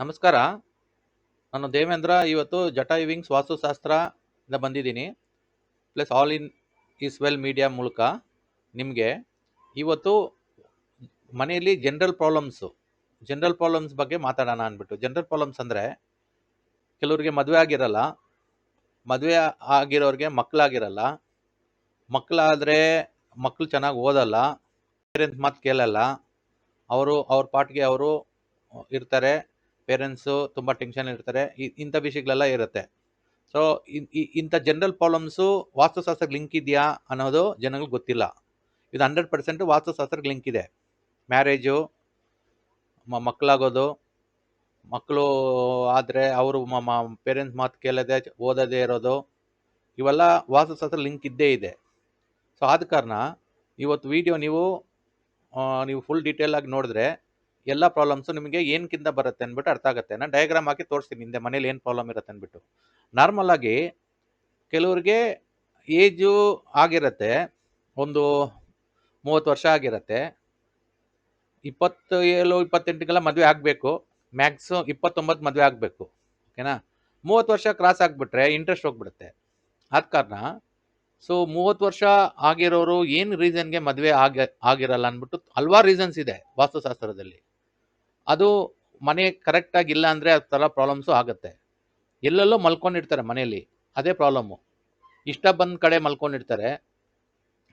ನಮಸ್ಕಾರ. ನಾನು ದೇವೇಂದ್ರ. ಇವತ್ತು ಜಟಾಯುವಿಂಗ್ಸ್ ವಾಸ್ತುಶಾಸ್ತ್ರ ಇಂದ ಬಂದಿದ್ದೀನಿ. Plus all in is well media ಮೂಲಕ ನಿಮಗೆ ಇವತ್ತು ಮನೆಯಲ್ಲಿ ಜನರಲ್ ಪ್ರಾಬ್ಲಮ್ಸ್ ಬಗ್ಗೆ ಮಾತಾಡೋಣ ಅಂದ್ಬಿಟ್ಟು. ಜನರಲ್ ಪ್ರಾಬ್ಲಮ್ಸ್ ಅಂದರೆ ಕೆಲವರಿಗೆ ಮದುವೆ ಆಗಿರಲ್ಲ, ಮದುವೆ ಆಗಿರೋರಿಗೆ ಮಕ್ಕಳಾಗಿರಲ್ಲ, ಮಕ್ಕಳಾದರೆ ಮಕ್ಕಳು ಚೆನ್ನಾಗಿ ಓದಲ್ಲ, ಪೇರೆಂಟ್ಸ್ ಮಾತು ಕೇಳಲ್ಲ, ಅವ್ರ ಪಾಟ್ಗೆ ಅವರು ಇರ್ತಾರೆ, ಪೇರೆಂಟ್ಸು ತುಂಬ ಟೆನ್ಷನ್ ಇರ್ತಾರೆ, ಇಂಥ ವಿಷಯಗಳೆಲ್ಲ ಇರುತ್ತೆ. ಸೊ ಇಂಥ ಜನರಲ್ ಪ್ರಾಬ್ಲಮ್ಸು ವಾಸ್ತುಶಾಸ್ತ್ರಕ್ಕೆ ಲಿಂಕ್ ಇದೆಯಾ ಅನ್ನೋದು ಜನಗಳಿಗೆ ಗೊತ್ತಿಲ್ಲ. ಇದು 100% ವಾಸ್ತುಶಾಸ್ತ್ರಕ್ಕೆ ಲಿಂಕ್ ಇದೆ. ಮ್ಯಾರೇಜು, ಮಕ್ಕಳಾಗೋದು, ಮಕ್ಕಳು ಆದರೆ ಅವರು ಪೇರೆಂಟ್ಸ್ ಮಾತು ಕೇಳದೆ ಓದದೇ ಇರೋದು, ಇವೆಲ್ಲ ವಾಸ್ತುಶಾಸ್ತ್ರ ಲಿಂಕ್ ಇದ್ದೇ ಇದೆ. ಸೊ ಆದ ಕಾರಣ ಇವತ್ತು ವಿಡಿಯೋ ನೀವು ಫುಲ್ ಡೀಟೇಲ್ ಆಗಿ ನೋಡಿದ್ರೆ ಎಲ್ಲ ಪ್ರಾಬ್ಲಮ್ಸು ನಿಮಗೆ ಏನಕ್ಕಿಂತ ಬರುತ್ತೆ ಅಂದ್ಬಿಟ್ಟು ಅರ್ಥ ಆಗುತ್ತೆ. ನಾನು ಡಯಾಗ್ರಾಮ್ ಹಾಕಿ ತೋರಿಸ್ತೀನಿ ಹಿಂದೆ ಮನೇಲಿ ಏನು ಪ್ರಾಬ್ಲಮ್ ಇರುತ್ತೆ ಅಂದ್ಬಿಟ್ಟು. ನಾರ್ಮಲ್ ಆಗಿ ಕೆಲವ್ರಿಗೆ ಏಜು ಆಗಿರುತ್ತೆ, ಒಂದು 30 ವರ್ಷ ಆಗಿರುತ್ತೆ, 27 28ಗೆಲ್ಲ ಮದುವೆ ಆಗಬೇಕು, ಮ್ಯಾಕ್ಸು 29 ಮದುವೆ ಆಗಬೇಕು, ಓಕೆನಾ. 30 ವರ್ಷ ಕ್ರಾಸ್ ಆಗಿಬಿಟ್ರೆ ಇಂಟ್ರೆಸ್ಟ್ ಹೋಗ್ಬಿಡುತ್ತೆ. ಆದ ಕಾರಣ ಸೊ 30 ವರ್ಷ ಆಗಿರೋರು ಏನು ರೀಸನ್ಗೆ ಮದುವೆ ಆಗಿರಲ್ಲ ಅಂದ್ಬಿಟ್ಟು ಹಲ್ವಾರು ರೀಸನ್ಸ್ ಇದೆ ವಾಸ್ತುಶಾಸ್ತ್ರದಲ್ಲಿ. ಅದು ಮನೆ ಕರೆಕ್ಟಾಗಿಲ್ಲ ಅಂದರೆ ಆ ಥರ ಪ್ರಾಬ್ಲಮ್ಸು ಆಗುತ್ತೆ. ಎಲ್ಲೆಲ್ಲೋ ಮಲ್ಕೊಂಡಿರ್ತಾರೆ ಮನೆಯಲ್ಲಿ, ಅದೇ ಪ್ರಾಬ್ಲಮ್ಮು. ಇಷ್ಟ ಬಂದ ಕಡೆ ಮಲ್ಕೊಂಡಿರ್ತಾರೆ,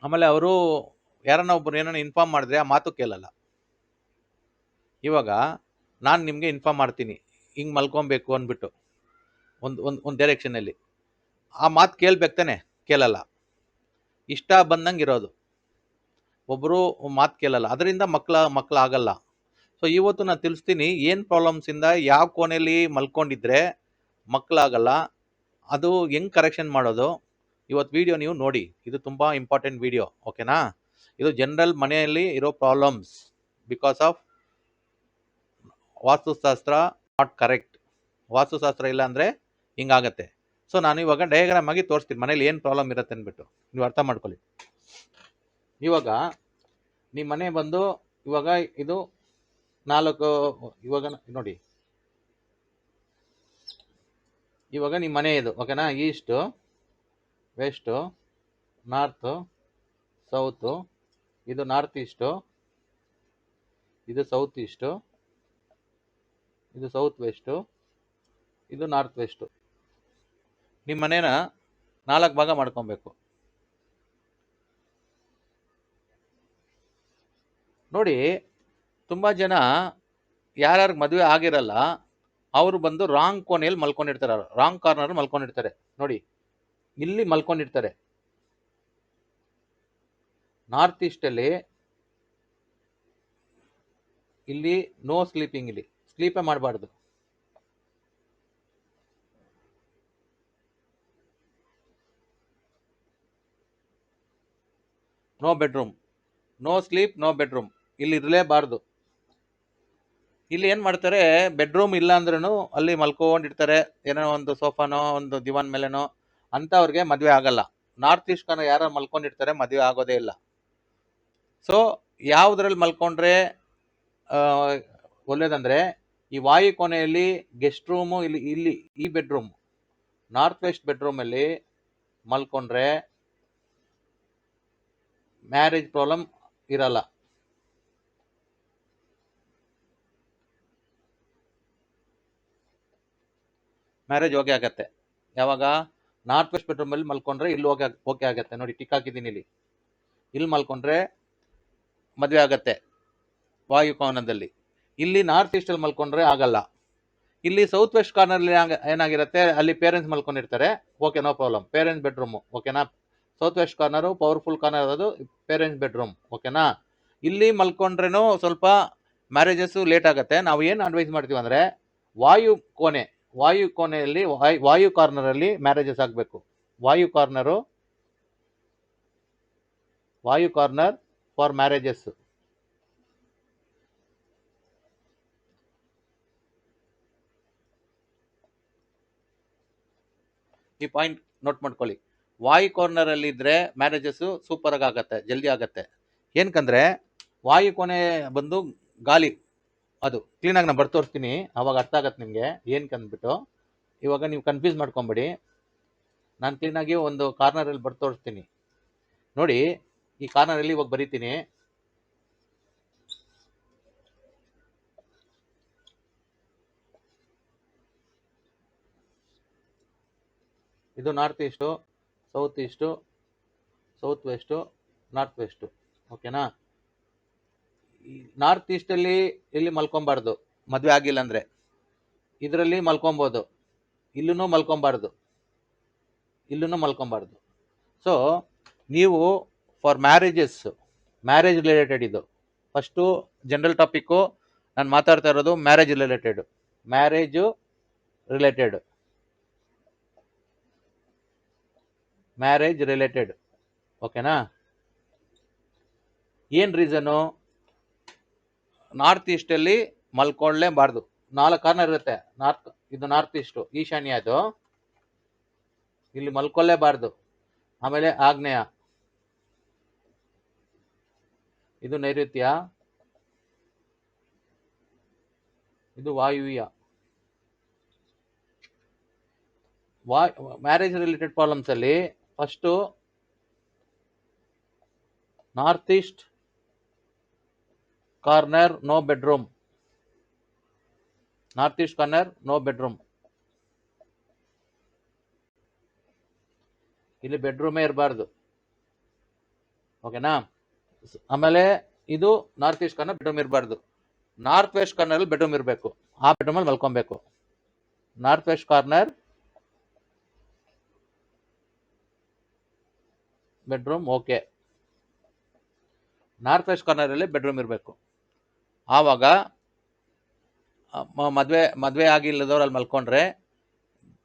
ಆಮೇಲೆ ಅವರು ಯಾರನ್ನ ಒಬ್ಬರು ಏನೋ ಇನ್ಫಾರ್ಮ್ ಮಾಡಿದ್ರೆ ಆ ಮಾತು ಕೇಳಲ್ಲ. ಇವಾಗ ನಾನು ನಿಮಗೆ ಇನ್ಫಾರ್ಮ್ ಮಾಡ್ತೀನಿ ಹಿಂಗೆ ಮಲ್ಕೊಬೇಕು ಅಂದ್ಬಿಟ್ಟು ಒಂದು ಡೈರೆಕ್ಷನಲ್ಲಿ, ಆ ಮಾತು ಕೇಳ್ಬೇಕು ತಾನೆ, ಕೇಳಲ್ಲ, ಇಷ್ಟ ಬಂದಂಗೆ ಇರೋದು. ಒಬ್ಬರು ಮಾತು ಕೇಳಲ್ಲ, ಅದರಿಂದ ಮಕ್ಕಳಾಗಲ್ಲ. ಸೊ ಇವತ್ತು ನಾನು ತಿಳಿಸ್ತೀನಿ ಏನು ಪ್ರಾಬ್ಲಮ್ಸಿಂದ ಯಾವ ಕೋಣೆಯಲ್ಲಿ ಮಲ್ಕೊಂಡಿದ್ರೆ ಮಕ್ಕಳಾಗಲ್ಲ, ಅದು ಹೆಂಗೆ ಕರೆಕ್ಷನ್ ಮಾಡೋದು. ಇವತ್ತು ವಿಡಿಯೋ ನೀವು ನೋಡಿ, ಇದು ತುಂಬ ಇಂಪಾರ್ಟೆಂಟ್ ವಿಡಿಯೋ, ಓಕೆನಾ. ಇದು ಜನರಲ್ ಮನೆಯಲ್ಲಿ ಇರೋ problems because of vastushastra not correct. Vastushastra ಇಲ್ಲ ಅಂದರೆ ಹಿಂಗಾಗತ್ತೆ. ಸೊ ನಾನು ಇವಾಗ ಡಯಾಗ್ರಾಮ್ ಆಗಿ ತೋರಿಸ್ತೀನಿ ಮನೇಲಿ ಏನು ಪ್ರಾಬ್ಲಮ್ ಇರುತ್ತೆ ಅಂದ್ಬಿಟ್ಟು, ನೀವು ಅರ್ಥ ಮಾಡ್ಕೊಳ್ಳಿ. ಇವಾಗ ನಿಮ್ಮ ಮನೆ ಬಂದು ಇವಾಗ ಇದು 4, ಇವಾಗ ನೋಡಿ, ಇವಾಗ ನಿಮ್ಮ ಮನೆ ಇದು, ಓಕೆನಾ. ಈಸ್ಟು, ವೆಸ್ಟು, ನಾರ್ತು, ಸೌತು, ಇದು ನಾರ್ತ್ ಈಸ್ಟು, ಇದು ಸೌತ್ ಈಸ್ಟು, ಇದು ಸೌತ್ ವೆಸ್ಟು, ಇದು ನಾರ್ತ್ ವೆಸ್ಟು. ನಿಮ್ಮ ಮನೇನ 4 ಭಾಗ ಮಾಡ್ಕೊಬೇಕು. ನೋಡಿ, ತುಂಬ ಜನ ಯಾರ್ಯಾರಿಗೆ ಮದುವೆ ಆಗಿರಲ್ಲ ಅವರು ಬಂದು ರಾಂಗ್ ಕೋಣೆಯಲ್ಲಿ ಮಲ್ಕೊಂಡಿರ್ತಾರೆ, ರಾಂಗ್ ಕಾರ್ನರ್ ಮಲ್ಕೊಂಡಿರ್ತಾರೆ. ನೋಡಿ, ಇಲ್ಲಿ ಮಲ್ಕೊಂಡಿರ್ತಾರೆ. ನಾರ್ತ್ ಈಸ್ಟಲ್ಲಿ ಇಲ್ಲಿ ನೋ ಸ್ಲೀಪಿಂಗ್, ಇಲ್ಲಿ ಸ್ಲೀಪೇ ಮಾಡಬಾರ್ದು. No bedroom, no sleep, no bedroom, ಇಲ್ಲಿ ಇರಲೇಬಾರ್ದು. ಇಲ್ಲಿ ಏನು ಮಾಡ್ತಾರೆ, ಬೆಡ್ರೂಮ್ ಇಲ್ಲ ಅಂದ್ರೂ ಅಲ್ಲಿ ಮಲ್ಕೊಂಡಿರ್ತಾರೆ, ಏನೋ ಒಂದು ಸೋಫಾನೋ ಒಂದು ದಿವಾನ್ ಮೇಲೆನೋ, ಅಂಥವ್ರಿಗೆ ಮದುವೆ ಆಗಲ್ಲ. ನಾರ್ತ್ ಈಸ್ಟ್ ಕಾರ್ನರ್ ಯಾರು ಮಲ್ಕೊಂಡಿರ್ತಾರೆ ಮದುವೆ ಆಗೋದೇ ಇಲ್ಲ. ಸೊ ಯಾವುದ್ರಲ್ಲಿ ಮಲ್ಕೊಂಡ್ರೆ ಒಳ್ಳೇದಂದರೆ, ಈ ವಾಯು ಕೋಣೆಯಲ್ಲಿ ಗೆಸ್ಟ್ ರೂಮು, ಇಲ್ಲಿ ಈ ಬೆಡ್ರೂಮ್, ನಾರ್ತ್ ವೆಸ್ಟ್ ಬೆಡ್ರೂಮಲ್ಲಿ ಮಲ್ಕೊಂಡ್ರೆ ಮ್ಯಾರೇಜ್ ಪ್ರಾಬ್ಲಮ್ ಇರಲ್ಲ. ಮ್ಯಾರೇಜ್ ಓಕೆ ಆಗತ್ತೆ. ಯಾವಾಗ ನಾರ್ತ್ ವೆಸ್ಟ್ ಬೆಡ್ರೂಮಲ್ಲಿ ಮಲ್ಕೊಂಡ್ರೆ ಇಲ್ಲಿ ಓಕೆ ಆಗತ್ತೆ. ನೋಡಿ, ಟಿಕ್ ಹಾಕಿದ್ದೀನಿ ಇಲ್ಲಿ ಮಲ್ಕೊಂಡ್ರೆ ಮದುವೆ ಆಗತ್ತೆ ವಾಯುಕೋನದಲ್ಲಿ. ಇಲ್ಲಿ ನಾರ್ತ್ ಈಸ್ಟಲ್ಲಿ ಮಲ್ಕೊಂಡ್ರೆ ಆಗಲ್ಲ. ಇಲ್ಲಿ ಸೌತ್ ವೆಸ್ಟ್ ಕಾರ್ನರ್ಲಿ ಏನಾಗಿರುತ್ತೆ, ಅಲ್ಲಿ ಪೇರೆಂಟ್ಸ್ ಮಲ್ಕೊಂಡಿರ್ತಾರೆ, okay, no problem, parents bedroom, ಓಕೆನಾ. South west corner powerful corner, ಅದು ಪೇರೆಂಟ್ಸ್ ಬೆಡ್ರೂಮ್, ಓಕೆನಾ. ಇಲ್ಲಿ ಮಲ್ಕೊಂಡ್ರೇನು ಸ್ವಲ್ಪ ಮ್ಯಾರೇಜಸ್ಸು ಲೇಟ್ ಆಗುತ್ತೆ. ನಾವು ಏನು ಅಡ್ವೈಸ್ ಮಾಡ್ತೀವಿ ಅಂದರೆ, ವಾಯು ಕೋಣೆಯಲ್ಲಿ ವಾಯು ಕಾರ್ನರಲ್ಲಿ ಮ್ಯಾರೇಜಸ್ ಆಗಬೇಕು. ವಾಯು ಕಾರ್ನರ್ ಫಾರ್ ಮ್ಯಾರೇಜಸ್. ಈ ಪಾಯಿಂಟ್ ನೋಟ್ ಮಾಡ್ಕೊಳ್ಳಿ. ವಾಯು ಕಾರ್ನರಲ್ಲಿ ಇದ್ರೆ ಮ್ಯಾರೇಜಸ್ಸು ಸೂಪರಾಗಿ ಆಗತ್ತೆ, ಜಲ್ದಿ ಆಗತ್ತೆ. ಏನಕ್ಕಂದ್ರೆ ವಾಯು ಕೋಣೆ ಬಂದು ಗಾಳಿ, ಅದು ಕ್ಲೀನಾಗಿ ನಾನು ಬರ್ದು ತೋರಿಸ್ತೀನಿ, ಅವಾಗ ಅರ್ಥ ಆಗತ್ತೆ ನಿಮಗೆ ಏನಕ್ಕೆ ಅಂದ್ಬಿಟ್ಟು. ಇವಾಗ ನೀವು ಕನ್ಫ್ಯೂಸ್ ಮಾಡ್ಕೊಂಬೇಡಿ. ನಾನು ಕ್ಲೀನಾಗಿ ಒಂದು ಕಾರ್ನರಲ್ಲಿ ಬರ್ದು ತೋರಿಸ್ತೀನಿ ನೋಡಿ. ಈ ಕಾರ್ನರಲ್ಲಿ ಇವಾಗ ಬರೀತೀನಿ. ಇದು north is to, south is to, south west, north west. ಓಕೆನಾ? ನಾರ್ತ್ ಈಸ್ಟಲ್ಲಿ ಇಲ್ಲಿ ಮಲ್ಕೊಬಾರ್ದು, ಮದುವೆ ಆಗಿಲ್ಲ ಅಂದರೆ. ಇದರಲ್ಲಿ ಮಲ್ಕೊಬೋದು, ಇಲ್ಲೂ ಮಲ್ಕೊಬಾರ್ದು, ಇಲ್ಲೂ ಮಲ್ಕೊಬಾರ್ದು. ಸೊ ನೀವು ಫಾರ್ ಮ್ಯಾರೇಜ್ ರಿಲೇಟೆಡ್ ಇದು ಫಸ್ಟು ಜನರಲ್ ಟಾಪಿಕ್ಕು. ನಾನು ಮಾತಾಡ್ತಾ ಇರೋದು ಮ್ಯಾರೇಜ್ ರಿಲೇಟೆಡ್. ಓಕೆನಾ? ಏನು ರೀಸನು? ನಾರ್ತ್ ಈಸ್ಟಲ್ಲಿ ಮಲ್ಕೊಳ್ಳೇಬಾರ್ದು. 4 ಕಾರ್ನರ್ ಇರುತ್ತೆ. ಇದು ನಾರ್ತ್ ಈಸ್ಟು, ಈಶಾನ್ಯ. ಅದು ಇಲ್ಲಿ ಮಲ್ಕೊಳ್ಳೇಬಾರ್ದು. ಆಮೇಲೆ ಆಗ್ನೇಯ, ಇದು ನೈಋತ್ಯ, ಇದು ವಾಯುವ್ಯ. ಮ್ಯಾರೇಜ್ ರಿಲೇಟೆಡ್ ಪ್ರಾಬ್ಲಮ್ಸ್ ಅಲ್ಲಿ first north east corner no bedroom. North east corner no bedroom. ಇಲ್ಲಿ ಬೆಡ್ರೂಮೇ ಇರಬಾರ್ದು. ಓಕೆನಾ? ಆಮೇಲೆ ಇದು ನಾರ್ತ್ ಈಸ್ಟ್ ಕಾರ್ನರ್ ಬೆಡ್ರೂಮ್ ಇರಬಾರ್ದು. ನಾರ್ತ್ ವೆಸ್ಟ್ ಕಾರ್ನರ್ ಬೆಡ್ರೂಮ್ ಇರಬೇಕು. ಆ ಬೆಡ್ರೂಮಲ್ಲಿ ಮಲ್ಕೊಬೇಕು. North west corner bedroom. Okay, north west ಕಾರ್ನರಲ್ಲಿ ಬೆಡ್ರೂಮ್ ಇರಬೇಕು. ಆವಾಗ ಮದುವೆ ಆಗಿಲ್ಲದವ್ರು ಅಲ್ಲಿ ಮಲ್ಕೊಂಡ್ರೆ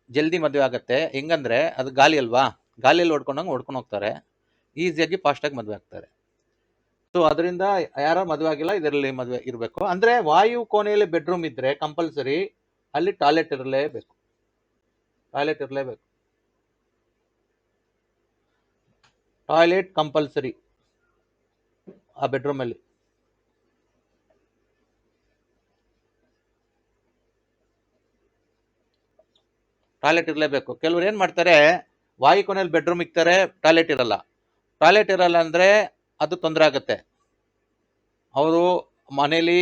ಜಲ್ದಿ ಮದುವೆ ಆಗುತ್ತೆ. ಹೆಂಗಂದ್ರೆ ಅದು ಗಾಳಿ ಅಲ್ವಾ, ಗಾಳಿಯಲ್ಲಿ ಹೊಡ್ಕೊಂಡು ಹೋಗ್ತಾರೆ, ಈಸಿಯಾಗಿ ಫಾಸ್ಟಾಗಿ ಮದುವೆ ಆಗ್ತಾರೆ. ಸೊ ಅದರಿಂದ ಯಾರೋ ಮದುವೆ ಆಗಿಲ್ಲ, ಇದರಲ್ಲಿ ಮದುವೆ ಇರಬೇಕು. ಅಂದ್ರೆ ವಾಯು ಕೋಣೆಯಲ್ಲಿ ಬೆಡ್ರೂಮ್ ಇದ್ರೆ ಕಂಪಲ್ಸರಿ ಅಲ್ಲಿ ಟಾಯ್ಲೆಟ್ ಇರಲೇಬೇಕು. ಟಾಯ್ಲೆಟ್ ಕಂಪಲ್ಸರಿ ಆ ಬೆಡ್ರೂಮ್ ಅಲ್ಲಿ. ಟಾಯ್ಲೆಟ್ ಇರಲೇಬೇಕು. ಕೆಲವ್ರು ಏನ್ ಮಾಡ್ತಾರೆ, ವಾಯು ಕೋಣೆಯಲ್ಲಿ ಬೆಡ್ರೂಮ್ ಇಕ್ತಾರೆ, ಟಾಯ್ಲೆಟ್ ಇರಲ್ಲ ಅಂದ್ರೆ ಅದು ತೊಂದರೆ ಆಗುತ್ತೆ. ಅವರು ಮನೇಲಿ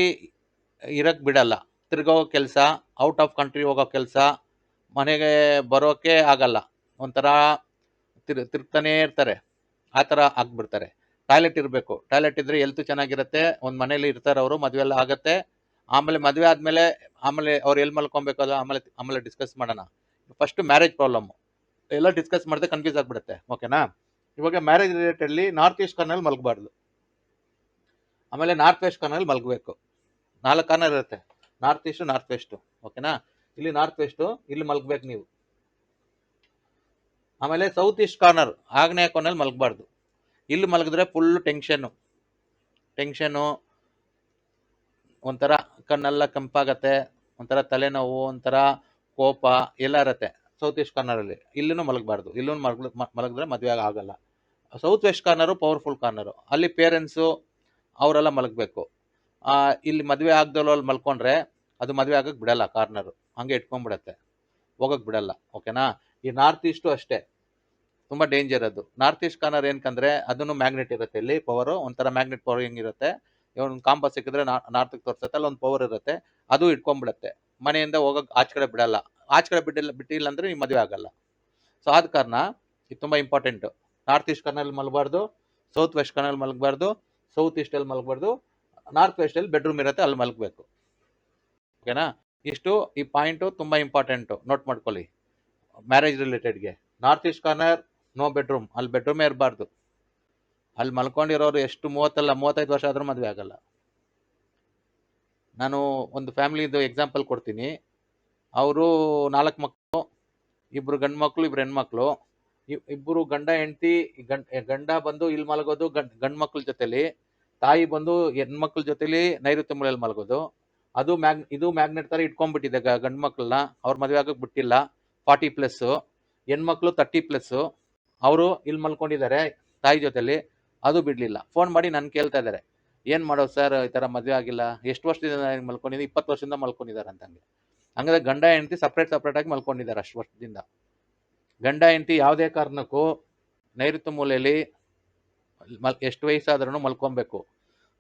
ಇರಕ್ ಬಿಡಲ್ಲ, ತಿರ್ಗೋ ಕೆಲಸ, ಔಟ್ ಆಫ್ ಕಂಟ್ರಿ ಹೋಗೋ ಕೆಲಸ, ಮನೆಗೆ ಬರೋಕೆ ಆಗಲ್ಲ, ಒಂಥರ ತಿರ್ಗ್ತಾನೆ ಇರ್ತಾರೆ. ಆ ಥರ ಆಗ್ಬಿಡ್ತಾರೆ. ಟಾಯ್ಲೆಟ್ ಇರಬೇಕು. ಟಾಯ್ಲೆಟ್ ಇದ್ರೆ ಹೆಲ್ತ್ ಚೆನ್ನಾಗಿರುತ್ತೆ. ಒಂದು ಮನೇಲಿ ಇರ್ತಾರೆ ಅವರು, ಮದುವೆ ಎಲ್ಲ ಆಗುತ್ತೆ. ಆಮೇಲೆ ಮದುವೆ ಆದ್ಮೇಲೆ ಆಮೇಲೆ ಅವ್ರು ಎಲ್ಲಿ ಮಲ್ಕೊಬೇಕಲ್ಲ, ಆಮೇಲೆ ಡಿಸ್ಕಸ್ ಮಾಡೋಣ. ಫಸ್ಟ್ ಮ್ಯಾರೇಜ್ ಪ್ರಾಬ್ಲಮ್ ಎಲ್ಲ ಡಿಸ್ಕಸ್ ಮಾಡಿದ್ರೆ ಕನ್ಫ್ಯೂಸ್ ಆಗ್ಬಿಡುತ್ತೆ. ಓಕೆನಾ? ಇವಾಗ ಮ್ಯಾರೇಜ್ ರಿಲೇಟೆಡ್ಲಿ ನಾರ್ತ್ ಈಸ್ಟ್ ಕಾರ್ನರ್ ಮಲ್ಕಬಾರ್ದು. ಆಮೇಲೆ ನಾರ್ತ್ ವೆಸ್ಟ್ ಕಾರ್ನರ್ ಮಲ್ಕಬೇಕು. 4 ಕಾರ್ನರ್ ಇರುತ್ತೆ, ನಾರ್ತ್ ಈಸ್ಟ್, ನಾರ್ತ್ ವೆಸ್ಟ್. ಓಕೆನಾ? ಇಲ್ಲಿ ನಾರ್ತ್ ವೆಸ್ಟ್, ಇಲ್ಲಿ ಮಲ್ಕಬೇಕು ನೀವು. ಆಮೇಲೆ ಸೌತ್ ಈಸ್ಟ್ ಕಾರ್ನರ್, ಆಗ್ನೇಯ ಕೋಣೆಯಲ್ಲಿ ಮಲ್ಕಬಾರ್ದು. ಇಲ್ಲಿ ಮಲಗಿದ್ರೆ ಫುಲ್ ಟೆನ್ಷನು, ಒಂಥರ ಕಣ್ಣೆಲ್ಲ ಕೆಂಪಾಗತ್ತೆ, ಒಂಥರ ತಲೆನೋವು, ಒಂಥರ ಕೋಪ ಎಲ್ಲ ಇರುತ್ತೆ ಸೌತ್ ಈಸ್ಟ್ ಕಾರ್ನರಲ್ಲಿ. ಇಲ್ಲೂ ಮಲಗಬಾರ್ದು. ಇಲ್ಲೂ ಮಲಗಿದ್ರೆ ಮದುವೆ ಆಗಲ್ಲ. South west corner powerful corner, ಅಲ್ಲಿ ಪೇರೆಂಟ್ಸು ಅವರೆಲ್ಲ ಮಲಗಬೇಕು. ಇಲ್ಲಿ ಮದುವೆ ಆಗದವ್ರಲ್ಲಿ ಮಲ್ಕೊಂಡ್ರೆ ಅದು ಮದುವೆ ಆಗಕ್ಕೆ ಬಿಡಲ್ಲ. ಕಾರ್ನರು ಹಂಗೆ ಇಟ್ಕೊಂಡ್ಬಿಡತ್ತೆ, ಹೋಗಕ್ಕೆ ಬಿಡಲ್ಲ. ಓಕೆನಾ? ಈ ನಾರ್ತ್ ಈಸ್ಟು ಅಷ್ಟೇ, ತುಂಬ ಡೇಂಜರ್ ಅದು. ನಾರ್ತ್ ಈಸ್ಟ್ ಕಾರ್ನರ್ ಏನಕ್ಕಂದ್ರೆ ಅದನ್ನು ಮ್ಯಾಗ್ನೆಟ್ ಇರುತ್ತೆ. ಇಲ್ಲಿ ಪವರು ಒಂಥರ ಮ್ಯಾಗ್ನೆಟ್ ಪವರ್ ಹೆಂಗಿರುತ್ತೆ, ಒಂದು ಕಾಂಪಾಸ್ ಸಿಕ್ಕಿದ್ರೆ ನಾರ್ತ್ಗೆ ತೋರಿಸುತ್ತೆ, ಅಲ್ಲೊಂದು ಪವರ್ ಇರುತ್ತೆ, ಅದು ಇಟ್ಕೊಂಡ್ಬಿಡುತ್ತೆ. ಮನೆಯಿಂದ ಹೋಗಕ್ಕೆ ಆಚೆ ಕಡೆ ಬಿಡಲ್ಲ. ಆಚೆ ಕಡೆ ಬಿಟ್ಟಿಲ್ಲ ಅಂದ್ರೆ ನೀವು ಮದುವೆ ಆಗಲ್ಲ. ಸೊ ಆದ ಕಾರಣ ಇದು ತುಂಬ ಇಂಪಾರ್ಟೆಂಟು. ನಾರ್ತ್ ಈಸ್ಟ್ ಕಾರ್ನರ್ ಮಲಗಬಾರ್ದು, ಸೌತ್ ವೆಸ್ಟ್ ಕಾರ್ನರ್ ಮಲಗಬಾರ್ದು, ಸೌತ್ ಈಸ್ಟಲ್ಲಿ ಮಲಗಬಾರ್ದು, ನಾರ್ತ್ ವೆಸ್ಟಲ್ಲಿ ಬೆಡ್ರೂಮ್ ಇರುತ್ತೆ, ಅಲ್ಲಿ ಮಲಗಬೇಕು. ಓಕೆನಾ? ಇಷ್ಟು ಈ ಪಾಯಿಂಟು ತುಂಬ ಇಂಪಾರ್ಟೆಂಟು, ನೋಟ್ ಮಾಡ್ಕೊಳ್ಳಿ. ಮ್ಯಾರೇಜ್ ರಿಲೇಟೆಡ್ಗೆ north east corner no bedroom, ಅಲ್ಲಿ ಬೆಡ್ರೂಮೇ ಇರಬಾರ್ದು. ಅಲ್ಲಿ ಮಲ್ಕೊಂಡಿರೋರು ಎಷ್ಟು 35 ವರ್ಷ ಆದ್ರೂ ಮದುವೆ ಆಗಲ್ಲ. ನಾನು ಒಂದು ಫ್ಯಾಮಿಲಿದು ಎಕ್ಸಾಂಪಲ್ ಕೊಡ್ತೀನಿ. ಅವರು 4 ಮಕ್ಕಳು, 2 ಗಂಡು ಮಕ್ಕಳು, 2 ಹೆಣ್ಮಕ್ಳು. ಇಬ್ಬರು ಗಂಡ ಹೆಂಡತಿ. ಗಂಡ ಬಂದು ಇಲ್ಲಿ ಮಲಗೋದು ಗಂಡು ಮಕ್ಕಳ ಜೊತೆಲಿ, ತಾಯಿ ಬಂದು ಹೆಣ್ಮಕ್ಳ ಜೊತೆಲಿ ನೈಋತ್ಯ ಮೂಲೆಯಲ್ಲಿ ಮಲಗೋದು. ಇದು ಮ್ಯಾಗ್ನೆಟ್ ತರ ಇಟ್ಕೊಂಡ್ಬಿಟ್ಟಿದೆ ಗಂಡು ಮಕ್ಕಳನ್ನ. ಅವ್ರ ಮದುವೆ ಆಗಕ್ಕೆ ಬಿಟ್ಟಿಲ್ಲ. 40+, ಹೆಣ್ಮಕ್ಳು 30+. ಅವರು ಇಲ್ಲಿ ಮಲ್ಕೊಂಡಿದ್ದಾರೆ ತಾಯಿ ಜೊತೆಲಿ, ಅದು ಬಿಡ್ಲಿಲ್ಲ. ಫೋನ್ ಮಾಡಿ ನನ್ ಕೇಳ್ತಾ ಇದ್ದಾರೆ, ಏನು ಮಾಡೋದು ಸರ್, ಈ ಥರ ಮದುವೆ ಆಗಿಲ್ಲ, ಎಷ್ಟು ವರ್ಷದಿಂದ ಮಲ್ಕೊಂಡಿದ್ದೀನಿ, 20 ವರ್ಷದಿಂದ ಮಲ್ಕೊಂಡಿದ್ದಾರೆ ಅಂತಂಗೆ. ಹಂಗಾದ್ರೆ ಗಂಡ ಹೆಂಡತಿ ಸಪ್ರೇಟಾಗಿ ಮಲ್ಕೊಂಡಿದ್ದಾರೆ ಅಷ್ಟು ವರ್ಷದಿಂದ. ಗಂಡ ಹೆಂಡತಿ ಯಾವುದೇ ಕಾರಣಕ್ಕೂ ನೈಋತ್ಯ ಮೂಲೆಯಲ್ಲಿ ಎಷ್ಟು ವಯಸ್ಸಾದ್ರೂ ಮಲ್ಕೊಬೇಕು,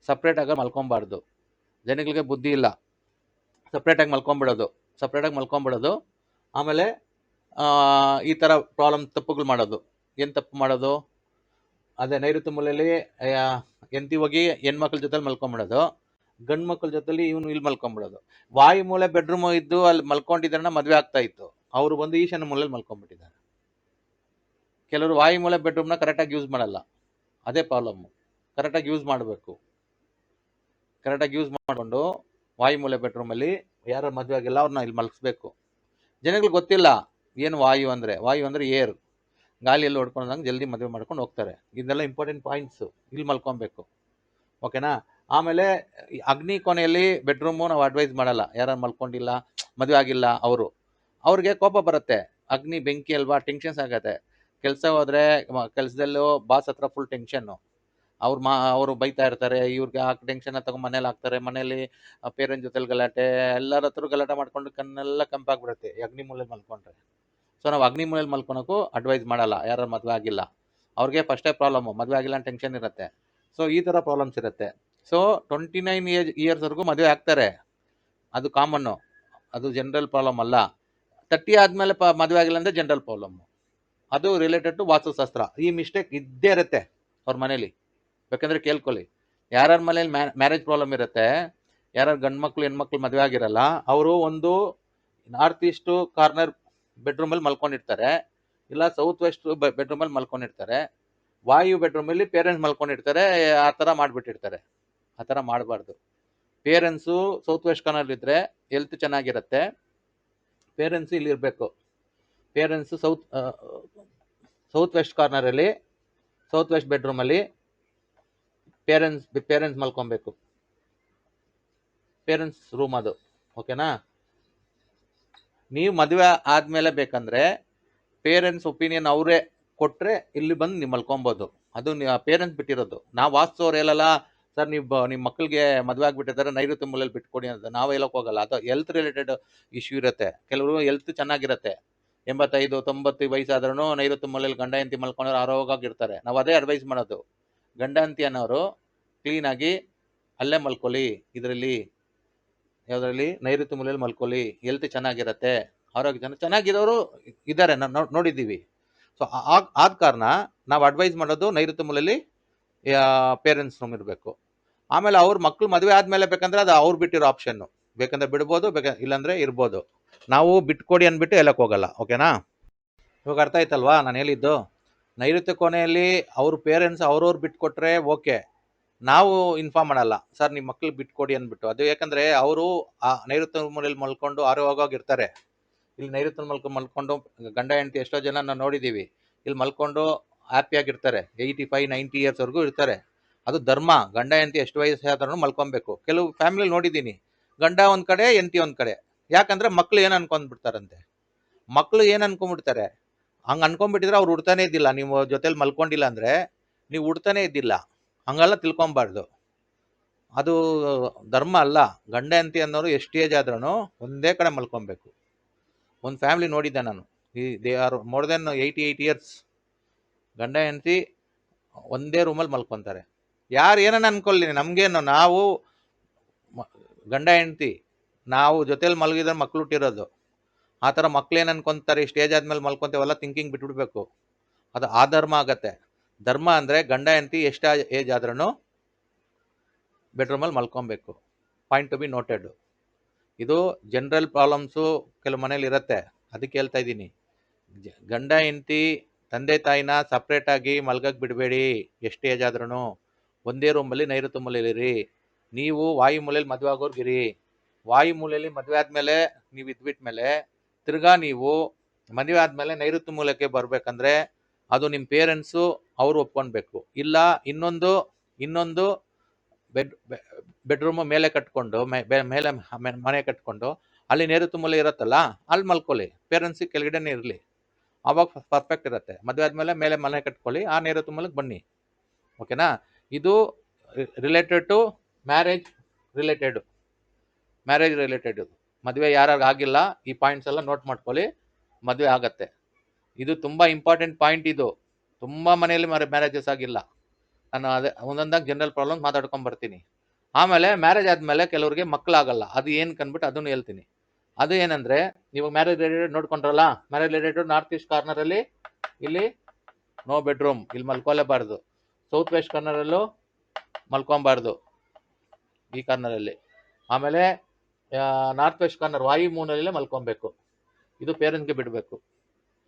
ಸಪ್ರೇಟಾಗಿ ಮಲ್ಕೊಬಾರ್ದು. ಜನಗಳಿಗೆ ಬುದ್ಧಿ ಇಲ್ಲ, ಸಪ್ರೇಟಾಗಿ ಮಲ್ಕೊಂಬಿಡೋದು. ಆಮೇಲೆ ಈ ಥರ ತಪ್ಪುಗಳು ಮಾಡೋದು. ಏನು ತಪ್ಪು ಮಾಡೋದು? ಅದೇ ನೈಋತ್ಯ ಮೂಲೆಯಲ್ಲಿ ಹೆಂಡತಿ ಹೋಗಿ ಹೆಣ್ಮಕ್ಳ ಜೊತೆಲಿ ಮಲ್ಕೊಂಬಿಡೋದು, ಗಂಡು ಮಕ್ಳ ಜೊತೆಲಿ ಇವನು ಇಲ್ಲಿ ಮಲ್ಕೊಂಬಿಡೋದು. ವಾಯು ಮೂಲೆ ಬೆಡ್ರೂಮ್ ಇದ್ದು ಅಲ್ಲಿ ಮಲ್ಕೊಂಡಿದ್ರೆ ಮದುವೆ ಆಗ್ತಾ ಇತ್ತು. ಅವರು ಬಂದು ಈಶಾನ್ಯ ಮೂಲೆಯಲ್ಲಿ ಮಲ್ಕೊಂಡ್ಬಿಟ್ಟಿದ್ದಾರೆ. ಕೆಲವರು ವಾಯು ಮೂಲೆ ಬೆಡ್ರೂಮ್ನ ಕರೆಕ್ಟಾಗಿ ಯೂಸ್ ಮಾಡಲ್ಲ, ಅದೇ ಪ್ರಾಬ್ಲಮ್ಮು. ಕರೆಕ್ಟಾಗಿ ಯೂಸ್ ಮಾಡಬೇಕು. ಕರೆಕ್ಟಾಗಿ ಯೂಸ್ ಮಾಡಿಕೊಂಡು ವಾಯು ಮೂಲೆ ಬೆಡ್ರೂಮಲ್ಲಿ ಯಾರು ಮದುವೆ ಆಗಿಲ್ಲ ಅವ್ರನ್ನ ಇಲ್ಲಿ ಮಲಗಿಸ್ಬೇಕು. ಜನಗಳಿಗೆ ಗೊತ್ತಿಲ್ಲ ಏನು ವಾಯು ಅಂದರೆ ಏರ್, ಗಾಳಿಯಲ್ಲಿ ಹೊಡ್ಕೊಂಡಂಗೆ ಜಲ್ದಿ ಮದುವೆ ಮಾಡ್ಕೊಂಡು ಹೋಗ್ತಾರೆ. ಇದೆಲ್ಲ ಇಂಪಾರ್ಟೆಂಟ್ ಪಾಯಿಂಟ್ಸು, ಇಲ್ಲಿ ಮಲ್ಕೊಬೇಕು. ಓಕೆನಾ? ಆಮೇಲೆ ಅಗ್ನಿ ಕೊನೆಯಲ್ಲಿ ಬೆಡ್ರೂಮು ನಾವು ಅಡ್ವೈಸ್ ಮಾಡಲ್ಲ. ಯಾರು ಮಲ್ಕೊಂಡಿಲ್ಲ, ಮದುವೆ ಆಗಿಲ್ಲ ಅವ್ರಿಗೆ ಕೋಪ ಬರುತ್ತೆ. ಅಗ್ನಿ ಬೆಂಕಿ ಅಲ್ವಾ, ಟೆನ್ಷನ್ಸ್ ಆಗತ್ತೆ. ಕೆಲಸ ಹೋದರೆ ಕೆಲಸದಲ್ಲೂ ಬಾಸ್ ಹತ್ರ ಫುಲ್ ಟೆನ್ಷನ್ನು. ಅವರು ಬೈತಾ ಇರ್ತಾರೆ, ಇವ್ರಿಗೆ ಆ ಟೆನ್ಷನ್ ತಗೊಂಡು ಮನೇಲಿ ಹಾಕ್ತಾರೆ. ಮನೇಲಿ ಪೇರೆಂಟ್ಸ್ ಜೊತೆಲಿ ಗಲಾಟೆ, ಎಲ್ಲರ ಹತ್ರ ಗಲಾಟೆ ಮಾಡ್ಕೊಂಡು ಕಣ್ಣೆಲ್ಲ ಕೆಂಪಾಗ್ಬಿಡುತ್ತೆ ಅಗ್ನಿ ಮೂಲೆಯಲ್ಲಿ ಮಲ್ಕೊಂಡ್ರೆ. ಸೊ ನಾವು ಅಗ್ನಿ ಮೂಲೆಯಲ್ಲಿ ಮಲ್ಕೊಳಕ್ಕೂ ಅಡ್ವೈಸ್ ಮಾಡಲ್ಲ ಯಾರು ಮದುವೆ ಆಗಿಲ್ಲ ಅವ್ರಿಗೆ. ಫಸ್ಟೇ ಪ್ರಾಬ್ಲಮ್ಮು, ಮದುವೆ ಆಗಿಲ್ಲ ಅಂತ ಟೆನ್ಷನ್ ಇರುತ್ತೆ. ಸೊ ಈ ಥರ ಪ್ರಾಬ್ಲಮ್ಸ್ ಇರುತ್ತೆ. ಸೊ 29 ಇಯರ್ಸ್ವರೆಗೂ ಮದುವೆ ಆಗ್ತಾರೆ, ಅದು ಕಾಮನ್ನು, ಅದು ಜನರಲ್ ಪ್ರಾಬ್ಲಮ್ ಅಲ್ಲ. 30 ಆದಮೇಲೆ ಮದುವೆ ಆಗಿಲ್ಲ ಅಂದರೆ ಜನರಲ್ ಪ್ರಾಬ್ಲಮ್ಮು, ಅದು ರಿಲೇಟೆಡ್ ಟು ವಾಸ್ತುಶಾಸ್ತ್ರ. ಈ ಮಿಸ್ಟೇಕ್ ಇದ್ದೇ ಇರುತ್ತೆ ಅವ್ರ ಮನೇಲಿ. ಬೇಕಂದ್ರೆ ಕೇಳ್ಕೊಳ್ಳಿ, ಯಾರ್ಯಾರ ಮನೇಲಿ ಮ್ಯಾರೇಜ್ ಪ್ರಾಬ್ಲಮ್ ಇರುತ್ತೆ, ಯಾರ್ಯಾರು ಗಂಡು ಮಕ್ಳು ಹೆಣ್ಮಕ್ಳು ಮದುವೆ ಆಗಿರಲ್ಲ, ಅವರು ಒಂದು ನಾರ್ತ್ ಈಸ್ಟು ಕಾರ್ನರ್ ಬೆಡ್ರೂಮಲ್ಲಿ ಮಲ್ಕೊಂಡಿರ್ತಾರೆ, ಇಲ್ಲ ಸೌತ್ ವೆಸ್ಟ್ ಬೆಡ್ರೂಮಲ್ಲಿ ಮಲ್ಕೊಂಡಿರ್ತಾರೆ, ವಾಯು ಬೆಡ್ರೂಮಲ್ಲಿ ಪೇರೆಂಟ್ಸ್ ಮಲ್ಕೊಂಡಿರ್ತಾರೆ. ಆ ಥರ ಮಾಡಿಬಿಟ್ಟಿರ್ತಾರೆ. ಆ ಥರ ಮಾಡಬಾರ್ದು. ಪೇರೆಂಟ್ಸು ಸೌತ್ ವೆಸ್ಟ್ ಕಾರ್ನರ್ ಇದ್ದರೆ ಹೆಲ್ತ್ ಚೆನ್ನಾಗಿರುತ್ತೆ. ಪೇರೆಂಟ್ಸು ಇಲ್ಲಿರಬೇಕು. ಪೇರೆಂಟ್ಸು ಸೌತ್ ವೆಸ್ಟ್ ಕಾರ್ನರಲ್ಲಿ, ಸೌತ್ ವೆಸ್ಟ್ ಬೆಡ್ರೂಮಲ್ಲಿ ಪೇರೆಂಟ್ಸ್ ಮಲ್ಕೊಬೇಕು. ಪೇರೆಂಟ್ಸ್ ರೂಮ್ ಅದು. ಓಕೆನಾ? ನೀವು ಮದುವೆ ಆದಮೇಲೆ ಬೇಕಂದರೆ ಪೇರೆಂಟ್ಸ್ ಒಪಿನಿಯನ್ ಅವರೇ ಕೊಟ್ಟರೆ ಇಲ್ಲಿ ಬಂದು ನೀವು ಮಲ್ಕೊಬೋದು. ಅದು ಪೇರೆಂಟ್ಸ್ ಬಿಟ್ಟಿರೋದು. ನಾವು ವಾಸ್ತವ್ರು ಹೇಳಲ್ಲ, ಸರ್ ನಿಮ್ಮ ಮಕ್ಕಳಿಗೆ ಮದುವೆ ಆಗಿಬಿಟ್ಟಿದ್ದಾರೆ ನೈಋತ್ಯ ಮೂಲೆಯಲ್ಲಿ ಬಿಟ್ಕೊಡಿ ಅಂತ ನಾವು ಹೇಳೋಕೆ ಹೋಗಲ್ಲ. ಅದು ಹೆಲ್ತ್ ರಿಲೇಟೆಡ್ ಇಶ್ಯೂ ಇರುತ್ತೆ. ಕೆಲವರು ಹೆಲ್ತ್ ಚೆನ್ನಾಗಿರುತ್ತೆ, 85-90 ವಯಸ್ಸಾದ್ರೂ ನೈಋತ್ಯ ಮೂಲೆಯಲ್ಲಿ ಗಂಡ ಹೆಂಡತಿ ಮಲ್ಕೊಂಡ್ರೆ ಆರೋಗ್ಯವಾಗಿರ್ತಾರೆ. ನಾವು ಅದೇ ಅಡ್ವೈಸ್ ಮಾಡೋದು. ಗಂಡ ಹೆಂಡತಿ ಅನ್ನೋರು ಕ್ಲೀನಾಗಿ ಅಲ್ಲೇ ಮಲ್ಕೊಳ್ಳಿ, ಯಾವುದರಲ್ಲಿ ನೈಋತ್ಯ ಮೂಲೆಯಲ್ಲಿ ಮಲ್ಕೊಳ್ಳಿ, ಹೆಲ್ತ್ ಚೆನ್ನಾಗಿರುತ್ತೆ, ಆರೋಗ್ಯ ಚೆನ್ನಾಗಿರೋರು ಇದ್ದಾರೆ, ನಾವು ನೋಡಿದ್ದೀವಿ. ಸೊ ಆದ ಕಾರಣ ನಾವು ಅಡ್ವೈಸ್ ಮಾಡೋದು ನೈಋತ್ಯ ಮೂಲೆಯಲ್ಲಿ ಪೇರೆಂಟ್ಸ್ ರೂಮ್ ಇರಬೇಕು. ಆಮೇಲೆ ಅವ್ರ ಮಕ್ಕಳು ಮದುವೆ ಆದಮೇಲೆ ಬೇಕಂದ್ರೆ ಅದು ಅವ್ರು ಬಿಟ್ಟಿರೋ ಆಪ್ಷನ್ನು, ಬೇಕಂದ್ರೆ ಬಿಡ್ಬೋದು, ಇಲ್ಲಾಂದರೆ ಇರ್ಬೋದು. ನಾವು ಬಿಟ್ಕೊಡಿ ಅಂದ್ಬಿಟ್ಟು ಹೇಳಕ್ಕೆ ಹೋಗಲ್ಲ. ಓಕೆನಾ? ಇವಾಗ ಅರ್ಥ ಆಯ್ತಲ್ವಾ ನಾನು ಹೇಳಿದ್ದು? ನೈಋತ್ಯ ಕೋಣೆಯಲ್ಲಿ ಅವ್ರ ಪೇರೆಂಟ್ಸ್ ಅವ್ರವ್ರು ಬಿಟ್ಕೊಟ್ರೆ ಓಕೆ, ನಾವು ಇನ್ಫಾರ್ಮ್ ಮಾಡಲ್ಲ, ಸರ್ ನಿಮ್ಮ ಮಕ್ಳಿಗೆ ಬಿಟ್ಕೊಡಿ ಅಂದ್ಬಿಟ್ಟು. ಅದು ಯಾಕಂದರೆ ಅವರು ಆ ನೈಋತ್ಯ ಮೂಲೆಯಲ್ಲಿ ಮಲ್ಕೊಂಡು ಆರೋಗ್ಯವಾಗಿರ್ತಾರೆ. ಇಲ್ಲಿ ನೈಋತ್ಯ ಮಲ್ಕೊಂಡು ಗಂಡ ಹೆಂಡತಿ ಎಷ್ಟೋ ಜನ ನಾವು ನೋಡಿದ್ದೀವಿ, ಇಲ್ಲಿ ಮಲ್ಕೊಂಡು ಹ್ಯಾಪಿಯಾಗಿರ್ತಾರೆ. 85-90 ಇಯರ್ಸ್ವರೆಗೂ ಇರ್ತಾರೆ. ಅದು ಧರ್ಮ. ಗಂಡ ಹೆಂಡತಿ ಎಷ್ಟು ವಯಸ್ಸಾದ್ರೂ ಮಲ್ಕೊಬೇಕು. ಕೆಲವು ಫ್ಯಾಮಿಲಿ ನೋಡಿದ್ದೀನಿ, ಗಂಡ ಒಂದು ಕಡೆ ಹೆಂಡತಿ ಒಂದು ಕಡೆ. ಯಾಕಂದರೆ ಮಕ್ಳು ಏನು ಅನ್ಕೊಂಡ್ಬಿಡ್ತಾರಂತೆ. ಮಕ್ಳು ಏನು ಅನ್ಕೊಂಡ್ಬಿಡ್ತಾರೆ, ಹಂಗೆ ಅನ್ಕೊಂಡ್ಬಿಟ್ಟಿದ್ರೆ ಅವ್ರು ಉಡ್ತಾನೆ ಇದ್ದಿಲ್ಲ. ನೀವು ಜೊತೆಲಿ ಮಲ್ಕೊಂಡಿಲ್ಲ ಅಂದರೆ ನೀವು ಉಡ್ತಾನೆ ಇದ್ದಿಲ್ಲ. ಹಂಗೆಲ್ಲ ತಿಳ್ಕೊಬಾರ್ದು. ಅದು ಧರ್ಮ ಅಲ್ಲ. ಗಂಡ ಹೆಂಡತಿ ಅನ್ನೋರು ಎಷ್ಟು ಏಜ್ ಆದ್ರೂ ಒಂದೇ ಕಡೆ ಮಲ್ಕೊಬೇಕು. ಒಂದು ಫ್ಯಾಮಿಲಿ ನೋಡಿದ್ದೆ ನಾನು, they are more than 88 years. ಗಂಡ ಹೆಂಡತಿ ಒಂದೇ ರೂಮಲ್ಲಿ ಮಲ್ಕೊತಾರೆ. ಯಾರು ಏನನ್ನ ಅನ್ಕೊಳ್ಳಿ, ನಮಗೇನು, ನಾವು ಗಂಡ ಹೆಂಡತಿ ನಾವು ಜೊತೆಲಿ ಮಲಗಿದ್ರೆ ಮಕ್ಳು ಹುಟ್ಟಿರೋದು. ಆ ಥರ ಮಕ್ಳೇನು ಅನ್ಕೊತಾರೆ, ಸ್ಟೇಜ್ ಆದಮೇಲೆ ಮಲ್ಕೊತೇವಲ್ಲ, ಥಿಂಕಿಂಗ್ ಬಿಟ್ಬಿಡ್ಬೇಕು. ಅದು ಅಧರ್ಮ ಆಗತ್ತೆ. ಧರ್ಮ ಅಂದರೆ ಗಂಡ ಹೆಂಡತಿ ಎಷ್ಟು ಏಜ್ ಆದ್ರೂ ಬೆಡ್ರೂಮಲ್ಲಿ ಮಲ್ಕೊಬೇಕು. Point to be noted. ಇದು ಜನರಲ್ ಪ್ರಾಬ್ಲಮ್ಸು ಕೆಲವು ಮನೇಲಿ ಇರುತ್ತೆ, ಅದಕ್ಕೆ ಹೇಳ್ತಾ ಇದ್ದೀನಿ. ಗಂಡ ಹೆಂಡತಿ ತಂದೆ ತಾಯಿನ ಸಪ್ರೇಟಾಗಿ ಮಲ್ಗಕ್ಕೆ ಬಿಡಬೇಡಿ. ಎಷ್ಟು ಏಜ್ ಆದ್ರೂ ಒಂದೇ ರೂಮಲ್ಲಿ ನೈಋತ್ಯ ಮೂಲೆಯಲ್ಲಿರಿ. ನೀವು ವಾಯು ಮೂಲೆಯಲ್ಲಿ ಮದುವೆ ಆಗೋರ್ಗಿರಿ. ವಾಯು ಮೂಲೆಯಲ್ಲಿ ಮದುವೆ ಆದಮೇಲೆ ನೀವು ಇದ್ಬಿಟ್ಮೇಲೆ ತಿರ್ಗಾ ನೀವು ಮದುವೆ ಆದಮೇಲೆ ನೈಋತ್ಯ ಮೂಲಕ್ಕೆ ಬರಬೇಕಂದ್ರೆ ಅದು ನಿಮ್ಮ ಪೇರೆಂಟ್ಸು ಅವರು ಒಪ್ಕೊಳ್ಬೇಕು. ಇಲ್ಲ ಇನ್ನೊಂದು ಬೆಡ್ರೂಮು ಮೇಲೆ ಕಟ್ಕೊಂಡು ಮೇಲೆ ಮನೆ ಕಟ್ಕೊಂಡು ಅಲ್ಲಿ ನೈಋತ್ಯ ಮೂಲೆ ಇರುತ್ತಲ್ಲ, ಅಲ್ಲಿ ಮಲ್ಕೊಳ್ಳಿ. ಪೇರೆಂಟ್ಸಿಗೆ ಕೆಳಗಡೆನೇ ಇರಲಿ, ಆವಾಗ ಪರ್ಫೆಕ್ಟ್ ಇರುತ್ತೆ. ಮದುವೆ ಆದಮೇಲೆ ಮೇಲೆ ಮನೆ ಕಟ್ಕೊಳ್ಳಿ, ಆ ನೈಋತ್ಯ ಮೂಲಕ್ಕೆ ಬನ್ನಿ. ಓಕೆನಾ? ಇದು ರಿಲೇಟೆಡ್ ಟು ಮ್ಯಾರೇಜ್ ರಿಲೇಟೆಡ್ ಮದುವೆ ಯಾರ್ಯಾರು ಆಗಿಲ್ಲ ಈ ಪಾಯಿಂಟ್ಸ್ ಎಲ್ಲ ನೋಟ್ ಮಾಡ್ಕೊಳ್ಳಿ. ಮದುವೆ ಆಗತ್ತೆ. ಇದು ತುಂಬಾ ಇಂಪಾರ್ಟೆಂಟ್ ಪಾಯಿಂಟ್. ಇದು ತುಂಬಾ ಮನೆಯಲ್ಲಿ ಮ್ಯಾರೇಜಸ್ ಆಗಿಲ್ಲ. ನಾನು ಅದೇ ಒಂದೊಂದಾಗಿ ಜನರಲ್ ಪ್ರಾಬ್ಲಮ್ ಮಾತಾಡ್ಕೊಂಡ್ ಬರ್ತೀನಿ. ಆಮೇಲೆ ಮ್ಯಾರೇಜ್ ಆದ್ಮೇಲೆ ಕೆಲವರಿಗೆ ಮಕ್ಕಳಾಗಲ್ಲ. ಅದು ಏನ್ ಕಂದ್ಬಿಟ್ಟು ಅದನ್ನು ಹೇಳ್ತೀನಿ. ಅದು ಏನಂದ್ರೆ, ನೀವು ಮ್ಯಾರೇಜ್ ರಿಲೇಟೆಡ್ ನೋಡ್ಕೊಂಡ್ರಲ್ಲ, marriage related north east corner ಅಲ್ಲಿ ಇಲ್ಲಿ ನೋ ಬೆಡ್ರೂಮ್, ಇಲ್ಲಿ ಮಲ್ಕೊಳ್ಳೇಬಾರ್ದು. ಸೌತ್ ವೆಸ್ಟ್ ಕಾರ್ನರ್ ಅಲ್ಲೂ ಮಲ್ಕೊಬಾರ್ದು, ಈ ಕಾರ್ನರ್ ಅಲ್ಲಿ. ಆಮೇಲೆ ನಾರ್ತ್ ವೆಸ್ಟ್ ಕಾರ್ನರ್ ವಾಯು ಮೂಲೆಯಲ್ಲೇ ಮಲ್ಕೊಬೇಕು. ಇದು ಪೇರೆಂಟ್ಸ್ಗೆ ಬಿಡಬೇಕು,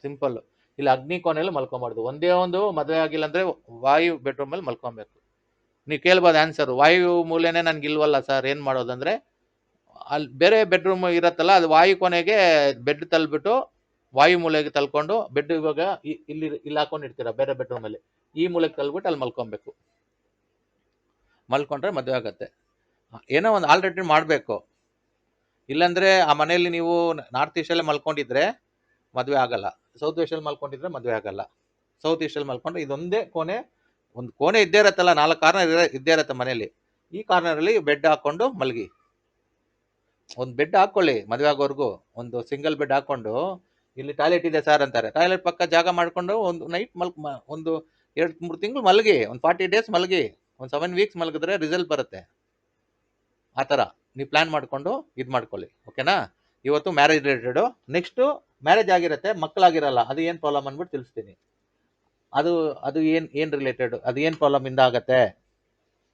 ಸಿಂಪಲ್. ಇಲ್ಲಿ ಅಗ್ನಿ ಕೋಣೆಯಲ್ಲಿ ಮಲ್ಕೊಬಾರ್ದು. ಒಂದೇ ಒಂದು ಮದುವೆ ಆಗಿಲ್ಲ ಅಂದ್ರೆ ವಾಯು ಬೆಡ್ರೂಮ್ ಅಲ್ಲಿ ಮಲ್ಕೊಬೇಕು. ನೀವು ಕೇಳ್ಬೋದು ಆನ್ಸರ್, ವಾಯು ಮೂಲೆನೇ ನನ್ಗೆ ಇಲ್ವಲ್ಲ ಸರ್, ಏನ್ ಮಾಡೋದಂದ್ರೆ, ಅಲ್ಲಿ ಬೇರೆ ಬೆಡ್ರೂಮ್ ಇರತ್ತಲ್ಲ, ಅದು ವಾಯು ಕೊನೆಗೆ ಬೆಡ್ ತಳ್ಬಿಟ್ಟು ವಾಯು ಮೂಲೆಗೆ ತಳ್ಕೊಂಡು, ಬೆಡ್ ಇವಾಗ ಇಲ್ಲಿ ಹಾಕೊಂಡಿರ್ತೀರ ಬೇರೆ ಬೆಡ್ರೂಮ್ ಅಲ್ಲಿ, ಈ ಮೂಲೆಗೆ ತಳ್ಬಿಟ್ಟು ಅಲ್ಲಿ ಮಲ್ಕೊಬೇಕು. ಮಲ್ಕೊಂಡ್ರೆ ಮದುವೆ ಆಗತ್ತೆ. ಏನೋ ಒಂದು ಆಲ್ಟರ್ನೇಟಿವ್ ಮಾಡಬೇಕು. ಇಲ್ಲಾಂದ್ರೆ ಆ ಮನೆಯಲ್ಲಿ ನೀವು ನಾರ್ತ್ ಈಸ್ಟ್ ಅಲ್ಲೇ ಮಲ್ಕೊಂಡಿದ್ರೆ ಮದುವೆ ಆಗಲ್ಲ, ಸೌತ್ ವೆಸ್ಟ್ ಅಲ್ಲಿ ಮಲ್ಕೊಂಡಿದ್ರೆ ಮದುವೆ ಆಗಲ್ಲ. ಸೌತ್ ಈಸ್ಟ್ ಅಲ್ಲಿ ಮಲ್ಕೊಂಡ್ರೆ ಇದೊಂದೇ ಕೋಣೆ, ಒಂದು ಕೋಣೆ ಇದ್ದೇ ಇರತ್ತಲ್ಲ, 4 ಕಾರ್ನರ್ ಇದ್ದೇ ಇರತ್ತೆ ಮನೆಯಲ್ಲಿ. ಈ ಕಾರ್ನರ್ ಅಲ್ಲಿ ಬೆಡ್ ಹಾಕೊಂಡು ಮಲಗಿ. ಒಂದು ಬೆಡ್ ಹಾಕೊಳ್ಳಿ ಮದುವೆ ಆಗೋವರೆಗೂ. ಒಂದು ಸಿಂಗಲ್ ಬೆಡ್ ಹಾಕೊಂಡು, ಇಲ್ಲಿ ಟಾಯ್ಲೆಟ್ ಇದೆ ಸರ್ ಅಂತಾರೆ, ಟಾಯ್ಲೆಟ್ ಪಕ್ಕ ಜಾಗ ಮಾಡ್ಕೊಂಡು ಒಂದು ನೈಟ್ ಒಂದು 2-3 ತಿಂಗಳು ಮಲಗಿ, ಒಂದು 40 ಡೇಸ್ ಮಲಗಿ, ಒಂದು 7 ವೀಕ್ಸ್ ಮಲಗಿದ್ರೆ ರಿಸಲ್ಟ್ ಬರುತ್ತೆ. ಆ ಥರ ನೀವು ಪ್ಲಾನ್ ಮಾಡ್ಕೊಂಡು ಇದು ಮಾಡ್ಕೊಳ್ಳಿ. ಓಕೆನಾ? ಇವತ್ತು ಮ್ಯಾರೇಜ್ ರಿಲೇಟೆಡು. ನೆಕ್ಸ್ಟ್ ಮ್ಯಾರೇಜ್ ಆಗಿರುತ್ತೆ, ಮಕ್ಕಳಾಗಿರಲ್ಲ, ಅದು ಏನು ಪ್ರಾಬ್ಲಮ್ ಅಂದ್ಬಿಟ್ಟು ತಿಳಿಸ್ತೀನಿ. ಅದು ಏನ್ ರಿಲೇಟೆಡ್, ಅದು ಏನು ಪ್ರಾಬ್ಲಮ್ ಇಂದ ಆಗತ್ತೆ.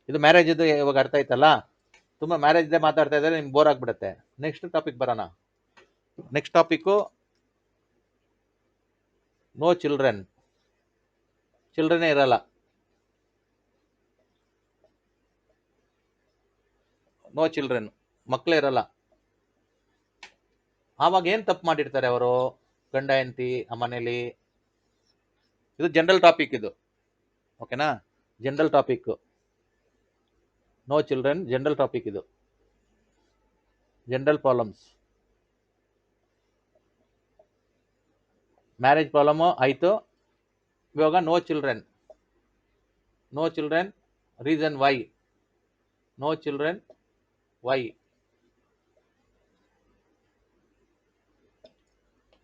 ಇದು ಮ್ಯಾರೇಜ್ ಇದು ಇವಾಗ ಅರ್ಥ ಆಯ್ತಲ್ಲ. ತುಂಬಾ ಮ್ಯಾರೇಜ್ ಇದೆ ಮಾತಾಡ್ತಾ ಇದ್ದಾರೆ, ನಿಮ್ಗೆ ಬೋರ್ ಆಗ್ಬಿಡುತ್ತೆ. ನೆಕ್ಸ್ಟ್ ಟಾಪಿಕ್ ಬರೋಣ. Next topic no children. ಚಿಲ್ಡ್ರನ್ನೇ ಇರಲ್ಲ, ನೋ ಚಿಲ್ಡ್ರನ್, ಮಕ್ಕಳೇ ಇರಲ್ಲ. ಆವಾಗ ಏನ್ ತಪ್ಪು ಮಾಡಿರ್ತಾರೆ ಅವರು, ಗಂಡ ಹೆಂಡತಿ ಆ ಮನೇಲಿ. ಇದು ಜನರಲ್ ಟಾಪಿಕ್ ಇದು, ಓಕೆನಾ? General topic, no children general topic. ಇದು ಜನರಲ್ ಪ್ರಾಬ್ಲಮ್ಸ್. ಮ್ಯಾರೇಜ್ ಪ್ರಾಬ್ಲಮ್ ಆಯ್ತು. ಇವಾಗ no children. Reason why. No children why.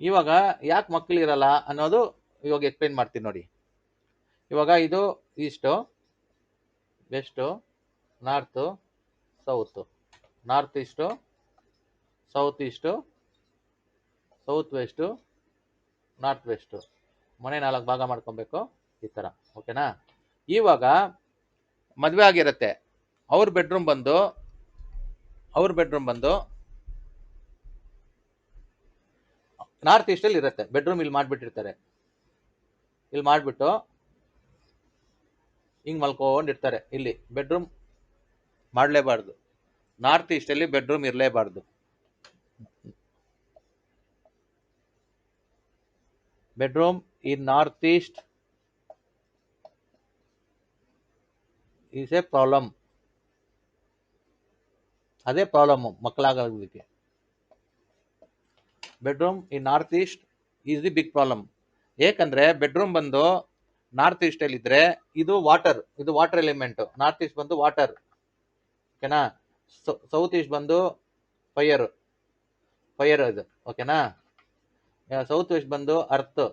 ಇವಾಗ ಯಾಕೆ ಮಕ್ಕಳಿರಲ್ಲ ಅನ್ನೋದು ಇವಾಗ ಎಕ್ಸ್ಪ್ಲೈನ್ ಮಾಡ್ತೀನಿ ನೋಡಿ. ಇವಾಗ ಇದು is to, west, north, south. North is to, south is to, south west, north west. ಮನೆ 4 ಭಾಗ ಮಾಡ್ಕೊಬೇಕು ಈ ಥರ, ಓಕೆನಾ? ಇವಾಗ ಮದುವೆ ಆಗಿರುತ್ತೆ, ಅವ್ರ ಬೆಡ್ರೂಮ್ ಬಂದು ನಾರ್ತ್ ಈಸ್ಟಲ್ಲಿ ಇರುತ್ತೆ. ಬೆಡ್ರೂಮ್ ಇಲ್ಲಿ ಮಾಡಿಬಿಟ್ಟಿರ್ತಾರೆ. ಇಲ್ಲಿ ಮಾಡಿಬಿಟ್ಟು ಹಿಂಗೆ ಮಲ್ಕೊಂಡಿರ್ತಾರೆ. ಇಲ್ಲಿ ಬೆಡ್ರೂಮ್ ಮಾಡಲೇಬಾರ್ದು. ನಾರ್ತ್ ಈಸ್ಟಲ್ಲಿ ಬೆಡ್ರೂಮ್ ಇರಲೇಬಾರ್ದು. Bedroom in north east is a problem. ಅದೇ ಪ್ರಾಬ್ಲಮ್ ಮಕ್ಕಳಾಗೋದಕ್ಕೆ. Bedroom in north east is the big problem. ಏಕೆಂದ್ರೆ ಬೆಡ್ರೂಮ್ ಬಂದು ನಾರ್ತ್ ಈಸ್ಟ್ ಅಲ್ಲಿ ಇದ್ರೆ ಇದು ವಾಟರ್ ಎಲಿಮೆಂಟ್. ನಾರ್ತ್ ಈಸ್ಟ್ ಬಂದು ವಾಟರ್, ಓಕೆನಾ? ಸೌತ್ ಈಸ್ಟ್ ಬಂದು ಫೈರ್ ಇದು, ಓಕೆನಾ? ಸೌತ್ ವೆಸ್ಟ್ ಬಂದು ಅರ್ತ್,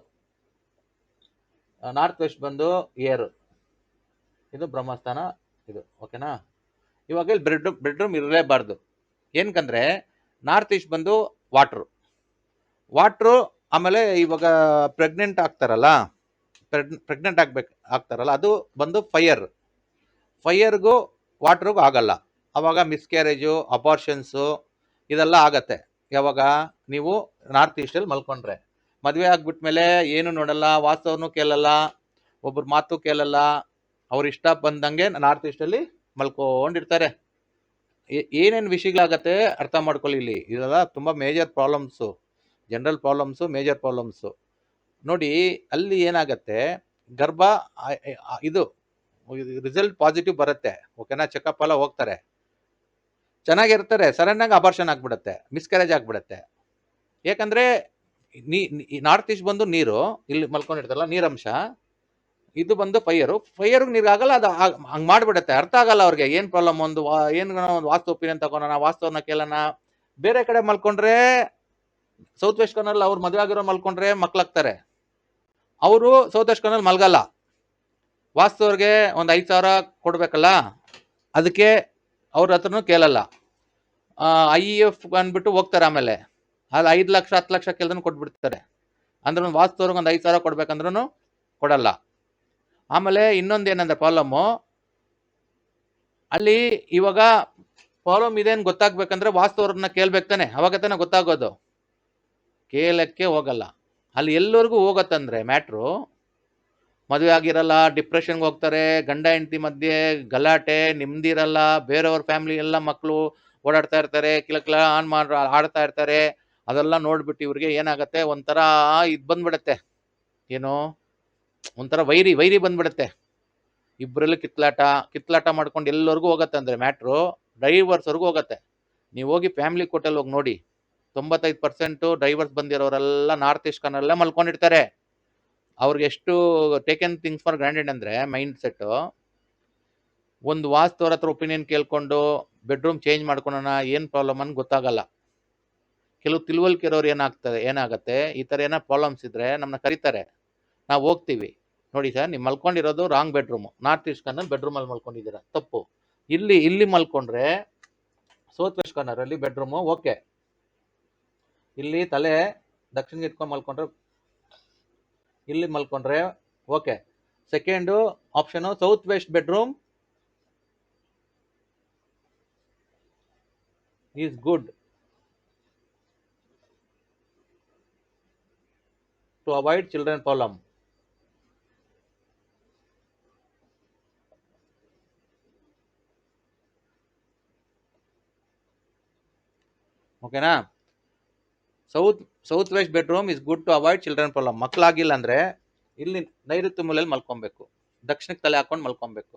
ನಾರ್ತ್ ವೆಸ್ಟ್ ಬಂದು ಏರ್, ಇದು ಬ್ರಹ್ಮಸ್ಥಾನ ಇದು, ಓಕೆನಾ? ಇವಾಗ ಇಲ್ಲಿ ಬೆಡ್ರೂಮ್ ಇರಲೇಬಾರ್ದು. ಏನಕಂದ್ರೆ ನಾರ್ತ್ ಈಸ್ಟ್ ಬಂದು ವಾಟ್ರು. ಆಮೇಲೆ ಇವಾಗ ಪ್ರೆಗ್ನೆಂಟ್ ಆಗ್ತಾರಲ್ಲ, ಅದು ಬಂದು ಫೈರ್ಗೂ ವಾಟ್ರಿಗೂ ಆಗಲ್ಲ. ಅವಾಗ ಮಿಸ್ಕ್ಯಾರೇಜು, ಅಬಾರ್ಷನ್ಸು ಇದೆಲ್ಲ ಆಗತ್ತೆ. ಯಾವಾಗ ನೀವು ನಾರ್ತ್ ಈಸ್ಟಲ್ಲಿ ಮಲ್ಕೊಂಡ್ರೆ. ಮದುವೆ ಆಗ್ಬಿಟ್ಮೇಲೆ ಏನು ನೋಡಲ್ಲ, ವಾಸ್ತವನು ಕೇಳಲ್ಲ, ಒಬ್ರ ಮಾತು ಕೇಳಲ್ಲ, ಅವ್ರ ಇಷ್ಟ ಬಂದಂಗೆ ನಾರ್ತ್ ಈಸ್ಟಲ್ಲಿ ಮಲ್ಕೊಂಡಿರ್ತಾರೆ. ಏನೇನು ವಿಷಯಗಳಾಗತ್ತೆ ಅರ್ಥ ಮಾಡ್ಕೊಳ್ಳಿ. ಇಲ್ಲಿ ಇದೆಲ್ಲ ತುಂಬ major problems, general problems, major problems. ನೋಡಿ ಅಲ್ಲಿ ಏನಾಗತ್ತೆ, ಗರ್ಭ ಇದು ರಿಸಲ್ಟ್ ಪಾಸಿಟಿವ್ ಬರುತ್ತೆ, ಓಕೆನಾ? ಚೆಕಪ್ ಎಲ್ಲ ಹೋಗ್ತಾರೆ, ಚೆನ್ನಾಗಿರ್ತಾರೆ. ಸಡನ್ ಆಗಿ ಅಬಾರ್ಷನ್ ಆಗ್ಬಿಡುತ್ತೆ, ಮಿಸ್ಕ್ಯಾರೇಜ್ ಆಗ್ಬಿಡುತ್ತೆ. ಯಾಕಂದ್ರೆ ನಾರ್ತ್ ಈಸ್ಟ್ ಬಂದು ನೀರು, ಇಲ್ಲಿ ಮಲ್ಕೊಂಡಿರ್ತಾರಲ್ಲ ನೀರಂಶ, ಇದು ಬಂದು ಫೈರ್ಗೆ ನೀರ್ಗಾಗಲ್ಲ, ಅದು ಹಂಗ್ ಮಾಡ್ಬಿಡತ್ತೆ. ಅರ್ಥ ಆಗಲ್ಲ ಅವ್ರಿಗೆ ಏನ್ ಪ್ರಾಬ್ಲಮ್. ಒಂದು ಒಂದು ವಾಸ್ತು ಒಪಿನಿಯನ್ ತಗೊಳೋಣ, ವಾಸ್ತವನ ಕೇಳೋಣ. ಬೇರೆ ಕಡೆ ಮಲ್ಕೊಂಡ್ರೆ ಸೌತ್ ವೆಸ್ಟ್ ಕಾರ್ನರ್ ಅವ್ರು ಮದುವೆ ಆಗಿರೋ ಮಲ್ಕೊಂಡ್ರೆ ಮಕ್ಳಾಗ್ತಾರೆ. ಅವರು ಸೌತ್ ವೆಸ್ಟ್ ಕಾರ್ನರ್ ಮಲ್ಗಲ್ಲ. ವಾಸ್ತವ್ರಿಗೆ ಒಂದ್ 5,000 ಕೊಡ್ಬೇಕಲ್ಲ, ಅದಕ್ಕೆ ಅವ್ರ ಹತ್ರನು ಕೇಳಲ್ಲ. IEF ಅಂದ್ಬಿಟ್ಟು ಹೋಗ್ತಾರೆ. ಆಮೇಲೆ ಅಲ್ಲಿ 5 ಲಕ್ಷ 10 ಲಕ್ಷ ಕೇಳ್ದನ್ನು ಕೊಟ್ಬಿಡ್ತಾರೆ. ಅಂದ್ರೆ ವಾಸ್ತವ್ರಿಗೆ ಒಂದು 5,000 ಕೊಡ್ಬೇಕಂದ್ರೂ ಕೊಡಲ್ಲ. ಆಮೇಲೆ ಇನ್ನೊಂದು ಏನಂದ್ರೆ ಪ್ರಾಬ್ಲಮ್ಮು, ಅಲ್ಲಿ ಇವಾಗ ಪ್ರಾಬ್ಲಮ್ ಇದೆ ಅಂತ ಗೊತ್ತಾಗ್ಬೇಕಂದ್ರೆ ವಾಸ್ತವ್ರನ್ನ ಕೇಳ್ಬೇಕು ತಾನೆ, ಅವಾಗ ತಾನೆ ಗೊತ್ತಾಗೋದು. ಕೇಳಕ್ಕೆ ಹೋಗಲ್ಲ. ಅಲ್ಲಿ ಎಲ್ಲರಿಗೂ ಹೋಗತ್ತಂದ್ರೆ ಮ್ಯಾಟ್ರು, ಮದುವೆ ಆಗಿರಲ್ಲ, ಡಿಪ್ರೆಷನ್ಗೆ ಹೋಗ್ತಾರೆ, ಗಂಡ ಹೆಂಡತಿ ಮಧ್ಯೆ ಗಲಾಟೆ, ನಿಮ್ದಿರಲ್ಲ, ಬೇರೆಯವ್ರ ಫ್ಯಾಮಿಲಿ ಎಲ್ಲ ಮಕ್ಕಳು ಓಡಾಡ್ತಾ ಇರ್ತಾರೆ, ಕಿಲಕಿಲ ಆನ್ ಆಡ್ತಾ ಇರ್ತಾರೆ. ಅದೆಲ್ಲ ನೋಡ್ಬಿಟ್ಟು ಇವ್ರಿಗೆ ಏನಾಗತ್ತೆ, ಒಂಥರ ಇದು ಬಂದ್ಬಿಡತ್ತೆ, ಏನು ಒಂಥರ ವೈರಿ ಬಂದ್ಬಿಡತ್ತೆ. ಇಬ್ಬರಲ್ಲಿ ಕಿತ್ಲಾಟ ಮಾಡ್ಕೊಂಡು ಎಲ್ಲರಿಗೂ ಹೋಗತ್ತೆ ಅಂದ್ರೆ ಮ್ಯಾಟ್ರು, ಡ್ರೈವರ್ಸ್ವರೆಗೂ ಹೋಗತ್ತೆ. ನೀವು ಹೋಗಿ ಫ್ಯಾಮಿಲಿ ಕೋರ್ಟಲ್ಲಿ ಹೋಗಿ ನೋಡಿ, 95% ಡ್ರೈವರ್ಸ್ ಬಂದಿರೋರೆಲ್ಲ ನಾರ್ತ್ ಈಸ್ಟ್ ಕಾರ್ನರ್ಲ್ಲೇ ಮಲ್ಕೊಂಡಿರ್ತಾರೆ. ಅವ್ರಿಗೆ ಎಷ್ಟು ಟೇಕನ್ ಥಿಂಗ್ಸ್ ಫಾರ್ ಗ್ರಾಂಡೆಡ್ ಅಂದ್ರೆ ಮೈಂಡ್ ಸೆಟ್. ಒಂದು ವಾಸ್ತವ್ರ ಹತ್ರ ಒಪಿನಿಯನ್ ಕೇಳ್ಕೊಂಡು ಬೆಡ್ರೂಮ್ ಚೇಂಜ್ ಮಾಡ್ಕೊಳೋಣ, ಏನ್ ಪ್ರಾಬ್ಲಮ್ ಅಂತ ಗೊತ್ತಾಗಲ್ಲ. ಕೆಲವು ತಿಳುವಳಿಕೆ ಇರೋರು ಏನಾಗತ್ತೆ, ಈ ತರ ಏನೋ ಪ್ರಾಬ್ಲಮ್ಸ್ ಇದ್ರೆ ನಮ್ಮನ್ನ ಕರೀತಾರೆ, ನಾವು ಹೋಗ್ತೀವಿ. ನೋಡಿ ಸರ್, ನೀವು ಮಲ್ಕೊಂಡಿರೋದು wrong bedroom, north east corner bedroom ಅಲ್ಲಿ ಮಲ್ಕೊಂಡಿದ್ದೀರಾ, ತಪ್ಪು. ಇಲ್ಲಿ ಮಲ್ಕೊಂಡ್ರೆ ಸೌತ್ ವೆಸ್ಟ್ ಕಾರ್ನರ್ ಅಲ್ಲಿ ಬೆಡ್ರೂಮ್ ಓಕೆ. ಇಲ್ಲಿ ತಲೆ ದಕ್ಷಿಣಕ್ಕೆ ಇಟ್ಕೊಂಡು ಮಲ್ಕೊಂಡ್ರೆ, ಇಲ್ಲಿ ಮಲ್ಕೊಂಡ್ರೆ okay. Second option, south west bedroom is good to avoid children problem. ಓಕೆನಾ? South west bedroom is good to avoid children problem. ಮಕ್ಕಳಾಗಿಲ್ಲ ಅಂದ್ರೆ ಇಲ್ಲಿ ನೈಋತ್ಯ ಮೂಲೆಯಲ್ಲಿ ಮಲ್ಕೊಬೇಕು, ದಕ್ಷಿಣಕ್ಕೆ ತಲೆ ಹಾಕೊಂಡು ಮಲ್ಕೊಬೇಕು,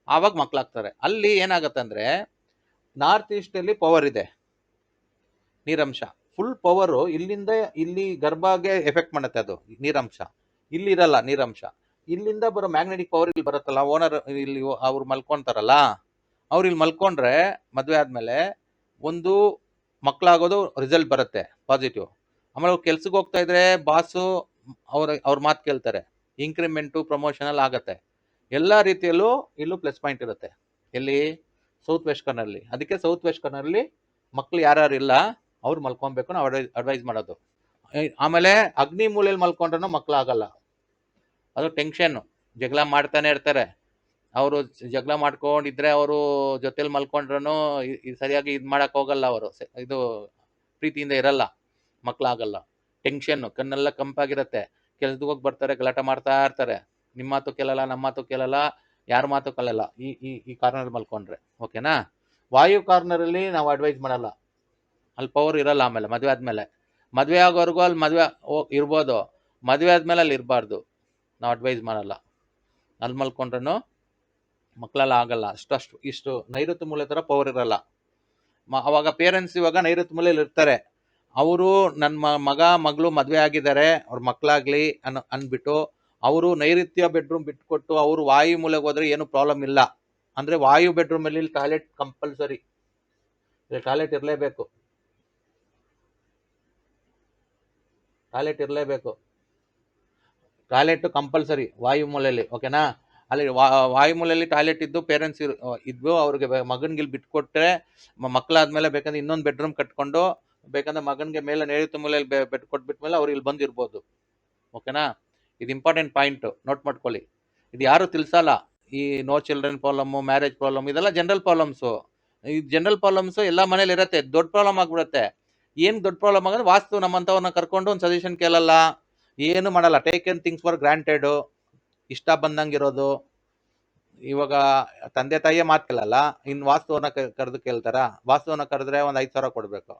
ಆವಾಗ ಮಕ್ಕಳಾಗ್ತಾರೆ. ಅಲ್ಲಿ ಏನಾಗತ್ತೆ ಅಂದ್ರೆ, ನಾರ್ತ್ ಈಸ್ಟ್ ಅಲ್ಲಿ ಪವರ್ ಇದೆ, ನೀರಂಶ ಫುಲ್ ಪವರ್ ಇಲ್ಲಿಂದ ಇಲ್ಲಿ ಗರ್ಭಗೆ ಎಫೆಕ್ಟ್ ಮಾಡುತ್ತೆ ಅದು ನೀರಂಶ. ಇಲ್ಲಿ ಇರಲ್ಲ ನೀರಂಶ. ಇಲ್ಲಿಂದ ಬರೋ ಮ್ಯಾಗ್ನೆಟಿಕ್ ಪವರ್ ಇಲ್ಲಿ ಬರುತ್ತಲ್ಲ, ಓನರ್ ಇಲ್ಲಿ ಅವ್ರು ಮಲ್ಕೊಂತಾರಲ್ಲ, ಅವ್ರು ಇಲ್ಲಿ ಮಲ್ಕೊಂಡ್ರೆ ಮದ್ವೆ ಆದ್ಮೇಲೆ ಒಂದು ಮಕ್ಕಳಾಗೋದು ರಿಸಲ್ಟ್ ಬರುತ್ತೆ ಪಾಸಿಟಿವ್. ಆಮೇಲೆ ಅವ್ರು ಕೆಲ್ಸಕ್ಕೆ ಹೋಗ್ತಾ ಇದ್ರೆ ಬಾಸು ಅವ್ರ ಮಾತು ಕೇಳ್ತಾರೆ, ಇನ್ಕ್ರಿಮೆಂಟು ಪ್ರಮೋಷನಲ್ ಆಗತ್ತೆ. ಎಲ್ಲಾ ರೀತಿಯಲ್ಲೂ ಇಲ್ಲೂ ಪ್ಲಸ್ ಪಾಯಿಂಟ್ ಇರುತ್ತೆ. ಎಲ್ಲಿ? ಸೌತ್ ವೆಸ್ಟ್ ಕಾರ್ನರ್ಲಿ. ಅದಕ್ಕೆ ಸೌತ್ ವೆಸ್ಟ್ ಕಾರ್ನರ್ಲಿ ಮಕ್ಳು ಯಾರ್ಯಾರು ಇಲ್ಲ ಅವ್ರು ಮಲ್ಕೊಬೇಕು ನಾವು ಅಡ್ವೈಸ್ ಮಾಡೋದು. ಆಮೇಲೆ ಅಗ್ನಿ ಮೂಲೆಯಲ್ಲಿ ಮಲ್ಕೊಂಡ್ರೂ ಮಕ್ಳಾಗಲ್ಲ, ಅದು ಟೆನ್ಷನ್. ಜಗಳ ಮಾಡ್ತಾನೆ ಇರ್ತಾರೆ. ಅವರು ಜಗಳ ಮಾಡ್ಕೊಂಡಿದ್ರೆ ಅವರು ಜೊತೆಲಿ ಮಲ್ಕೊಂಡ್ರು ಸರಿಯಾಗಿ ಇದು ಮಾಡಕ್ ಹೋಗಲ್ಲ, ಅವರು ಇದು ಪ್ರೀತಿಯಿಂದ ಇರಲ್ಲ, ಮಕ್ಳಾಗಲ್ಲ. ಟೆನ್ಷನ್, ಕಣ್ಣೆಲ್ಲ ಕಂಪಾಗಿರುತ್ತೆ. ಕೆಲ್ಸಕ್ಕೆ ಹೋಗಿ ಬರ್ತಾರೆ, ಗಲಾಟೆ ಮಾಡ್ತಾ ಇರ್ತಾರೆ, ನಿಮ್ಮ ಮಾತು ಕೇಳಲ್ಲ, ನಮ್ಮ ಮಾತು ಕೇಳಲ್ಲ, ಯಾರ ಮಾತು ಕೇಳಲ್ಲ ಈ ಕಾರ್ನರ್ ಮಲ್ಕೊಂಡ್ರೆ. ಓಕೆನಾ? ವಾಯು ಕಾರ್ನರ್ ಅಲ್ಲಿ ನಾವು ಅಡ್ವೈಸ್ ಮಾಡಲ್ಲ, ಅಲ್ಲಿ ಪವರ್ ಇರಲ್ಲ. ಆಮೇಲೆ ಮದ್ವೆ ಆದ್ಮೇಲೆ, ಮದ್ವೆ ಆಗೋವರೆಗೂ ಅಲ್ಲಿ ಮದ್ವೆ ಇರ್ಬೋದು, ಮದ್ವೆ ಆದ್ಮೇಲೆ ಅಲ್ಲಿ ಇರಬಾರ್ದು, ನಾವು ಅಡ್ವೈಸ್ ಮಾಡಲ್ಲ. ಅಲ್ಲಿ ಮಲ್ಕೊಂಡ್ರು ಮಕ್ಕಳೆಲ್ಲ ಆಗಲ್ಲ. ಇಷ್ಟು ನೈಋತ್ಯ ಮೂಲೆ ತರ ಪವರ್ ಇರಲ್ಲ. ಅವಾಗ ಪೇರೆಂಟ್ಸ್ ಇವಾಗ ನೈಋತ್ಯ ಮೂಲೆಯಲ್ಲಿ ಇರ್ತಾರೆ, ಅವರು ನನ್ನ ಮಗ ಮಗಳು ಮದ್ವೆ ಆಗಿದ್ದಾರೆ, ಅವ್ರ ಮಕ್ಕಳಾಗ್ಲಿ ಅನ್ಬಿಟ್ಟು ಅವರು ನೈಋತ್ಯ ಬೆಡ್ರೂಮ್ ಬಿಟ್ಕೊಟ್ಟು ಅವರು ವಾಯು ಮೂಲೆಗೆ ಹೋದ್ರೆ ಏನು ಪ್ರಾಬ್ಲಮ್ ಇಲ್ಲ. ಅಂದ್ರೆ ವಾಯು ಬೆಡ್ರೂಮ್ ಅಲ್ಲಿ ಟಾಯ್ಲೆಟ್ ಕಂಪಲ್ಸರಿ, ಟಾಯ್ಲೆಟ್ ಇರಲೇಬೇಕು, ಟಾಯ್ಲೆಟ್ ಕಂಪಲ್ಸರಿ ವಾಯು ಮೂಲೆಯಲ್ಲಿ. ಓಕೆನಾ? ಅಲ್ಲಿ ವಾಯು ಮೂಲೆಯಲ್ಲಿ ಟಾಯ್ಲೆಟ್ ಇದ್ದು ಪೇರೆಂಟ್ಸ್ ಇದ್ವು, ಅವ್ರಿಗೆ ಮಗನ್ಗಿಲ್ ಬಿಟ್ಕೊಟ್ರೆ ಮಕ್ಕಳಾದ್ಮೇಲೆ ಬೇಕಂದ್ರೆ ಇನ್ನೊಂದು ಬೆಡ್ರೂಮ್ ಕಟ್ಕೊಂಡು ಬೇಕಂದ್ರೆ ಮಗನ್ಗೆ ಮೇಲೆ ನೈಋತ್ಯ ಮೂಲೆಯಲ್ಲಿ ಬೆಡ್ ಕೊಟ್ಬಿಟ್ಮೇಲೆ ಅವ್ರು ಇಲ್ಲಿ ಬಂದಿರ್ಬೋದು. ಓಕೆನಾ? ಇದು ಇಂಪಾರ್ಟೆಂಟ್ ಪಾಯಿಂಟ್, ನೋಟ್ ಮಾಡ್ಕೊಳ್ಳಿ. ಇದು ಯಾರು ತಿಳ್ಸಲ್ಲ. ಈ no children problem, marriage problem, ಇದೆಲ್ಲ ಜನರಲ್ ಪ್ರಾಬ್ಲಮ್ಸ್. ಈ ಜನರಲ್ ಪ್ರಾಬ್ಲಮ್ಸ್ ಎಲ್ಲ ಮನೇಲಿ ಇರತ್ತೆ, ದೊಡ್ಡ ಪ್ರಾಬ್ಲಮ್ ಆಗ್ಬಿಡುತ್ತೆ. ಏನ್ ದೊಡ್ಡ ಪ್ರಾಬ್ಲಮ್ ಆಗಂದ್ರೆ ವಾಸ್ತು ನಮ್ಮಂತವ್ರನ್ನ ಕರ್ಕೊಂಡು ಒಂದು ಸಜೆಷನ್ ಕೇಳಲ್ಲ, ಏನು ಮಾಡಲ್ಲ, ಟೇಕನ್ ಥಿಂಗ್ಸ್ ಫಾರ್ ಗ್ರಾಂಟೆಡ್, ಇಷ್ಟ ಬಂದಂಗಿರೋದು. ಇವಾಗ ತಂದೆ ತಾಯಿಯೇ ಮಾತು ಕೇಳಲ್ಲ, ಇನ್ನು ವಾಸ್ತುವನ್ನ ಕರೆದು ಕೇಳ್ತಾರ? ವಾಸ್ತುವನ್ನ ಕರೆದ್ರೆ ಒಂದು 5,000 ಕೊಡ್ಬೇಕು.